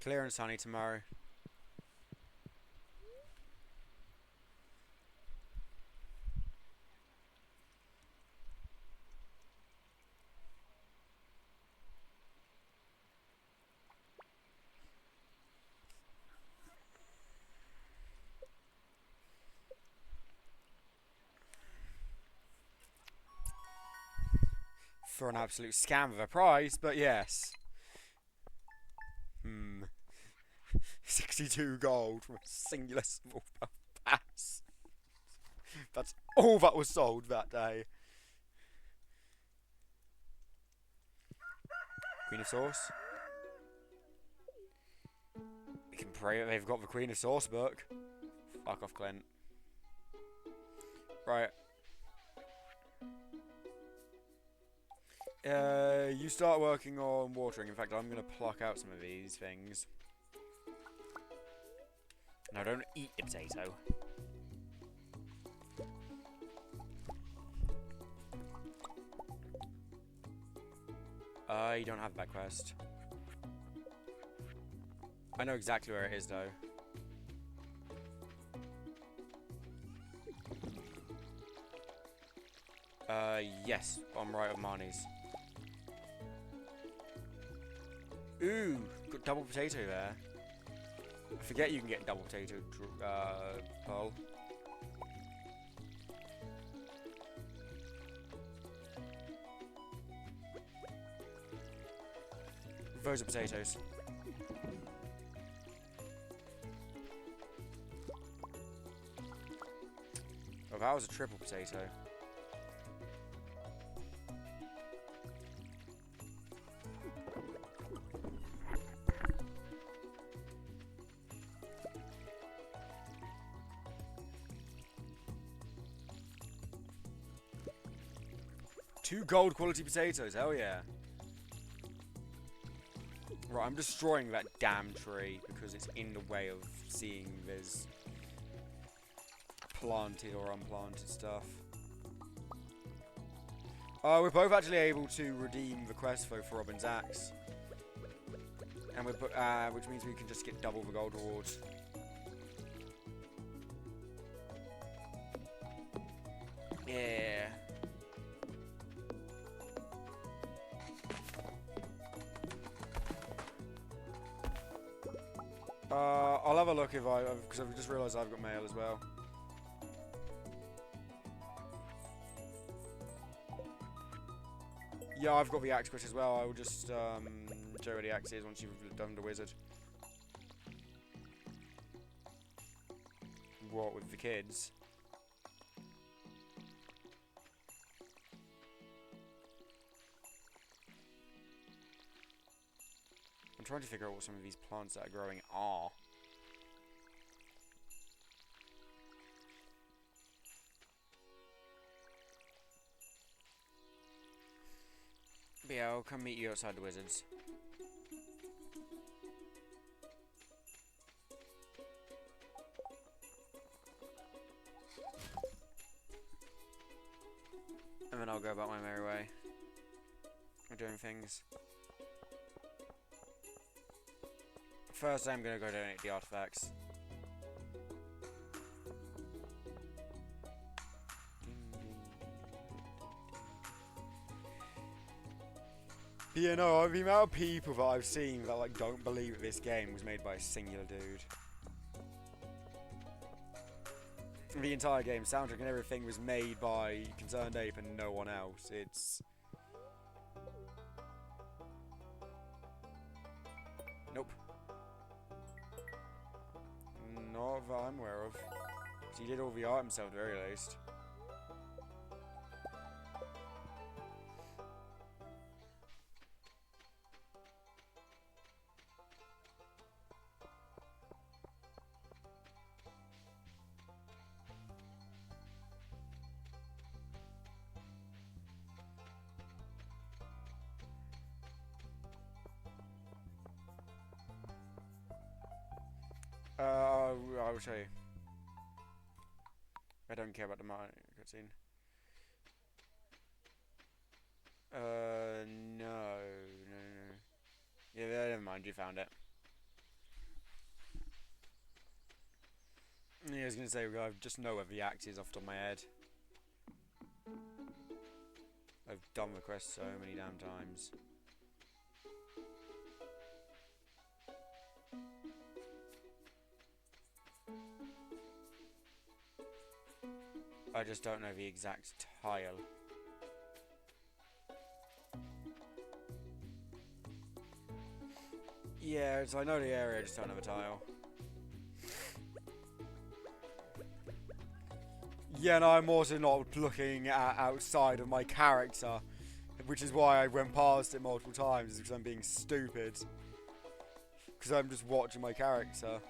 Clear and sunny tomorrow. For an absolute scam of a price, but yes. 62 gold from a singular small pass. That's all that was sold that day. Queen of Sauce. We can pray that they've got the Queen of Sauce book. Fuck off, Clint. Right. You start working on watering. In fact, I'm going to pluck out some of these things. No, don't eat the potato. You don't have that quest. I know exactly where it is, though. Yes, bottom right of Marnie's. Ooh, got double potato there. I forget you can get double potato, Pearl. Those are potatoes. Oh, that was a triple potato. 2 gold quality potatoes, hell yeah. Right, I'm destroying that damn tree because it's in the way of seeing there's planted or unplanted stuff. We're both actually able to redeem the quest though for Robin's axe. And which means we can just get double the gold rewards. Yeah. I'll have a look if because I've just realised I've got mail as well. Yeah, I've got the axe quest as well. I will just show you where the axe is once you've done the wizard. What, with the kids? I'm trying to figure out what some of these plants that are growing are. But yeah, I'll come meet you outside the wizards. And then I'll go about my merry way. I'm doing things. First, I'm gonna go donate the artifacts. But yeah, no, the amount of people that I've seen that like don't believe that this game was made by a singular dude. The entire game, soundtrack and everything was made by Concerned Ape and no one else. It's... Nope. Not that I'm aware of. So he did all the art himself at the very least. I will show you. I don't care about the cutscene. No. Yeah, never mind, you found it. Yeah, I was gonna say, I just know where the axe is off the top of my head. I've done the quest so many damn times. I just don't know the exact tile. Yeah, so I know the area, I just don't know the tile. Yeah, no, I'm also not looking at outside of my character, which is why I went past it multiple times, because I'm being stupid. Because I'm just watching my character.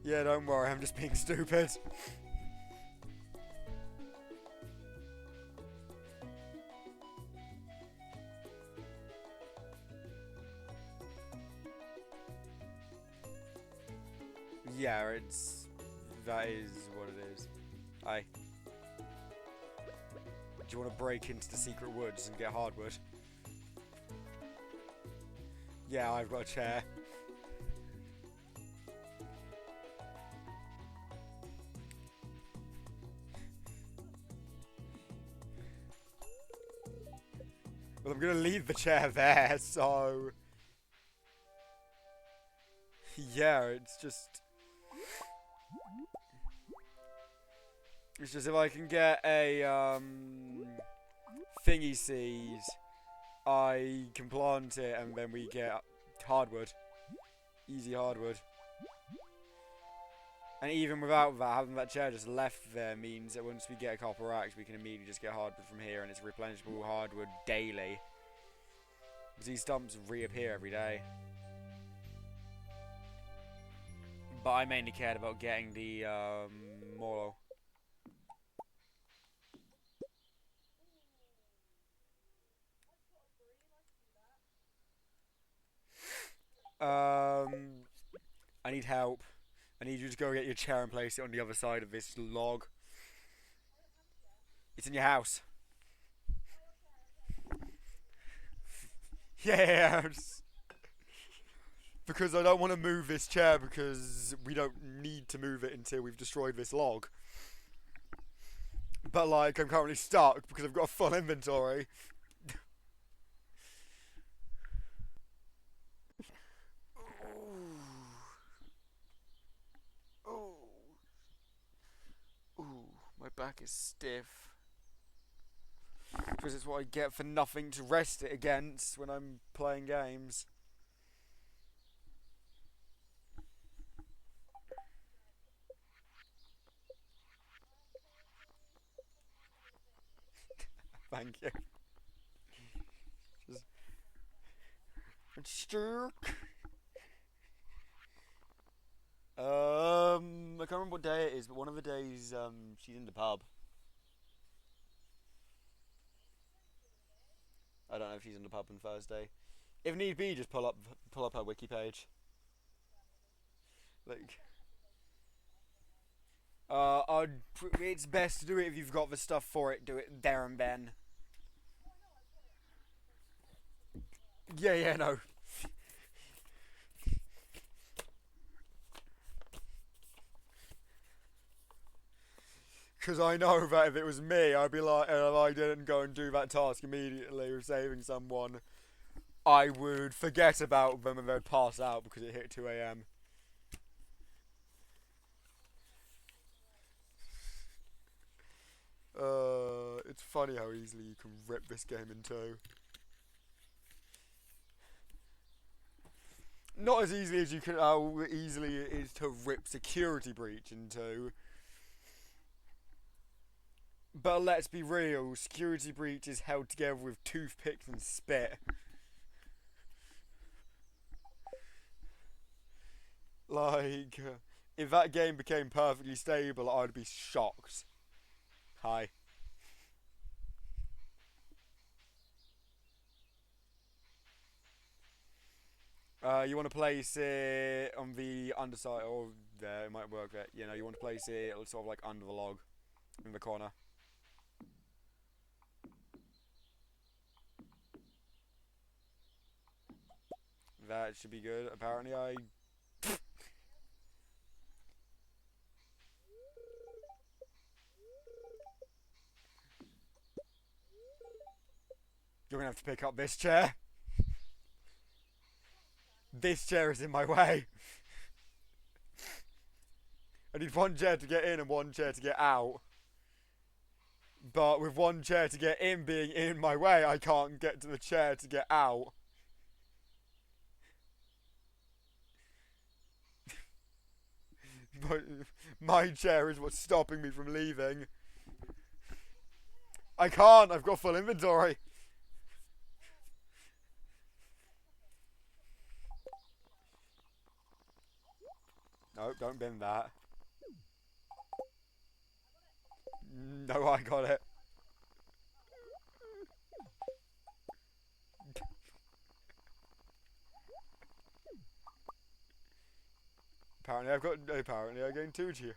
Yeah, don't worry, I'm just being stupid. Yeah, that is what it is. Hi. Do you want to break into the secret woods and get hardwood? Yeah, I've got a chair. Well, I'm gonna leave the chair there, so... Yeah, it's just if I can get a, thingy seed, I can plant it and then we get hardwood. Easy hardwood. And even without that, having that chair just left there means that once we get a copper axe, we can immediately just get hardwood from here, and it's replenishable hardwood daily. Because these stumps reappear every day. But I mainly cared about getting the Molo. I need help. I need you to go get your chair and place it on the other side of this log. It's in your house. Yeah, because I don't want to move this chair because we don't need to move it until we've destroyed this log. But like, I'm currently stuck because I've got a full inventory. Oh, ooh, my back is stiff. Because it's what I get for nothing to rest it against when I'm playing games. Thank you. Just stroke. I can't remember what day it is, but one of the days, she's in the pub. I don't know if she's in the pub on Thursday. If need be, just pull up her wiki page. Like, it's best to do it if you've got the stuff for it. Do it there and then. Yeah, no. Because I know that if it was me, I'd be like, and if I didn't go and do that task immediately of saving someone, I would forget about them and they'd pass out because it hit 2 a.m. It's funny how easily you can rip this game in two. Not as easily as you can, how easily it is to rip Security Breach in two. But let's be real, Security Breach is held together with toothpicks and spit. Like, if that game became perfectly stable, I'd be shocked. Hi. You want to place it on the underside, or there, it might work there. You know, you want to place it sort of like under the log, in the corner. That should be good. Apparently, you're gonna have to pick up this chair. This chair is in my way. I need one chair to get in and one chair to get out. But with one chair to get in being in my way, I can't get to the chair to get out. But my chair is what's stopping me from leaving. I can't, I've got full inventory. No, don't bin that. No, I got it. Apparently I gained 2 cheers.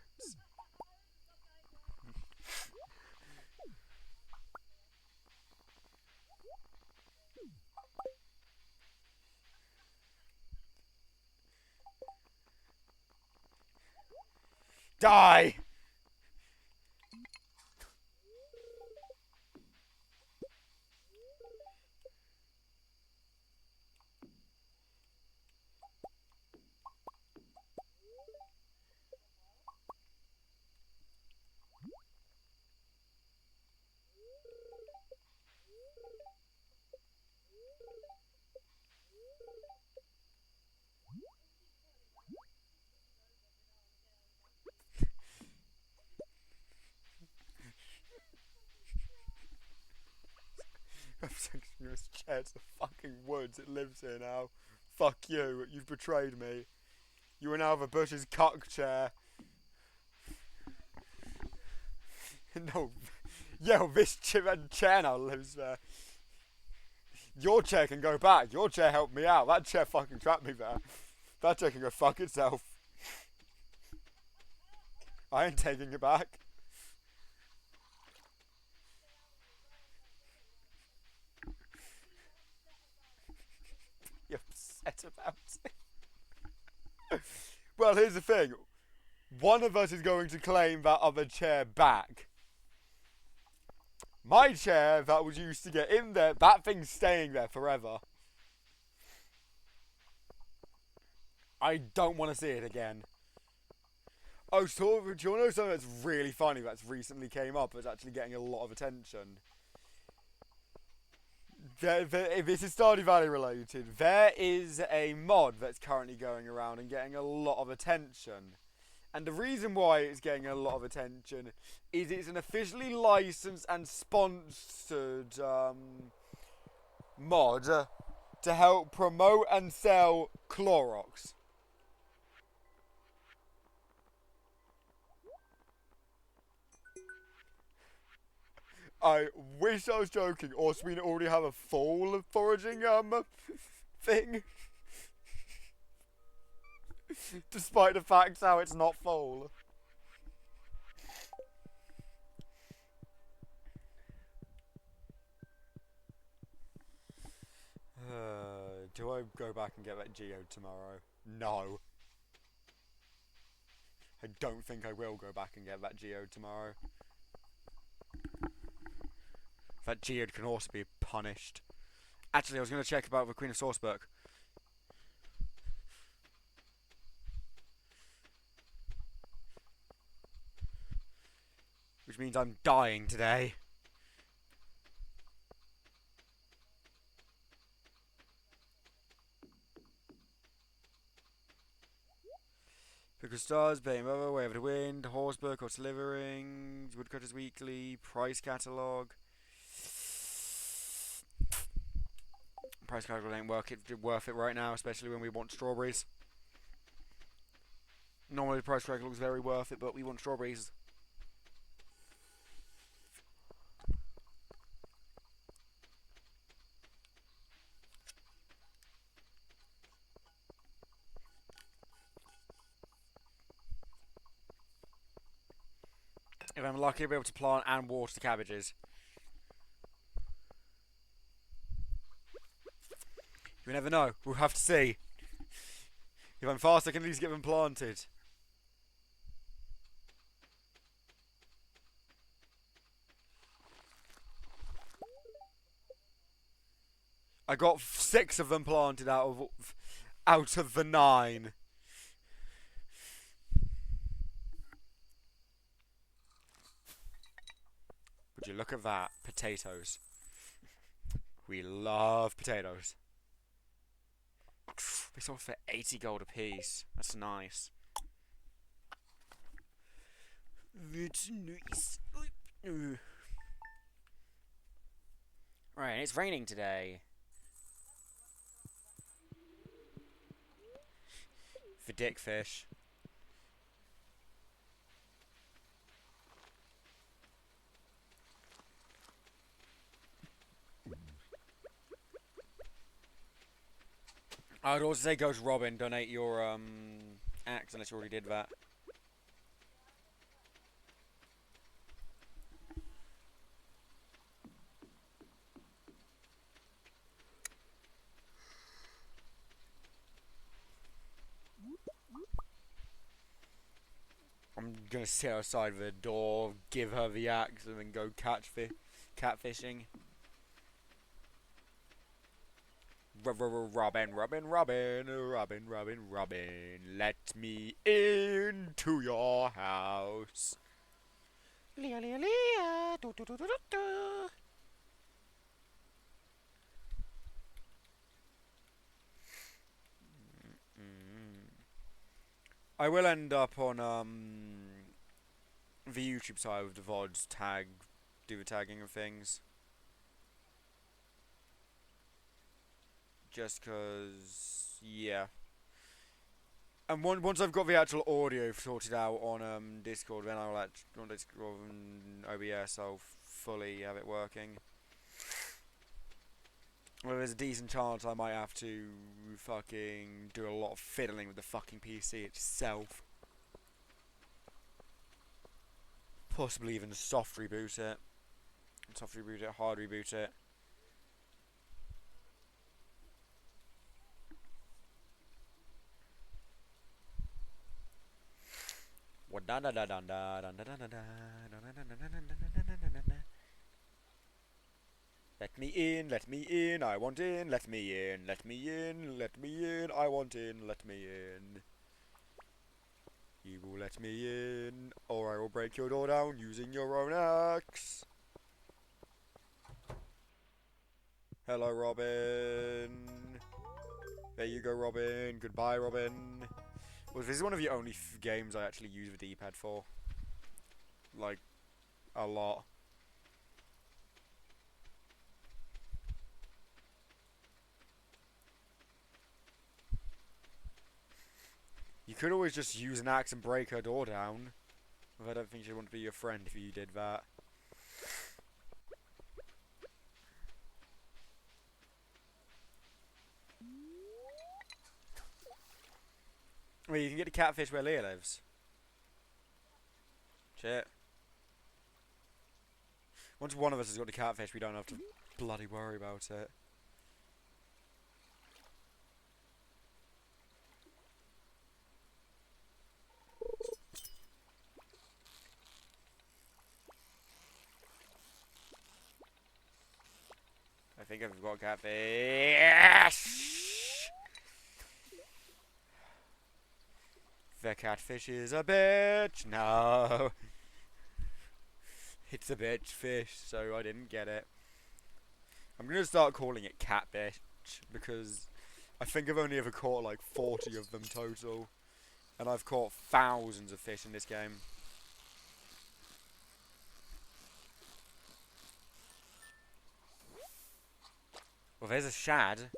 Die! I've taken this chair to the fucking woods it lives here now. Fuck you, you've betrayed me. You are now the Bush's cuck chair. No, yo, this chair now lives there. Your chair can go back. Your chair helped me out. That chair fucking trapped me there. That chair can go fuck itself. I ain't taking it back. You're upset about it. Well, here's the thing. One of us is going to claim that other chair back. My chair that was used to get in there, that thing's staying there forever. I don't want to see it again. Oh, so do you want to know something that's really funny that's recently came up that's actually getting a lot of attention? This is Stardew Valley related. There is a mod that's currently going around and getting a lot of attention. And the reason why it's getting a lot of attention is it's an officially licensed and sponsored mod to help promote and sell Clorox. I wish I was joking, or we already have a fall foraging thing. Despite the fact how it's not fall. Do I go back and get that geode tomorrow? No. I don't think I will go back and get that geode tomorrow. That geode can also be punished. Actually, I was going to check about the Queen of Source book. Which means I'm dying today. Because stars, paying over, way of the wind, horse book or delivering, woodcutters weekly, price catalogue. Price catalogue ain't worth it right now, especially when we want strawberries. Normally the price catalogue is very worth it, but we want strawberries. If I'm lucky, I'll be able to plant and water the cabbages. You never know. We'll have to see. If I'm fast, I can at least get them planted. I got 6 of them planted out of the 9. Would you look at that? Potatoes. We love potatoes. They sold for 80 gold a piece. That's nice. That's nice. Right, it's raining today. For dickfish. I would also say go to Robin, donate your axe unless you already did that. I'm gonna sit outside the door, give her the axe, and then go catfishing. Robin, Robin, Robin, Robin, Robin, Robin, let me into your house. Leah, Leah, Leah, do, do, do, do, do. I will end up on the YouTube side with the VODs do the tagging of things. Just cause, yeah. And once I've got the actual audio sorted out on Discord, then I'll on Discord and OBS, I'll fully have it working. Well, there's a decent chance I might have to fucking do a lot of fiddling with the fucking PC itself. Possibly even soft reboot it. Soft reboot it, hard reboot it. Let me in, I want in, let me in, let me in, let me in, I want in, let me in. You will let me in, or I will break your door down using your own axe. Hello, Robin. There you go, Robin. Goodbye, Robin. Well, this is one of the only games I actually use the D-pad for. Like, a lot. You could always just use an axe and break her door down. But I don't think she'd want to be your friend if you did that. Well, you can get the catfish where Leah lives. Shit. Once one of us has got the catfish, we don't have to bloody worry about it. I think I've got catfish. The catfish is a bitch. No. It's a bitch fish, so I didn't get it. I'm gonna start calling it catfish because I think I've only ever caught like 40 of them total. And I've caught thousands of fish in this game. Well, there's a shad.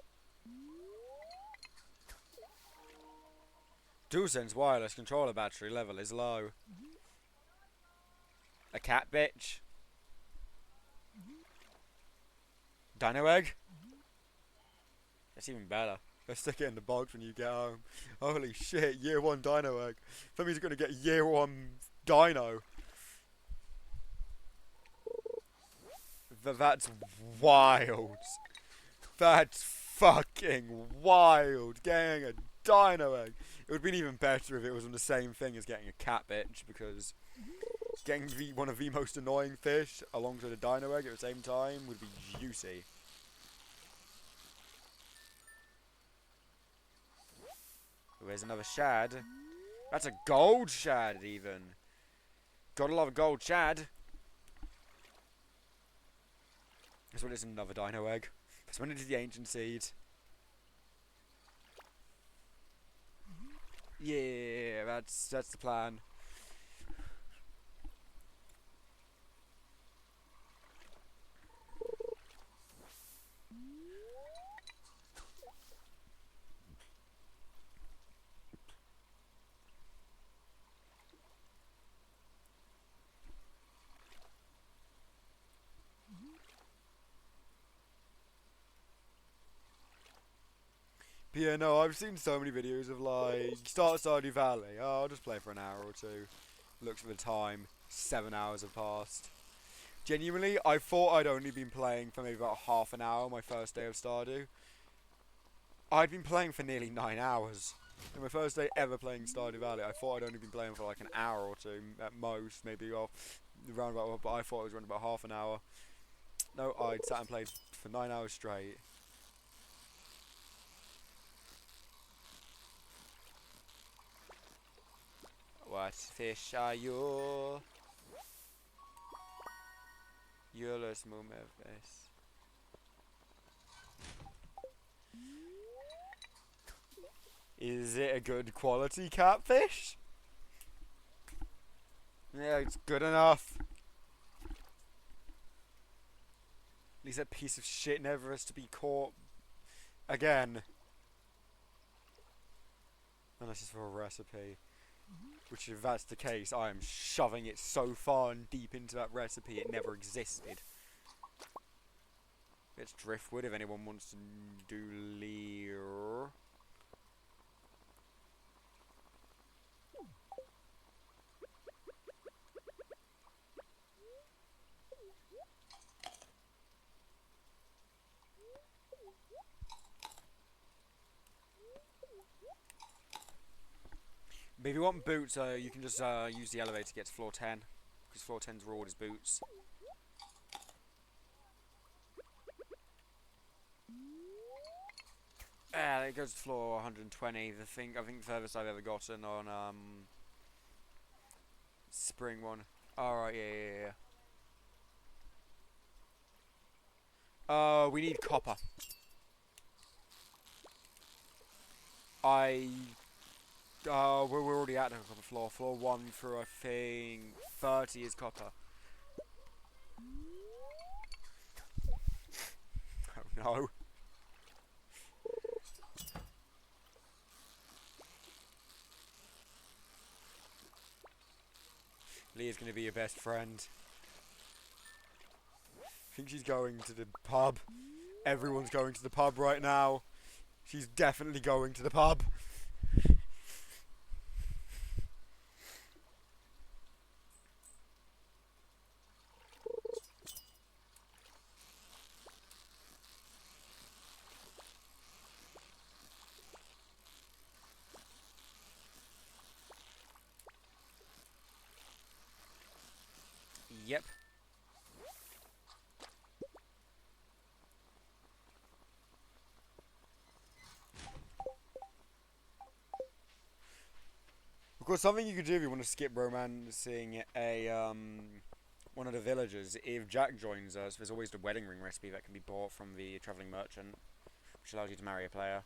DualSense wireless controller battery level is low. A cat bitch. Dino egg. That's even better. Let's stick it in the box when you get home. Holy shit, year 1 dino egg. That means you're gonna get year 1 dino. That's wild. That's fucking wild. Getting a dino egg. It would have been even better if it was on the same thing as getting a cat bitch, because getting one of the most annoying fish alongside a dino egg at the same time would be juicy. There's another shad. That's a gold shad, even. Gotta love a gold shad. This one is another dino egg. This one is the ancient seed. Yeah, that's the plan. But yeah, no, I've seen so many videos of like, start Stardew Valley. Oh, I'll just play for an hour or two. Look for the time. 7 hours have passed. Genuinely, I thought I'd only been playing for maybe about half an hour my first day of Stardew. I'd been playing for nearly 9 hours. In my first day ever playing Stardew Valley, I thought I'd only been playing for like an hour or two at most, maybe around about, but I thought it was around about half an hour. No, I'd sat and played for 9 hours straight. What fish are you? Yellow smooth fish. Is it a good quality catfish? Yeah, it's good enough. At least that piece of shit never has to be caught again. Unless it's for a recipe. Which, if that's the case, I am shoving it so far and deep into that recipe it never existed. It's driftwood if anyone wants to do leer. But if you want boots, you can just use the elevator to get to floor 10. Because floor 10's reward is boots. It goes to floor 120. I think the furthest I've ever gotten on spring one. Alright, yeah. We need copper. We're already at the copper floor. Floor 1 through, I think, 30 is copper. Oh no. Leah's gonna be your best friend. I think she's going to the pub. Everyone's going to the pub right now. She's definitely going to the pub. Yep. Of course, something you could do if you want to skip romancing one of the villagers. If Jack joins us, there's always the wedding ring recipe that can be bought from the travelling merchant, which allows you to marry a player.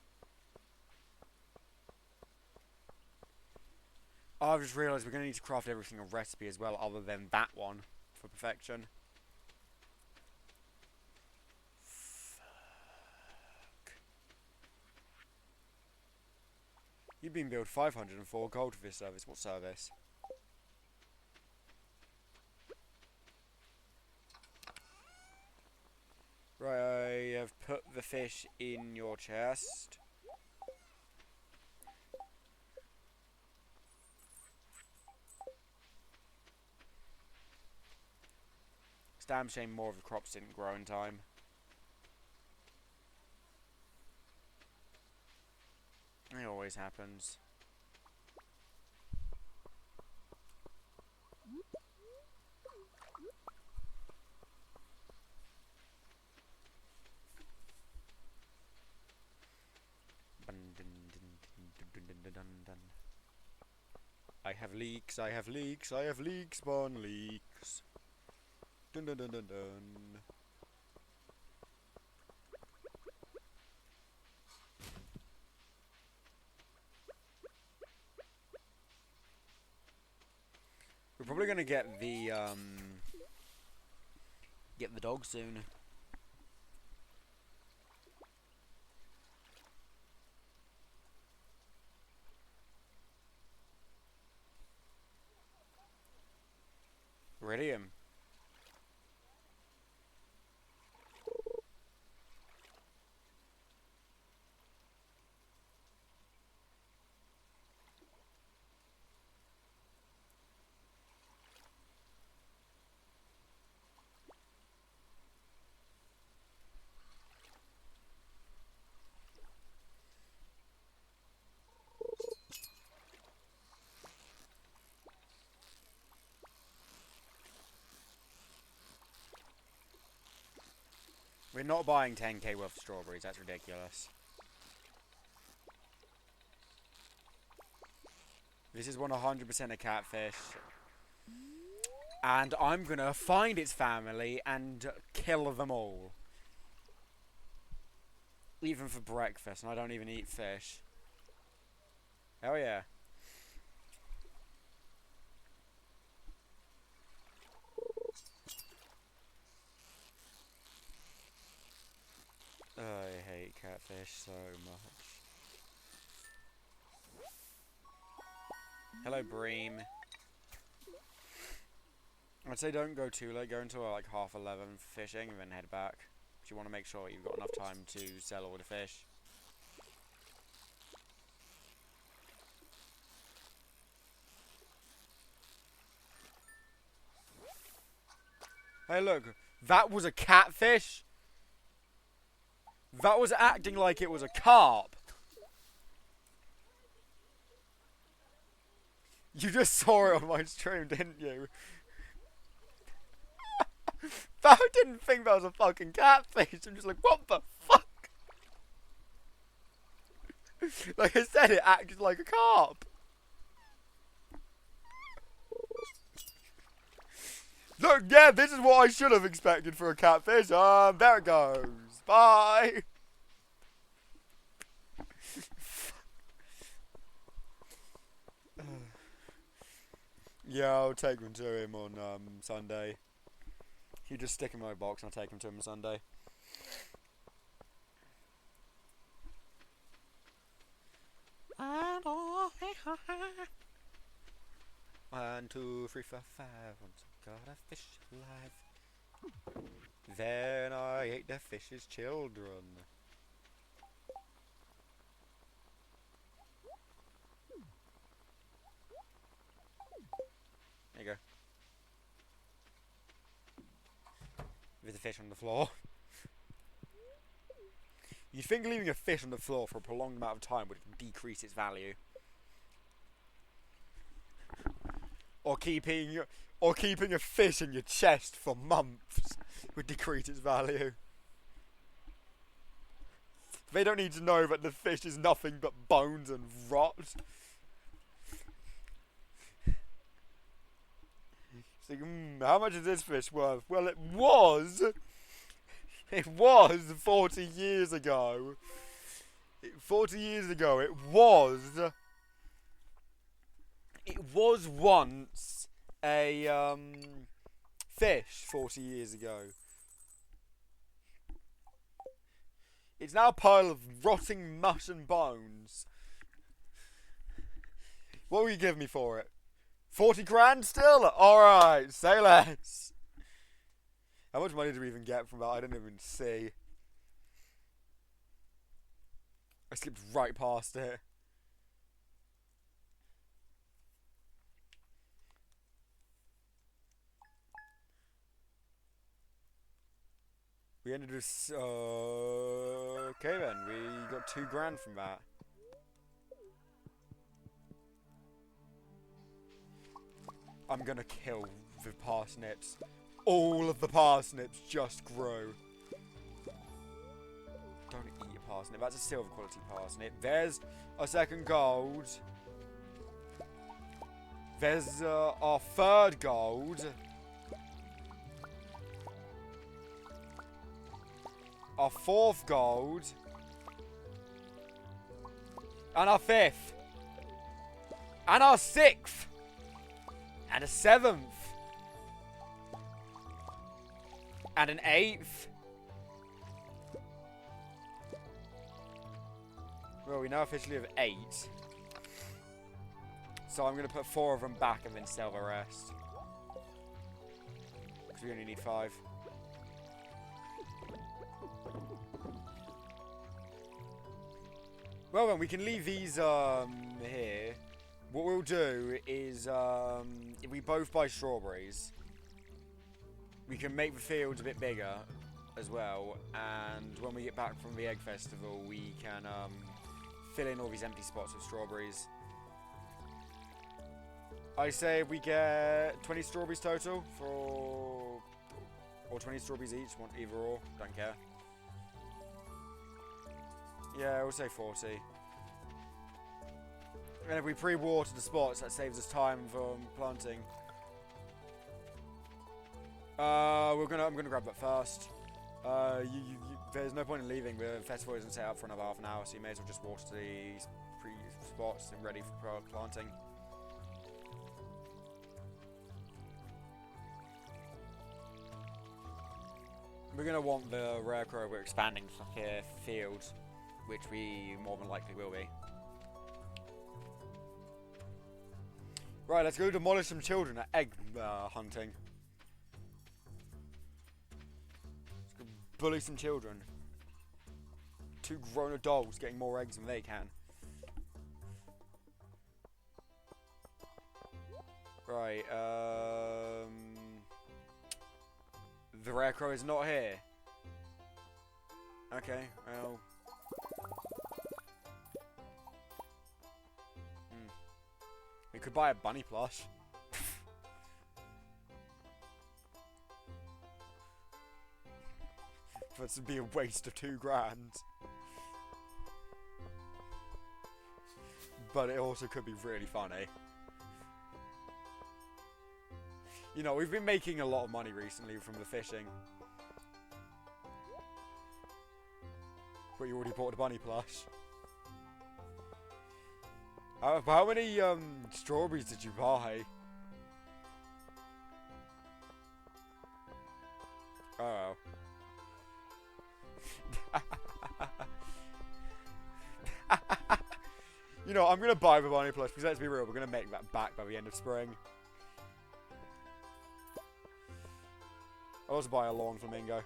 Oh, I've just realised we're going to need to craft everything a recipe as well, other than that one, for perfection. You've been billed 504 gold for this service. What service? Right, I have put the fish in your chest. It's a damn shame more of the crops didn't grow in time. It always happens. I have leeks, I have leeks, I have leeks, spawn leeks. Dun dun dun dun dun. We're probably gonna get the dog soon. Iridium. We're not buying 10k worth of strawberries, that's ridiculous. This is 100% a catfish. And I'm gonna find its family and kill them all. Even for breakfast, and I don't even eat fish. Hell yeah. I hate catfish so much. Hello, Bream. I'd say don't go too late. Go until like 11:30 fishing and then head back. Because you want to make sure you've got enough time to sell all the fish. Hey, look. That was a catfish. That was acting like it was a carp. You just saw it on my stream, didn't you? I didn't think that was a fucking catfish. I'm just like, what the fuck? Like I said, it acted like a carp. Look, yeah, this is what I should have expected for a catfish. There it goes. Bye. Yeah, I'll take him to him on Sunday. You just stick him in my box and I'll take him to him on Sunday. One, two, three, four, five. Once I got a fish alive. Then I ate the fish's children. There you go. There's a fish on the floor. You'd think leaving a fish on the floor for a prolonged amount of time would decrease its value. Or keeping a fish in your chest for months would decrease its value. They don't need to know that the fish is nothing but bones and rot. It's like, how much is this fish worth? Well, it was 40 years ago. 40 years ago, it was once a fish 40 years ago. It's now a pile of rotting mush and bones. What will you give me for it? 40 grand still? Alright, say less. How much money do we even get from that? I didn't even see. I skipped right past it. We ended with, okay then, we got 2 grand from that. I'm gonna kill the parsnips. All of the parsnips just grew. Don't eat a parsnip, that's a silver quality parsnip. There's a second gold. There's our 3rd gold. Our 4th gold. And our 5th. And our 6th. And a 7th. And an 8th. Well, we now officially have 8. So I'm going to put 4 of them back and then sell the rest. Because we only need 5. Well then, we can leave these here. What we'll do is, if we both buy strawberries, we can make the fields a bit bigger as well, and when we get back from the Egg Festival, we can fill in all these empty spots with strawberries. I say we get 20 strawberries total for, or 20 strawberries each, want either or, don't care. Yeah, we'll say 40. And if we pre-water the spots, that saves us time from planting. I'm gonna grab that first. There's no point in leaving. The festival isn't set up for another half an hour, so you may as well just water these spots and ready for planting. We're gonna want the rare crow. We're expanding the field, which we more than likely will be. Right, let's go demolish some children at egg hunting. Let's go bully some children. 2 grown adults getting more eggs than they can. Right, the rare crow is not here. Okay, well. We could buy a bunny plush. This would be a waste of 2 grand. But it also could be really funny. You know, we've been making a lot of money recently from the fishing. But you already bought a bunny plush. How many strawberries did you buy? Oh. You know, I'm gonna buy the bunny plush because let's be real, we're gonna make that back by the end of spring. I'll also buy a lawn flamingo.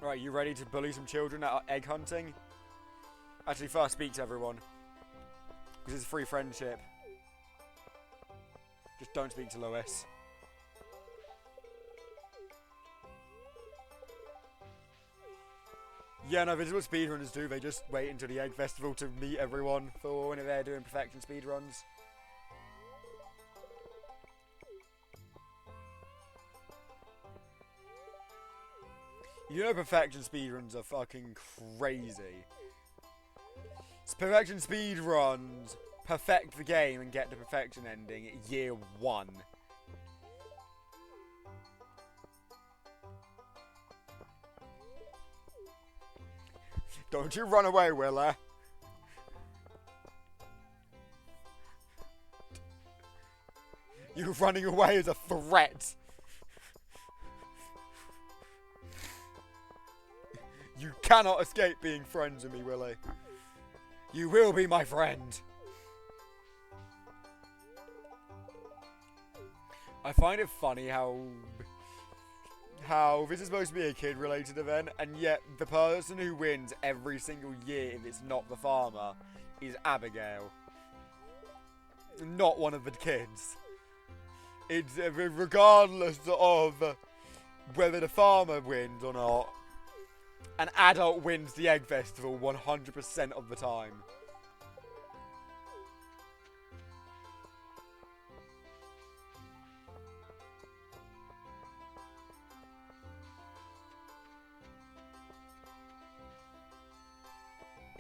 Right, you ready to bully some children at egg hunting? Actually, first speak to everyone. Because it's free friendship. Just don't speak to Lewis. Yeah, no, this is what speedrunners do. They just wait until the egg festival to meet everyone for when they're doing perfection speedruns. You know perfection speedruns are fucking crazy. It's perfection speedruns perfect the game and get the perfection ending at year 1. Don't you run away, Willa. You running away is a threat. You cannot escape being friends with me, Willie. You will be my friend. I find it funny how this is supposed to be a kid-related event, and yet the person who wins every single year, if it's not the farmer, is Abigail. Not one of the kids. It's regardless of whether the farmer wins or not. An adult wins the egg festival 100% of the time.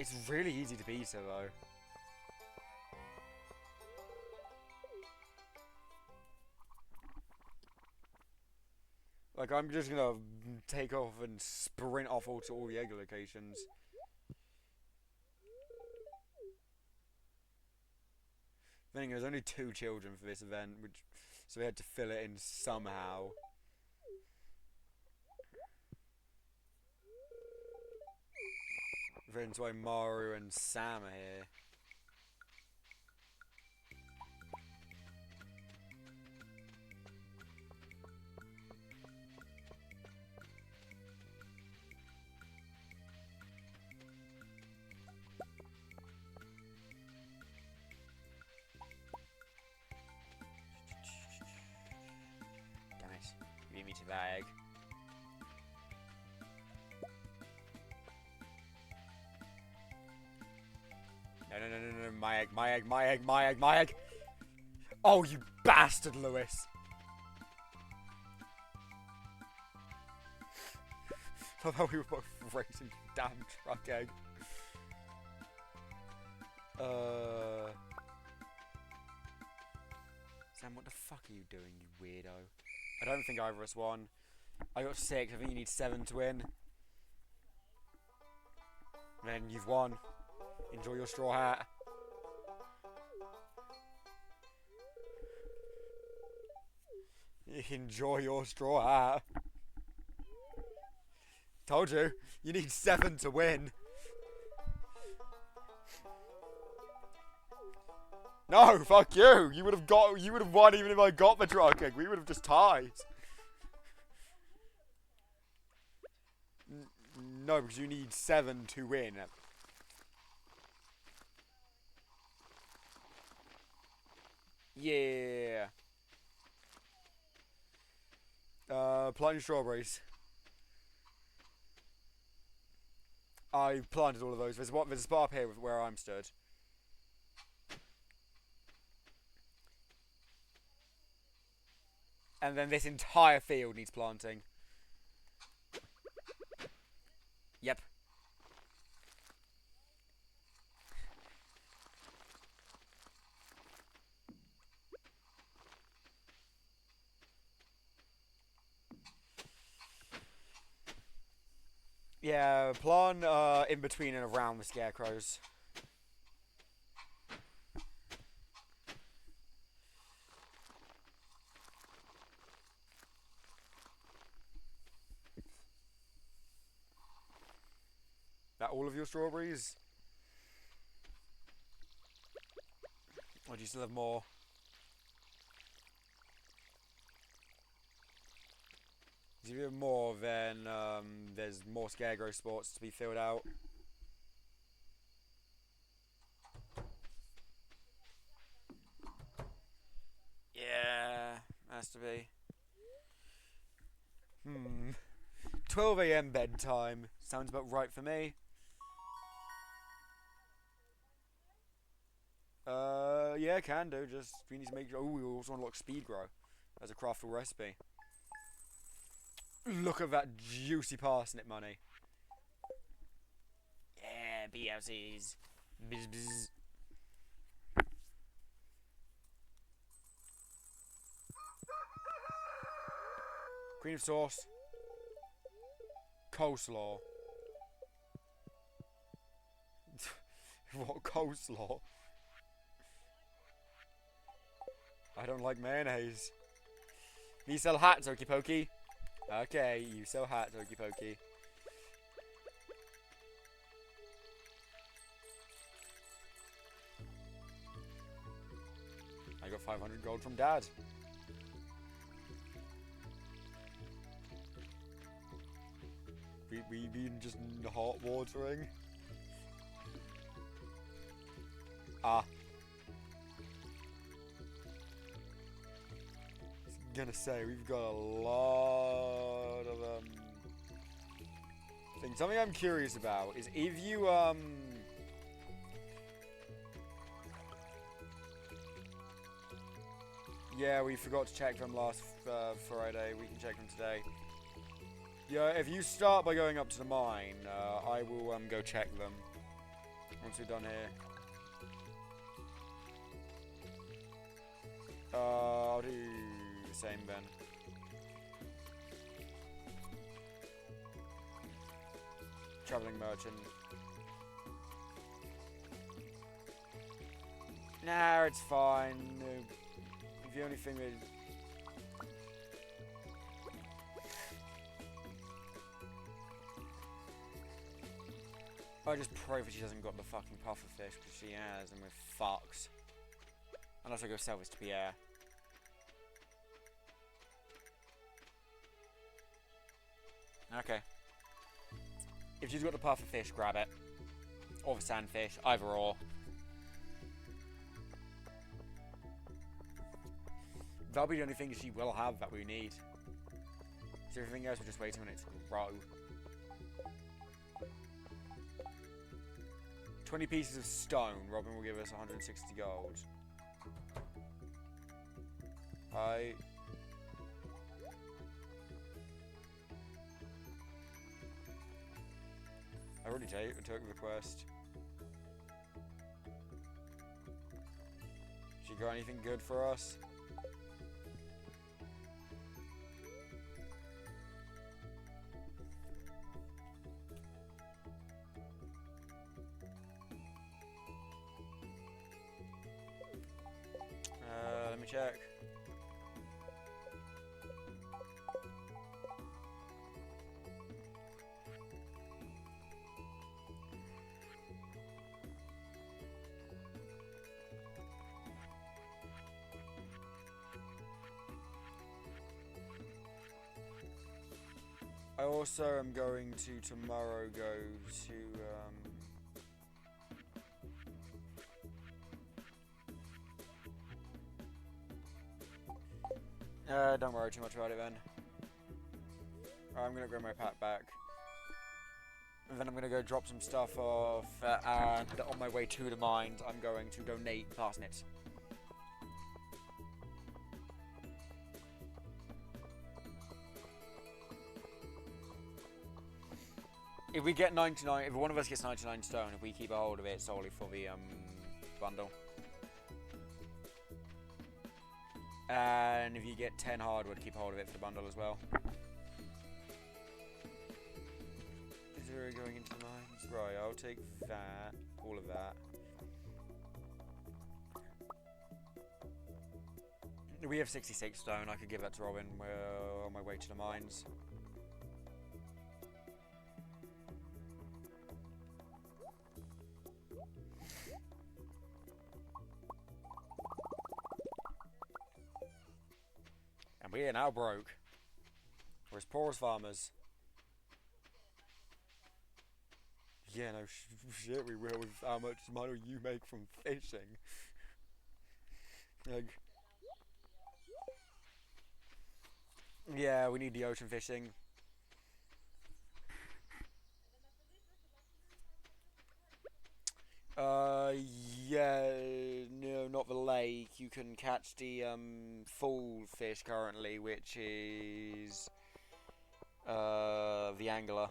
It's really easy to beat her though. Like, I'm just gonna take off and sprint off to all the egg locations. The thing is, there's only 2 children for this event, so we had to fill it in somehow. That's why Maru and Sam are here. Beat me to that egg. No, my egg, my egg, my egg, my egg, my egg! Oh, you bastard, Lewis! I thought we were both racing the damn truck egg. Sam, what the fuck are you doing, you weirdo? I don't think either of us won. I got 6, I think you need 7 to win. Then you've won. Enjoy your straw hat. Enjoy your straw hat. Told you, you need 7 to win. No, fuck you. You would have won even if I got the trucking. We would have just tied. No, because you need 7 to win. Yeah. Planting strawberries. I planted all of those. There's a spot up here where I'm stood. And then this entire field needs planting. Yep. Yeah, plant in between and around the scarecrows. That all of your strawberries? Or do you still have more? If you have more, then there's more scarecrow spots to be filled out. Yeah, has to be. 12 a.m. bedtime. Sounds about right for me. Yeah, can do. Just, we need to make sure. Oh, we also unlock speed grow as a craftable recipe. Look at that juicy parsnip money. Yeah, BLCs. Bzz, bzz. Queen of sauce. Coleslaw. What coleslaw? I don't like mayonnaise. You sell hats, Okey Pokey. Okay, you sell hats, Okey Pokey. I got 500 gold from Dad. We been just hot watering. Ah. I was gonna say, we've got a lot of things. Something I'm curious about is if you yeah, we forgot to check them last Friday. We can check them today. Yeah, if you start by going up to the mine, I will go check them once we're done here. I'll do the same then. Traveling merchant. Nah, it's fine. The only thing is... I just pray that she hasn't got the fucking puffer fish, because she has, and we're fucked. Unless I go sell this to Pierre. Okay. If she's got the puffer fish, grab it. Or the sandfish, either or. That'll be the only thing she will have that we need. So everything else, we're just waiting on it to grow. 20 pieces of stone. Robin will give us 160 gold. I already took the quest. She got anything good for us? Let me check. I also am going to tomorrow go to don't worry too much about it then. I'm gonna grab my pack back. And then I'm gonna go drop some stuff off, and on my way to the mines, I'm going to donate parsnips. If we get 99, if one of us gets 99 stone, if we keep a hold of it solely for the bundle. And if you get 10 hardwood, keep a hold of it for the bundle as well. Zero going into the mines. Right, I'll take that, all of that. We have 66 stone. I could give that to Robin on my way to the mines. And we are now broke. We're as poor as farmers. Yeah, no shit, we will with how much money you make from fishing. Like, yeah, we need the ocean fishing. Yeah, no, not the lake. You can catch the full fish currently, which is the angler.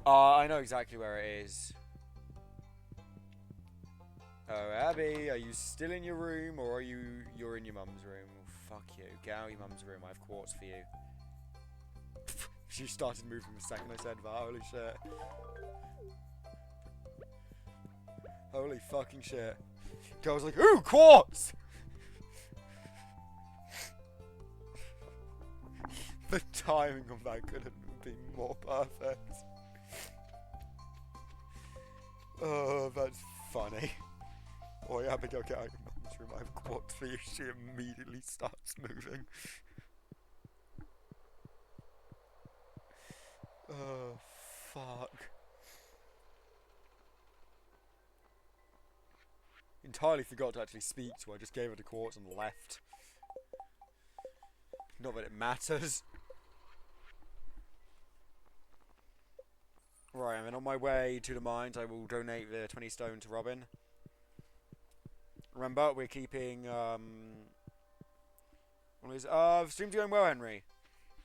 I know exactly where it is. Oh, Abby, are you still in your room, or you're in your mum's room? Oh, fuck you. Get out of your mum's room. I have quartz for you. She started moving the second I said that. Holy shit. Holy fucking shit. Girl's like, ooh, quartz! The timing of that couldn't have been more perfect. Oh, that's funny. Oh yeah, Abigail, get out of your mum's room. I have quartz for you. She immediately starts moving. Oh, fuck. Entirely forgot to actually speak to her. I just gave her the quartz and left. Not that it matters. Right, and then on my way to the mines, I will donate the 20 stone to Robin. Remember, we're keeping, the stream's going well, Henry.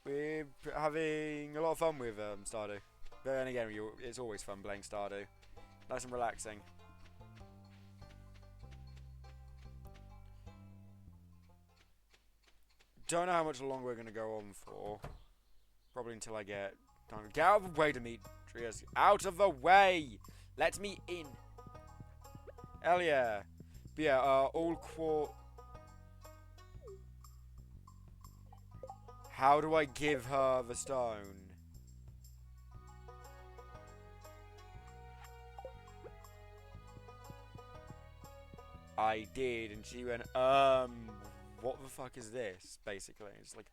We're having a lot of fun with, Stardew. But then again, it's always fun playing Stardew. Nice and relaxing. Don't know how much longer we're going to go on for. Probably until I get time. Get out of the way, Demetrius. Out of the way! Let me in. Hell yeah. But yeah, all quartz. How do I give her the stone? I did, and she went, what the fuck is this? Basically, it's like,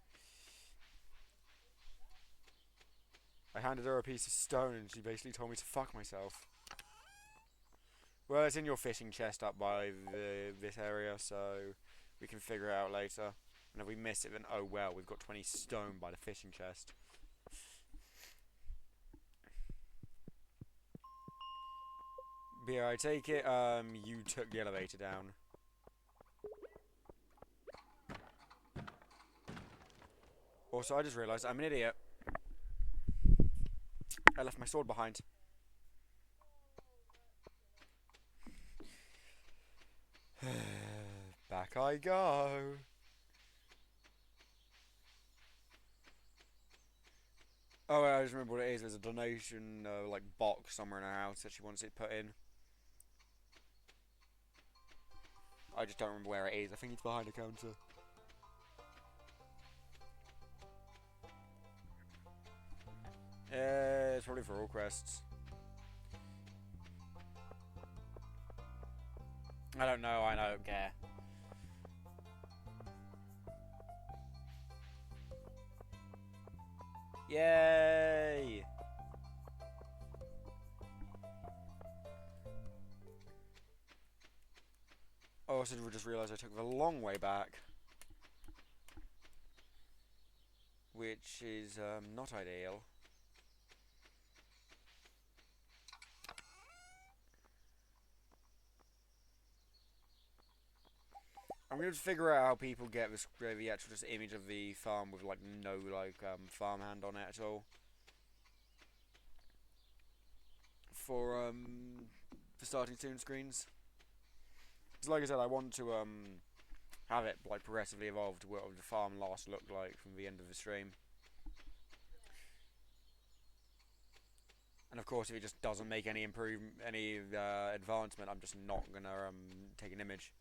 I handed her a piece of stone, and she basically told me to fuck myself. Well, it's in your fishing chest up by this area, so we can figure it out later. And if we miss it, then oh well, we've got 20 stone by the fishing chest. But yeah, I take it, you took the elevator down. Also, I just realised I'm an idiot. I left my sword behind. Back I go. Oh, I just remember what it is. There's a donation, like, box somewhere in her house that she wants it put in. I just don't remember where it is. I think it's behind a counter. It's probably for all quests. I don't know. I don't care. Yay! I also just realised I took the long way back. Which is not ideal. I'm going to figure out how people get this, the actual just image of the farm with like no farmhand on it at all. For starting soon screens. Because like I said, I want to have it like progressively evolve to what the farm last looked like from the end of the stream. And of course, if it just doesn't make any advancement, I'm just not gonna take an image.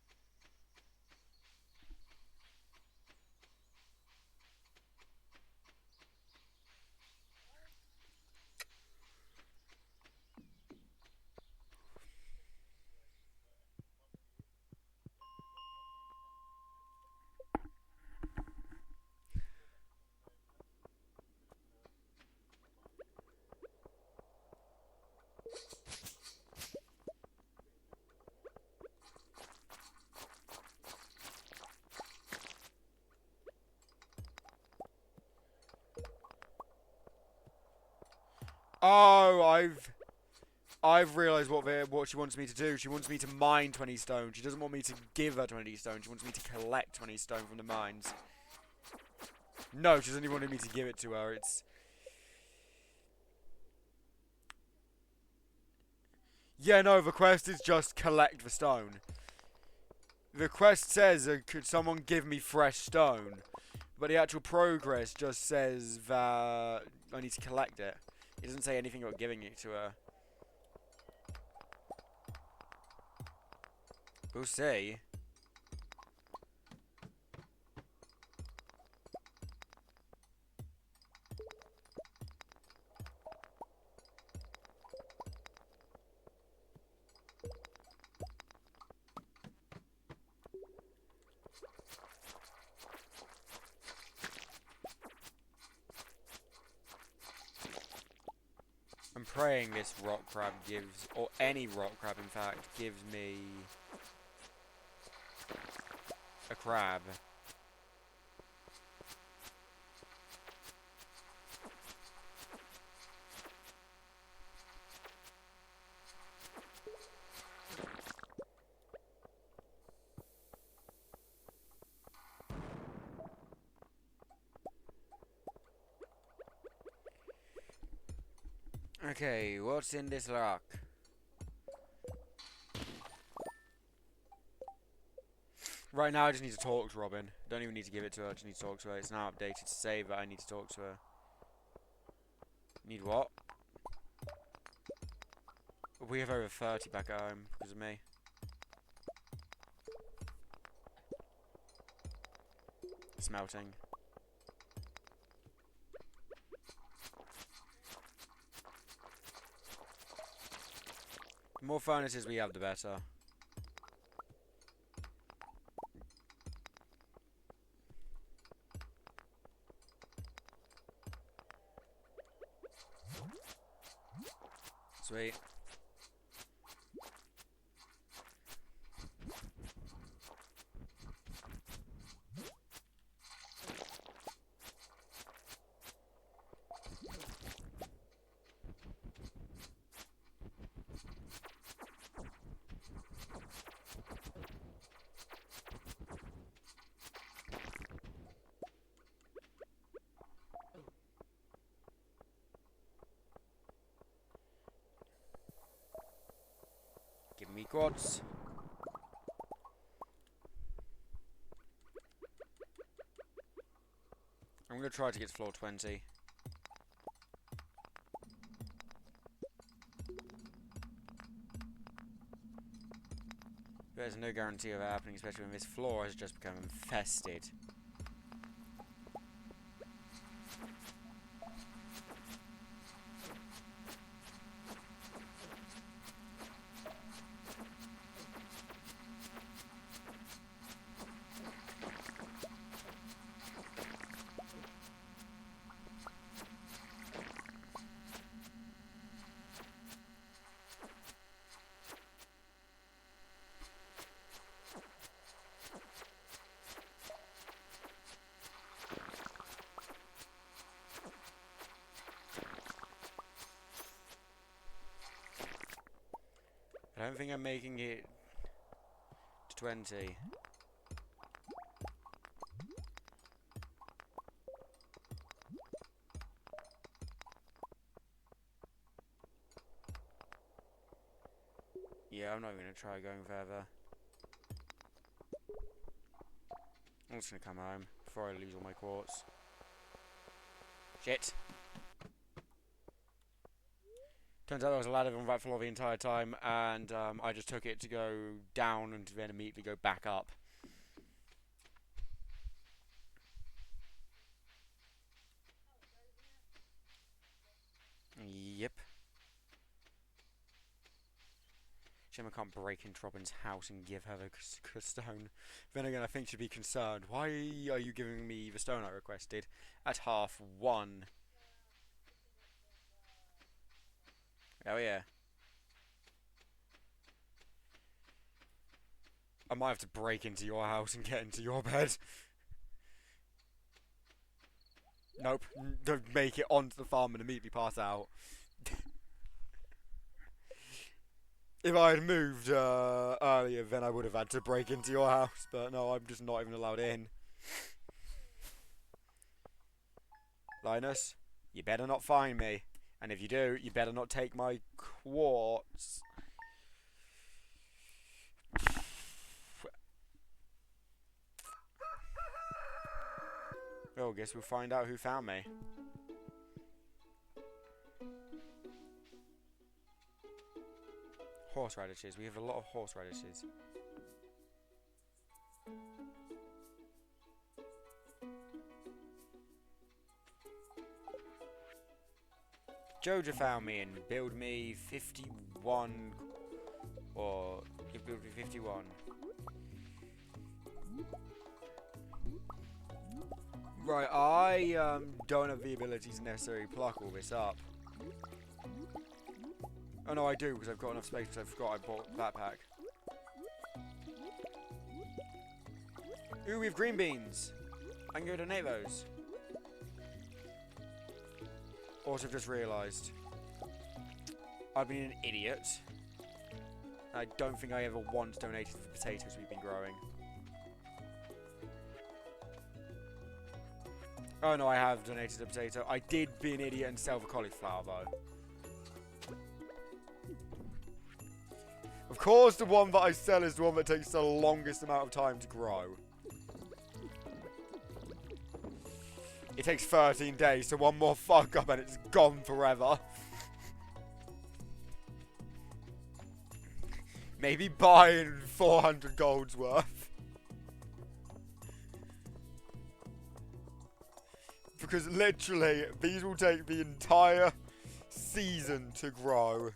Oh, I've realised what she wants me to do. She wants me to mine 20 stone. She doesn't want me to give her 20 stone. She wants me to collect 20 stone from the mines. No, she doesn't even want me to give it to her. It's... Yeah, no, the quest is just collect the stone. The quest says, could someone give me fresh stone? But the actual progress just says that I need to collect it. It doesn't say anything about giving it to her. We'll see. I'm praying this rock crab gives, or any rock crab in fact, gives me a crab. Okay, what's in this rock? Right now I just need to talk to Robin. Don't even need to give it to her, I just need to talk to her. It's now updated to say that I need to talk to her. Need what? We have over 30 back at home because of me. Smelting. The more furnaces we have, the better. Sweet. Give me quads. I'm going to try to get to floor 20. There's no guarantee of it happening, especially when this floor has just become infested. don't think I'm making it to 20. Yeah, I'm not even going to try going further. I'm just going to come home before I lose all my quartz. Shit. Turns out there was a ladder on that floor the entire time, and I just took it to go down and then immediately go back up. Yep. Shame I can't break into Robin's house and give her the stone. Then again, I think she'd be concerned. Why are you giving me the stone I requested at 1:30? Oh yeah. I might have to break into your house and get into your bed. Nope. Don't make it onto the farm and immediately pass out. If I had moved earlier, then I would have had to break into your house. But no, I'm just not even allowed in. Linus, you better not find me. And if you do, you better not take my quartz. Well, guess we'll find out who found me. Horseradishes. We have a lot of horseradishes. Joja found me and billed me 51. Or he billed me 51. Right, I don't have the ability to necessarily pluck all this up. Oh no, I do, because I've got enough space, because I forgot I bought a backpack. Ooh, we have green beans! I can go donate those. Also, I've just realised I've been an idiot. I don't think I ever once donated the potatoes we've been growing. Oh no, I have donated a potato. I did be an idiot and sell the cauliflower though. Of course the one that I sell is the one that takes the longest amount of time to grow. It takes 13 days, so one more fuck up and it's gone forever. Maybe buying 400 golds worth. Because literally, these will take the entire season to grow.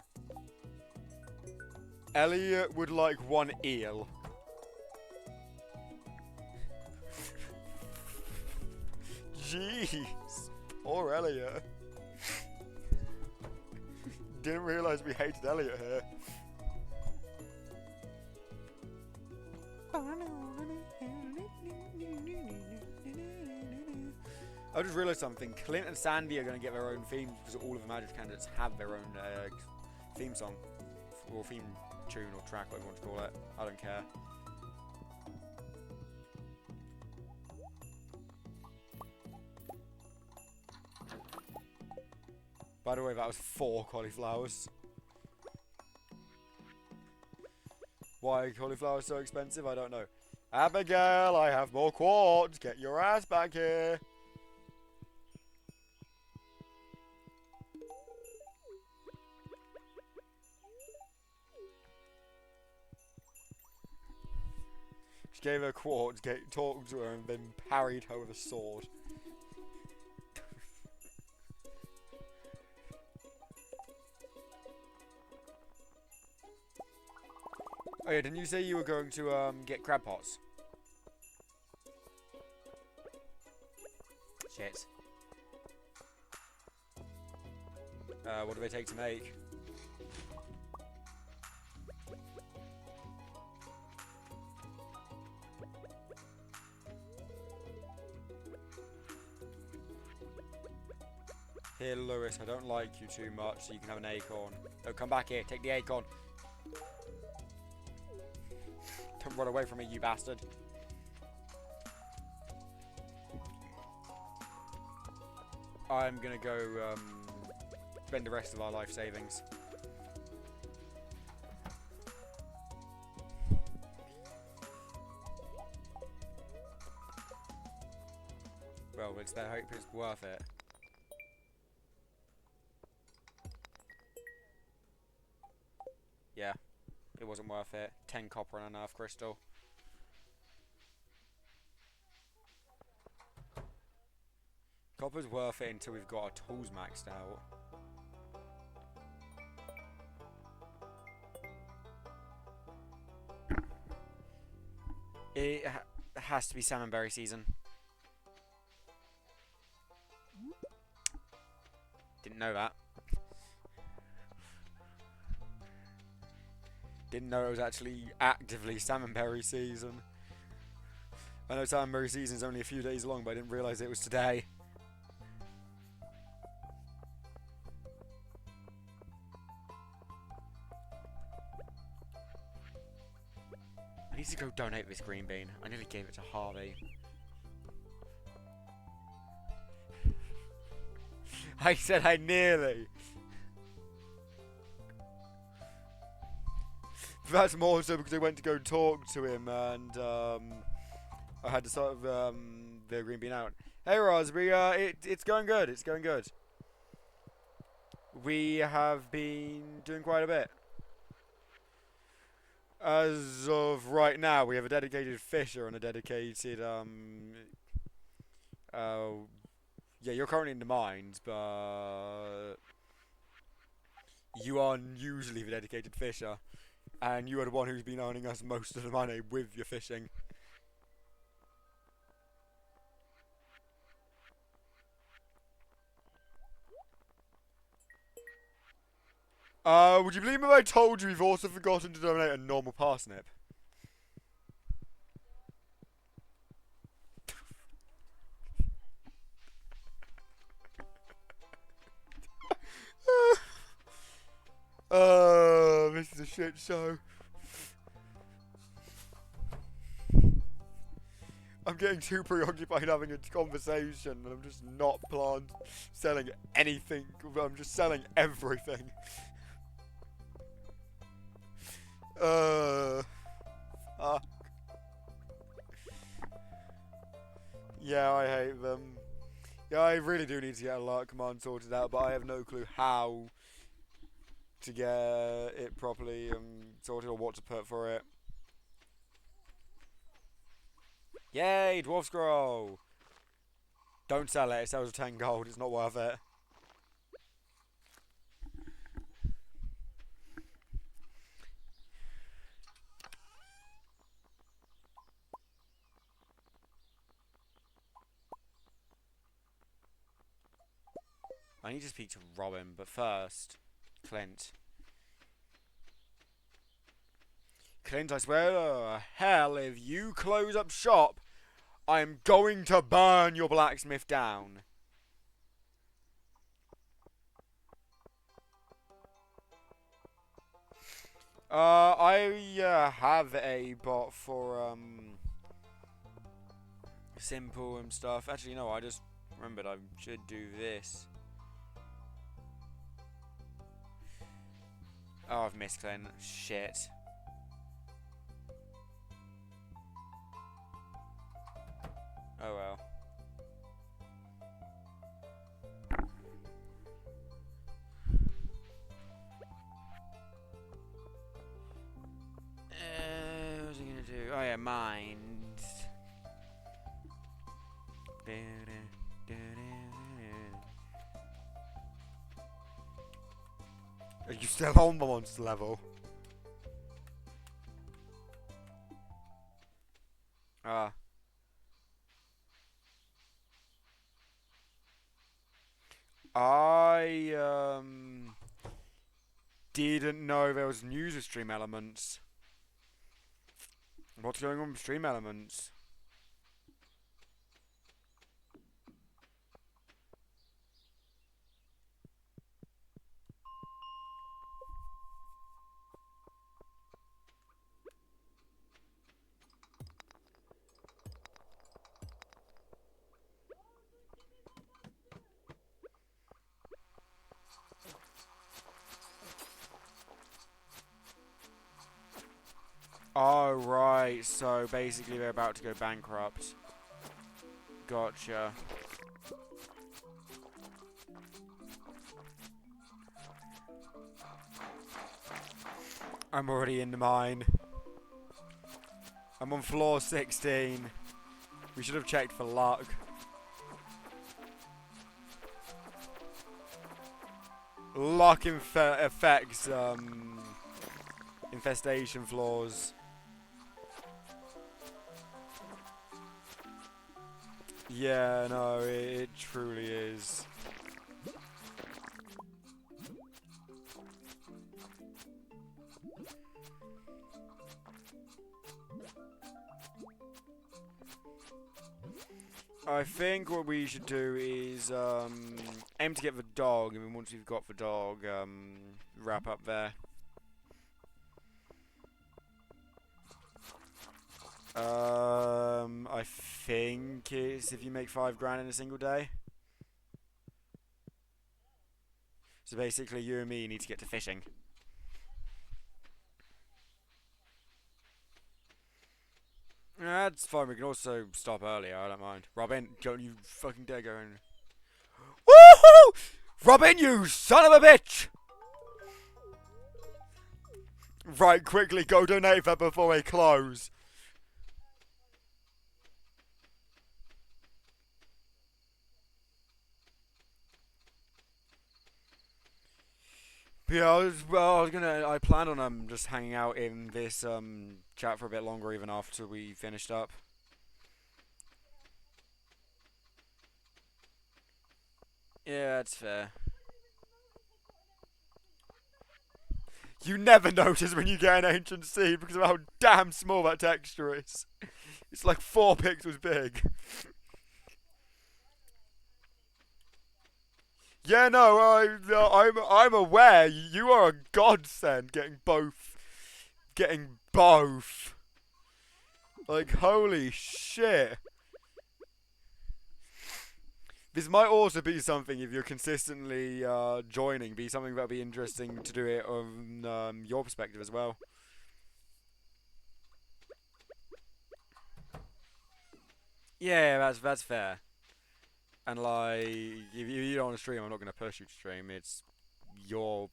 Elliot would like one eel. Jeez. Poor Elliot. Didn't realise we hated Elliot here. I just realised something. Clint and Sandy are going to get their own themes because all of the Magic candidates have their own theme song. Or theme tune or track, whatever you want to call it. I don't care. By the way, that was 4 cauliflowers. Why are cauliflowers so expensive? I don't know. Abigail, I have more quartz. Get your ass back here. She gave her quartz, talked to her, and then parried her with a sword. Oh yeah, didn't you say you were going to get crab pots? Shit. What do they take to make? Here, Lewis, I don't like you too much, so you can have an acorn. Oh, come back here, take the acorn. Don't run away from me, you bastard. I'm gonna go spend the rest of our life savings. Well, it's their hope it's worth it. Yeah, it wasn't worth it. 10 copper and an earth crystal. Copper's worth it until we've got our tools maxed out. It has to be salmonberry season. Didn't know that. Didn't know it was actually actively salmonberry season. I know salmonberry season is only a few days long, but I didn't realise it was today. I need to go donate this green bean. I nearly gave it to Harvey. I said I nearly. That's more so because I went to go talk to him and I had to sort of the green bean out. Hey Raspberry, it's going good. It's going good. We have been doing quite a bit. As of right now, we have a dedicated fisher and a dedicated yeah, you're currently in the mines, but you aren't usually the dedicated fisher. And you are the one who's been earning us most of the money with your fishing. Would you believe me if I told you we've also forgotten to donate a normal parsnip? This is a shit show. I'm getting too preoccupied having a conversation and I'm just not selling anything. I'm just selling everything. Fuck. Yeah, I hate them. Yeah, I really do need to get a alert command sorted out, but I have no clue how to get it properly sorted or what to put for it. Yay, dwarf scroll! Don't sell it, it sells for 10 gold, it's not worth it. I need to speak to Robin, but first, Clint. Clint, I swear to hell, if you close up shop, I am going to burn your blacksmith down. I have a bot for simple and stuff. Actually, no, I just remembered I should do this. Oh, I've missed Clint. Shit. Oh well. What was he gonna do? Oh yeah, mines. Are you still on the monster level? Ah. I didn't know there was news of stream elements. What's going on with stream elements? Oh, right. So basically they're about to go bankrupt. Gotcha. I'm already in the mine. I'm on floor 16. We should have checked for luck. Luck affects infestation floors. Yeah, no, it truly is. I think what we should do is aim to get the dog, and then once we've got the dog, wrap up there. I think it's if you make 5 grand in a single day. So basically, you and me need to get to fishing. That's fine. We can also stop earlier. I don't mind. Robin, don't you fucking dare go in. Woohoo! Robin, you son of a bitch! Right, quickly go donate that before they close. Yeah, I planned on just hanging out in this chat for a bit longer even after we finished up. Yeah, that's fair. You never notice when you get an ancient seed because of how damn small that texture is. It's like 4 pixels big. Yeah, no, I'm aware. You are a godsend getting both. Getting both. Like, holy shit. This might also be something, if you're consistently joining, be something that'll be interesting to do it on your perspective as well. Yeah, that's fair. And like, if you don't want to stream, I'm not going to push you to stream. It's your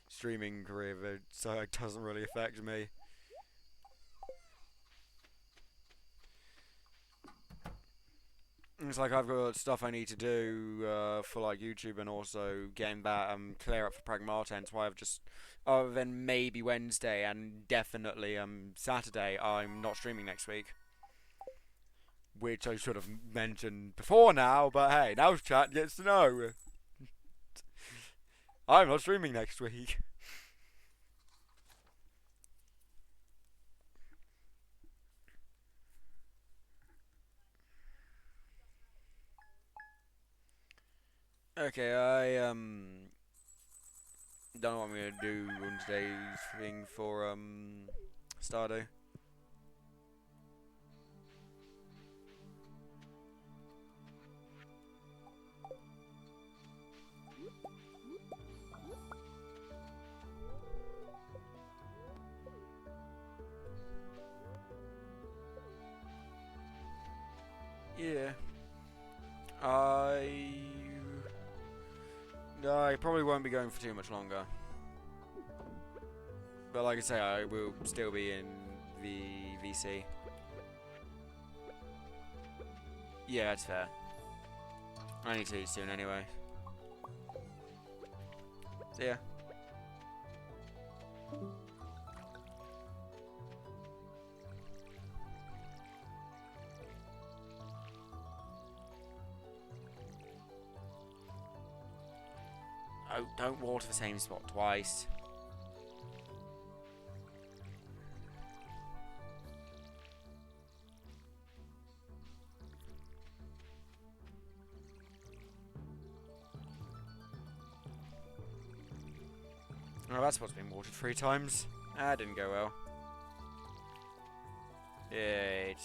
streaming career, so it doesn't really affect me. It's like I've got stuff I need to do for like YouTube and also getting that clear up for Pragmata, hence why I've just, other than maybe Wednesday and definitely Saturday, I'm not streaming next week. Which I should have mentioned before now, but hey, now chat gets to know. I'm not streaming next week. Okay, I don't know what I'm gonna do on today's thing for Stardew. Yeah. I probably won't be going for too much longer. But like I say, I will still be in the VC. Yeah, that's fair. I need to soon anyway. So yeah. Oh, don't water the same spot twice. Oh, that's supposed to be watered 3 times. That didn't go well. It.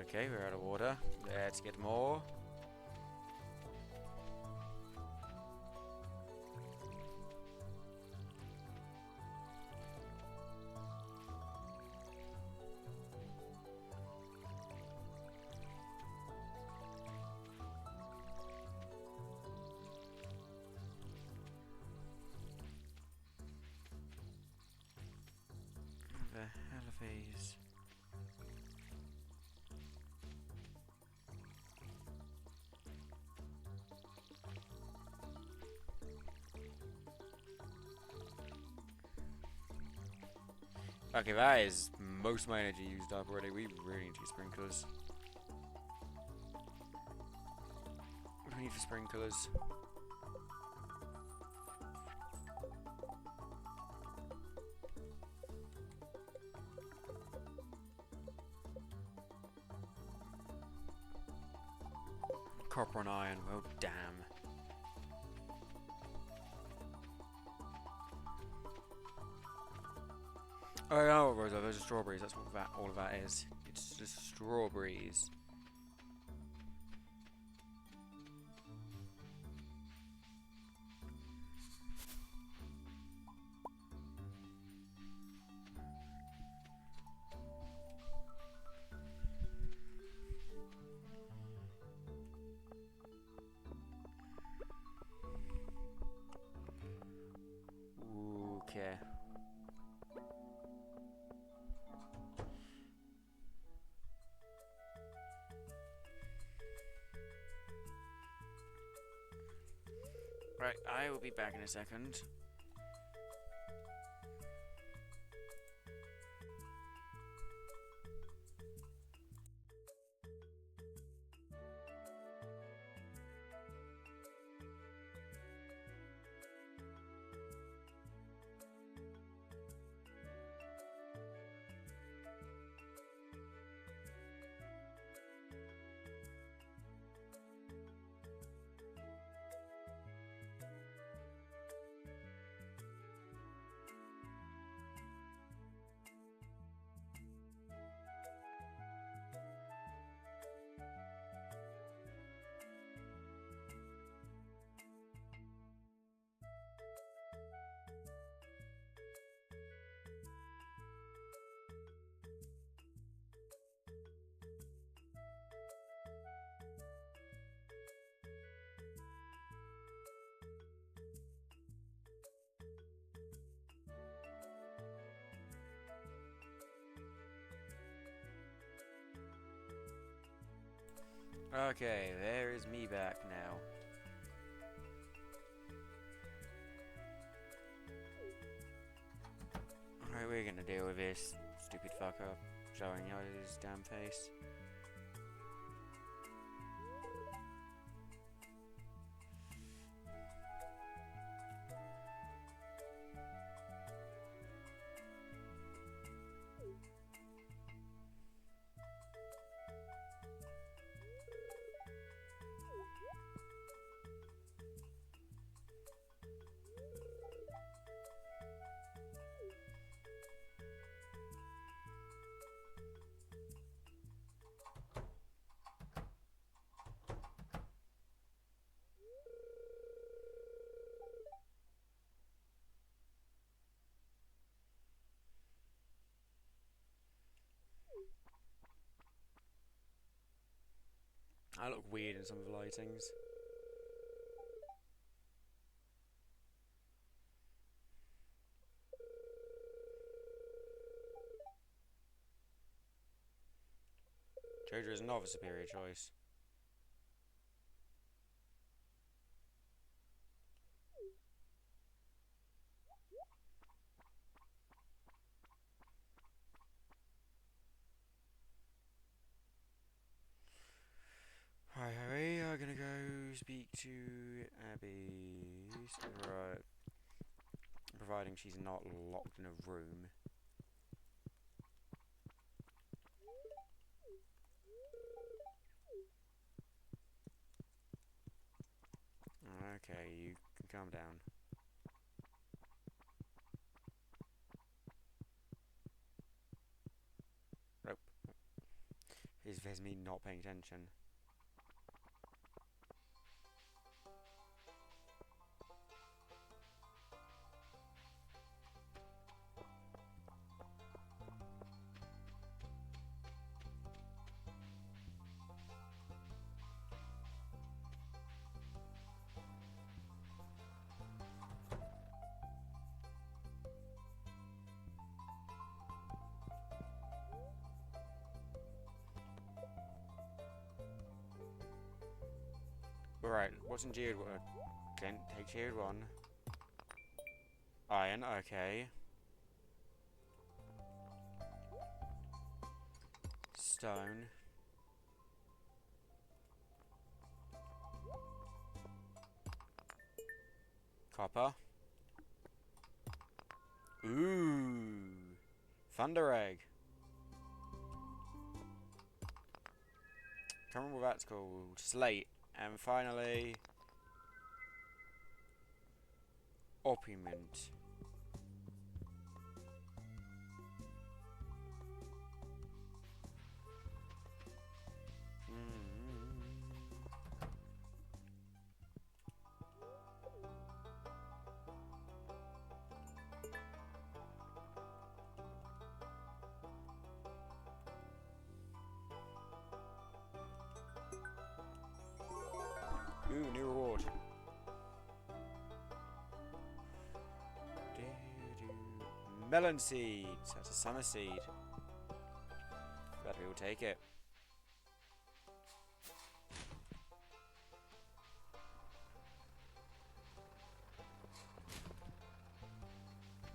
Okay, we're out of water. Let's get more. The hell are these? Okay, that is most of my energy used up already. We really need to get sprinklers. What do we need for sprinklers? Copper and iron. Oh, damn. Oh, no, Rosa, those are strawberries. That's what that all of that is. It's just strawberries. Okay. Right, I will be back in a second. Okay, there is me back now. Alright, we're gonna deal with this stupid fucker showing out his damn face. I look weird in some of the lightings. Jojo is not a superior choice. Right, we are gonna go speak to Abby. Right. Providing she's not locked in a room. Okay, you can calm down. Nope. There's me not paying attention. Right, what's in geared 1? Didn't take geared 1. Iron, okay. Stone. Copper. Ooh. Thunder egg. Can't remember what that's called. Slate. And finally, opulent. Ooh, new reward. Melon seeds. That's a summer seed. Bet we will take it.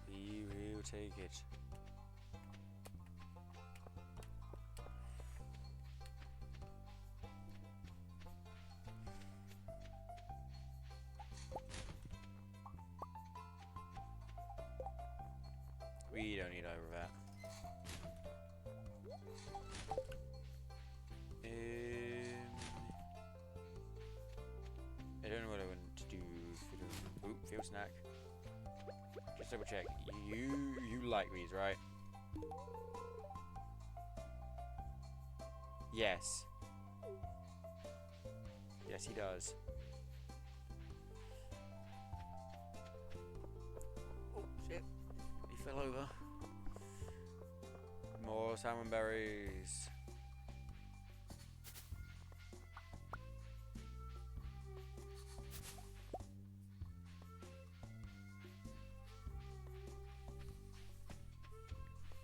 We will take it. We don't need over that. I don't know what I want to do. Oop, field snack. Just double check. You like these, right? Yes. Yes, he does. Oh shit! He fell over. More salmon berries.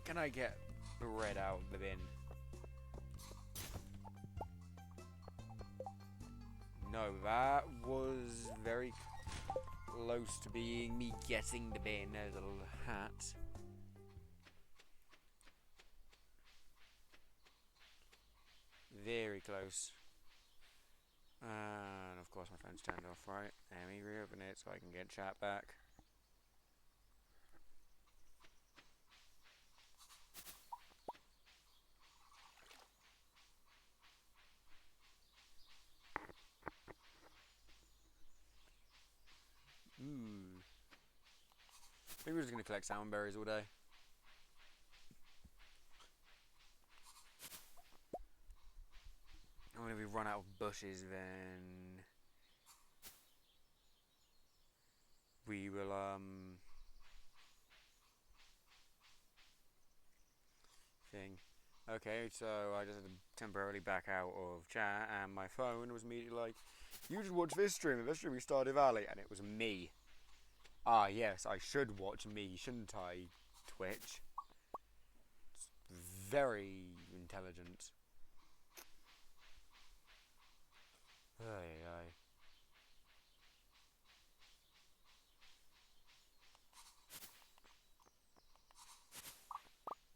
Can I get the red out of the bin? No, that was very close to being me getting the bin. There's a little hat. Very close. And of course my phone's turned off, right? Let me reopen it so I can get chat back. Ooh. Maybe we're just going to collect salmon berries all day. And when we run out of bushes, then we will, thing. Okay, so I just had to temporarily back out of chat, and my phone was immediately like, you should watch this stream, this stream Stardew Valley, and it was me. Ah, yes, I should watch me, shouldn't I, Twitch? It's very intelligent. Aye, aye.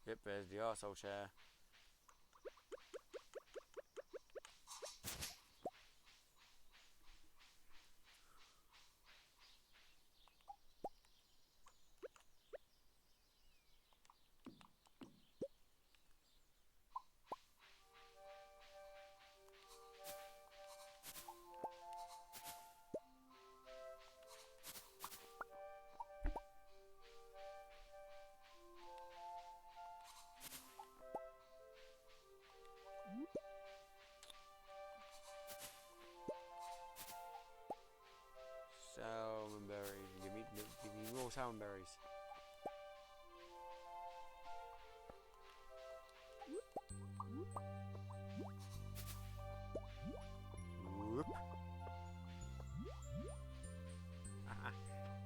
Yep, there's the arsehole chair. Salmon berries. Give me more salmon berries. Whoop.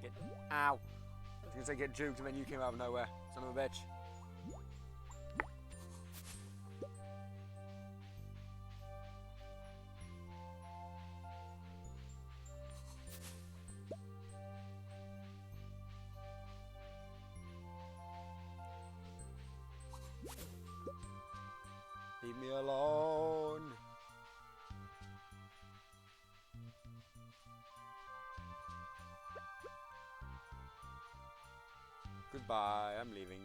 Get. Ow! I was gonna say get juked and then you came out of nowhere. Son of a bitch. Leave me alone. Goodbye, I'm leaving.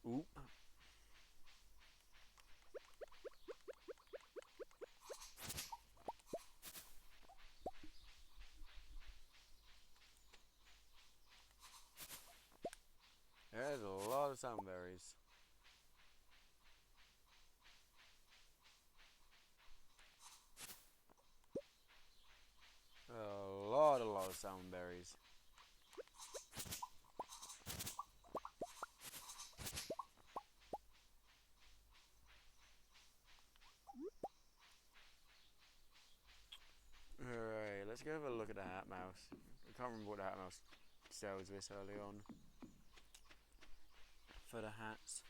Oop. There's a lot of salmonberries. A lot of salmonberries. Alright, let's go have a look at the hat mouse. I can't remember what the hat mouse sells this early on. For the hats.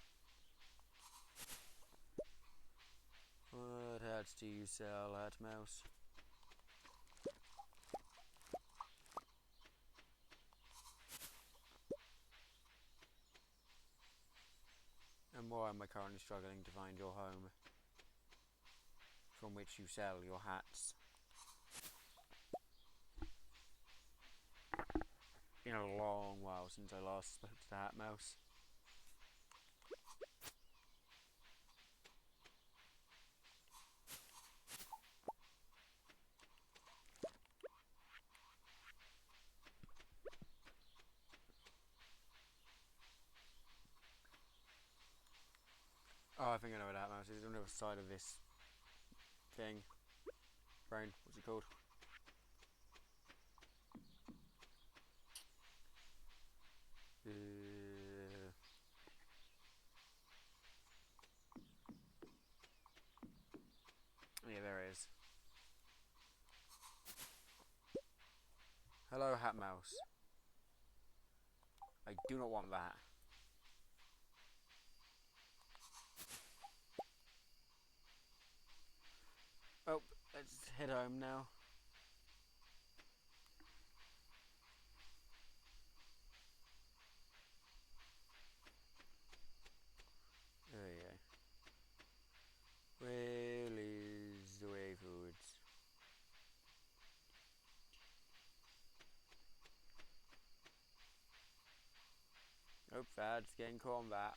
What hats do you sell, hat mouse? And why am I currently struggling to find your home from which you sell your hats? Been a long while since I last spoke to the hat mouse. Oh, I think I know what that mouse is. On the other side of this thing. Brain, what's it called? Yeah, there it is. Hello, hat mouse. I do not want that. Oh, let's head home now. There you go. Where is the way forwards? Oh, Fad's getting combat.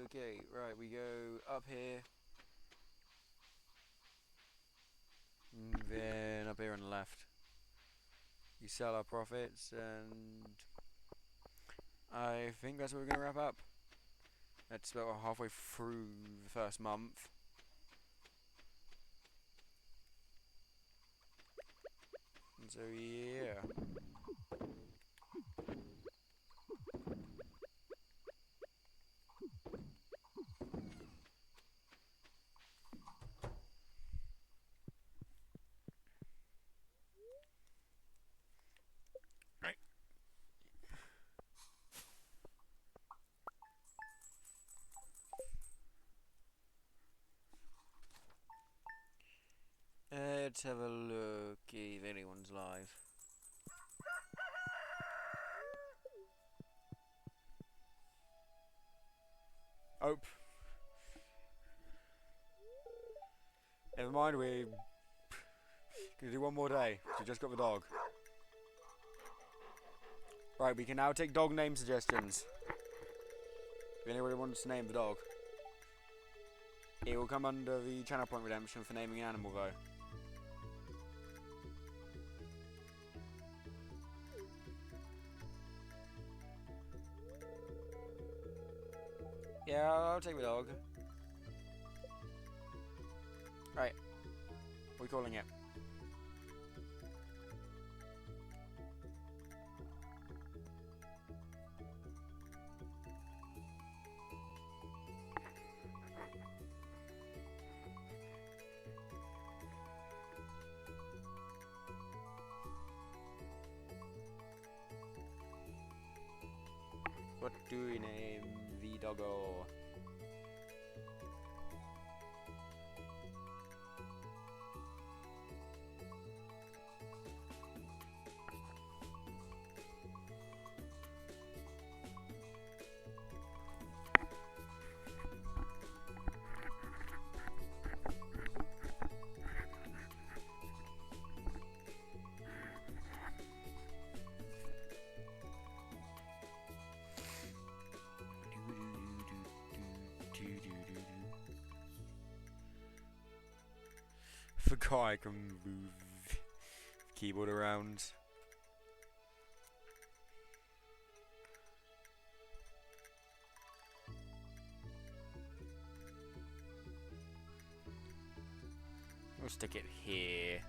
Okay, right, we go up here. And then up here on the left. We sell our profits, and I think that's where we're going to wrap up. That's about halfway through the first month. And so, yeah. Right. Let's have a look if anyone's live. Oh. Never mind, we're gonna do one more day. We just got the dog. Right, we can now take dog name suggestions. If anybody wants to name the dog. It will come under the channel point redemption for naming an animal, though. Yeah, I'll take the dog. Right. What are we calling it? What do we name the doggo? Forgot I can move the keyboard around. We'll stick it here.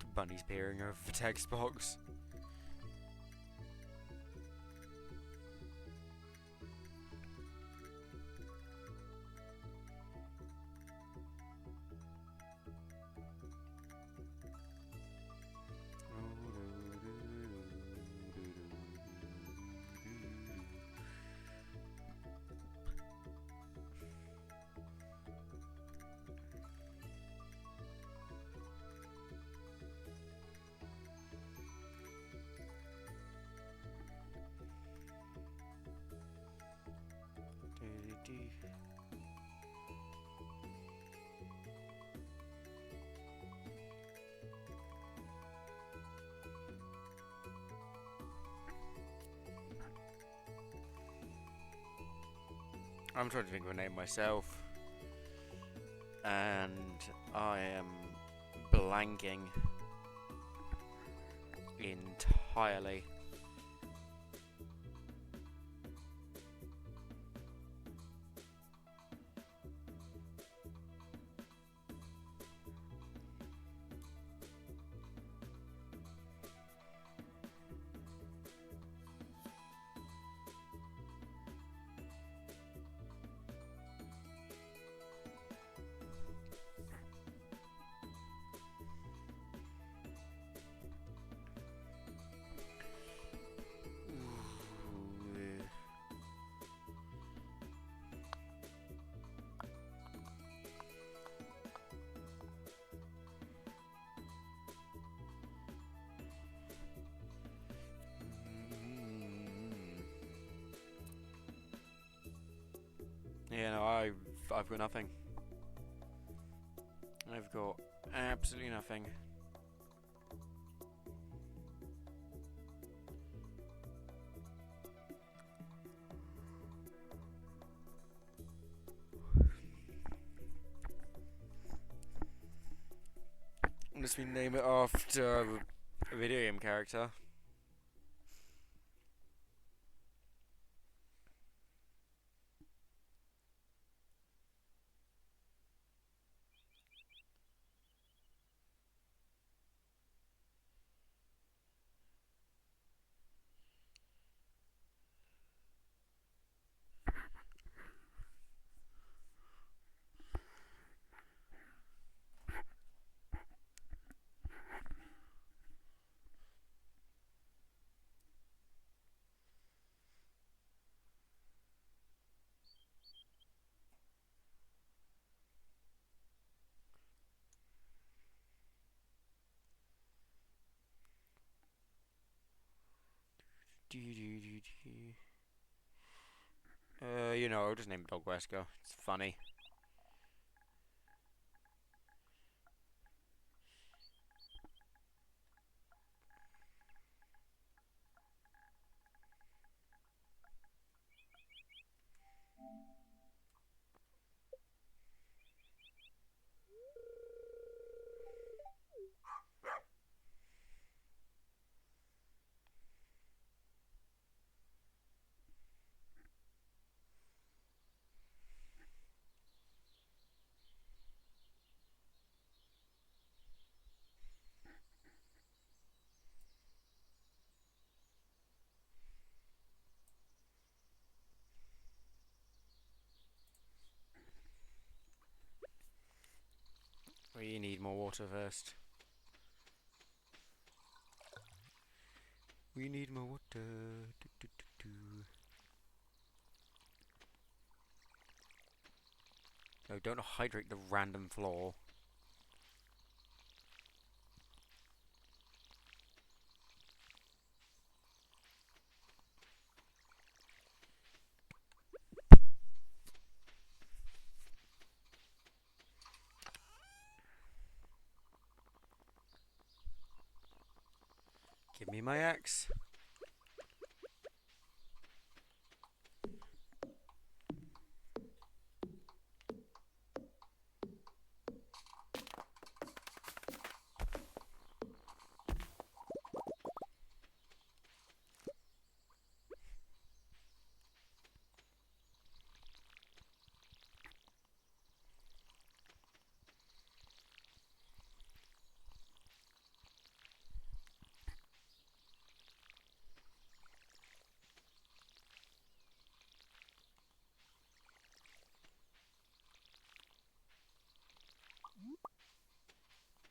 The bunny's peering over the text box. I'm trying to think of a name myself, and I am blanking entirely. Yeah, no, I've got nothing. I've got absolutely nothing. Unless we name it after a video game character. You know, I'll just name it Dog Wesker. It's funny. We need more water first. We need more water. Do, do, do, do. No, don't hydrate the random floor. Give me my axe.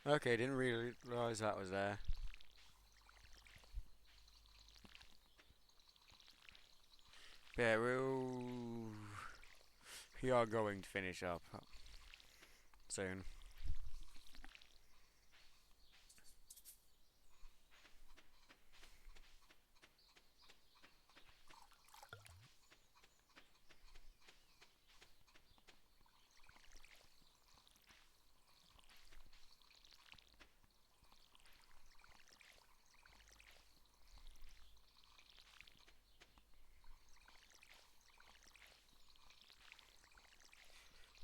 Okay, didn't realise that was there. Yeah, we are going to finish up soon.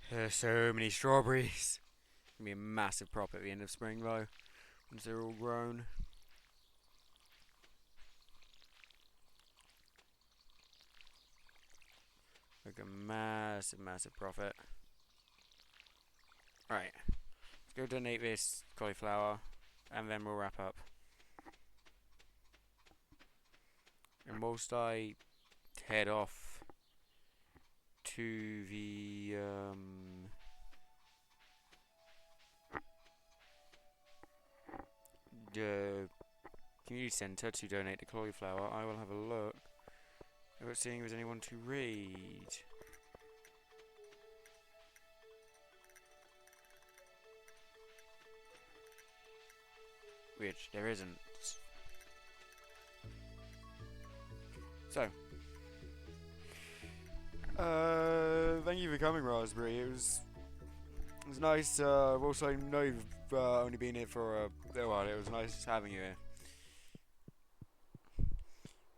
There's so many strawberries. Gonna be a massive crop at the end of spring though, once they're all grown. Like a massive, massive profit. Right, let's go donate this cauliflower, and then we'll wrap up. And whilst I head off to the community centre to donate the cauliflower, I will have a look about seeing if there's anyone to raid. Which there isn't. So, thank you for coming, Raspberry. It was nice. Also, I know you've only been here for a little while. It was nice having you here.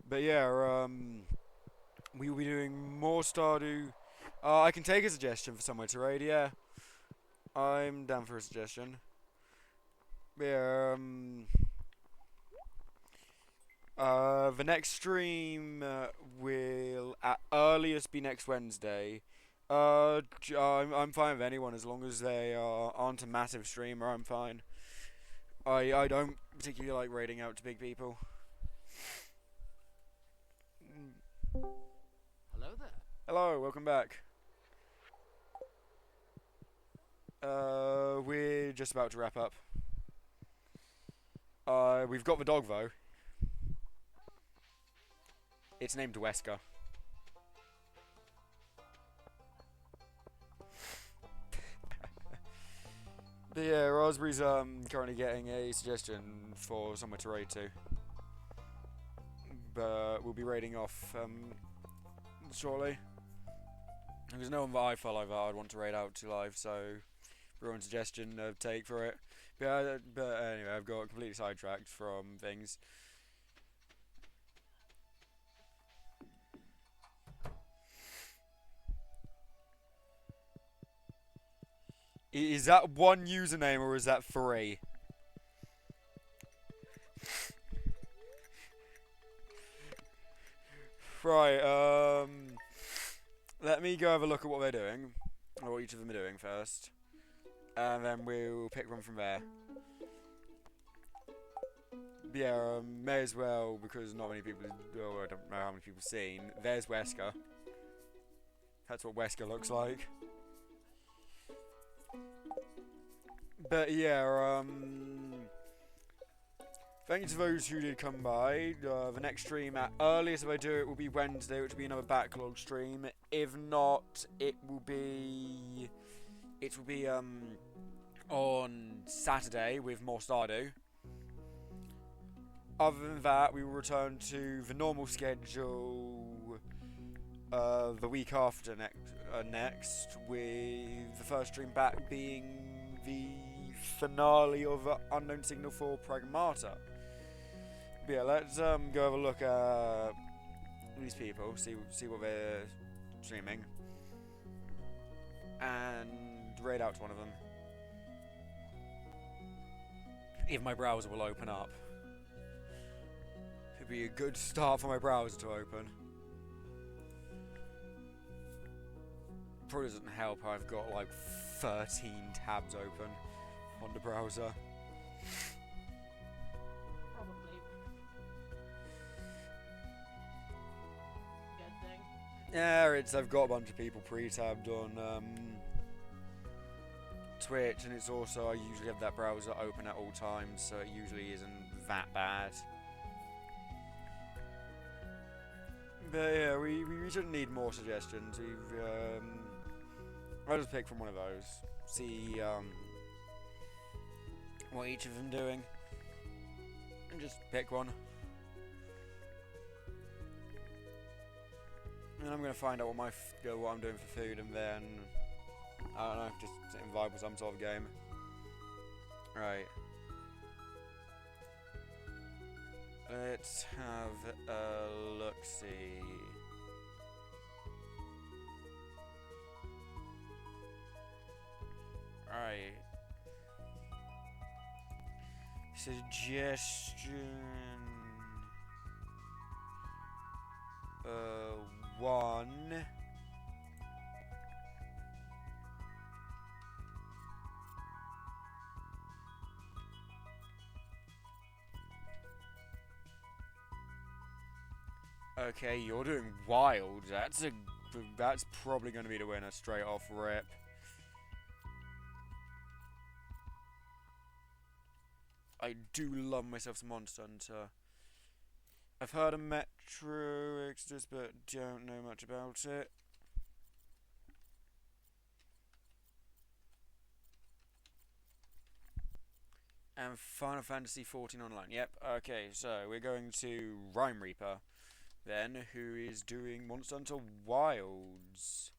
But yeah, we will be doing more Stardew. I can take a suggestion for somewhere to raid. Yeah, I'm down for a suggestion. Yeah, the next stream will at earliest be next Wednesday. I'm fine with anyone as long as they aren't a massive streamer. I'm fine. I don't particularly like raiding out to big people. Hello there. Hello, welcome back. We're just about to wrap up. We've got the dog though. It's named Wesker. But yeah, Raspberry's currently getting a suggestion for somewhere to raid to. But we'll be raiding off shortly. There's no one that I follow that I'd want to raid out to live, so everyone's suggestion take for it. But anyway, I've got completely sidetracked from things. Is that one username or is that 3? Right, let me go have a look at what they're doing, or what each of them are doing first, and then we'll pick one from there. Yeah, may as well, because not many people, I don't know how many people have seen. There's Wesker. That's what Wesker looks like. But yeah, thank you to those who did come by. The next stream at earliest if I do it will be Wednesday, which will be another backlog stream. If not, it will be on Saturday with more Stardew. Other than that, we will return to the normal schedule the week after next, with the first stream back being the finale of Unknown Signal for Pragmata. But yeah, let's go have a look at these people, see what they're streaming, and raid out to one of them. If my browser will open up. It'd be a good start for my browser to open. Probably doesn't help, I've got like 13 tabs open on the browser. Probably. Good thing. Yeah, I've got a bunch of people pre-tabbed on Twitch, and it's also, I usually have that browser open at all times, so it usually isn't that bad. But yeah, we shouldn't need more suggestions. I'll just pick from one of those. See what each of them doing, and just pick one. And I'm gonna find out what I'm doing for food, and then I don't know, just sit and vibe with some sort of game. Right. Let's have a look-see. Right. Suggestion... 1... Okay, you're doing wild. That's probably going to be the winner straight off rip. I do love myself some Monster Hunter. I've heard of Metro Exodus, but don't know much about it. And Final Fantasy XIV Online. Yep, okay, so we're going to Rhyme Reaper, then, who is doing Monster Hunter Wilds.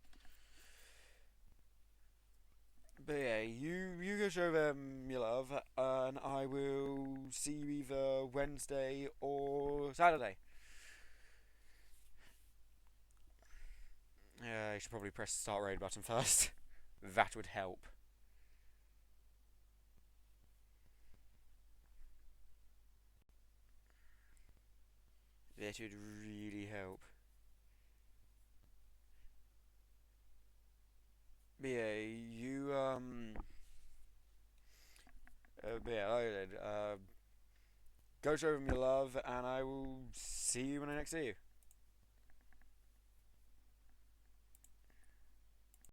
But yeah, you go show them your love, and I will see you either Wednesday or Saturday. Yeah, you should probably press the start raid button first. That would help. That would really help. But yeah, but yeah, like I said, go show them your love, and I will see you when I next see you.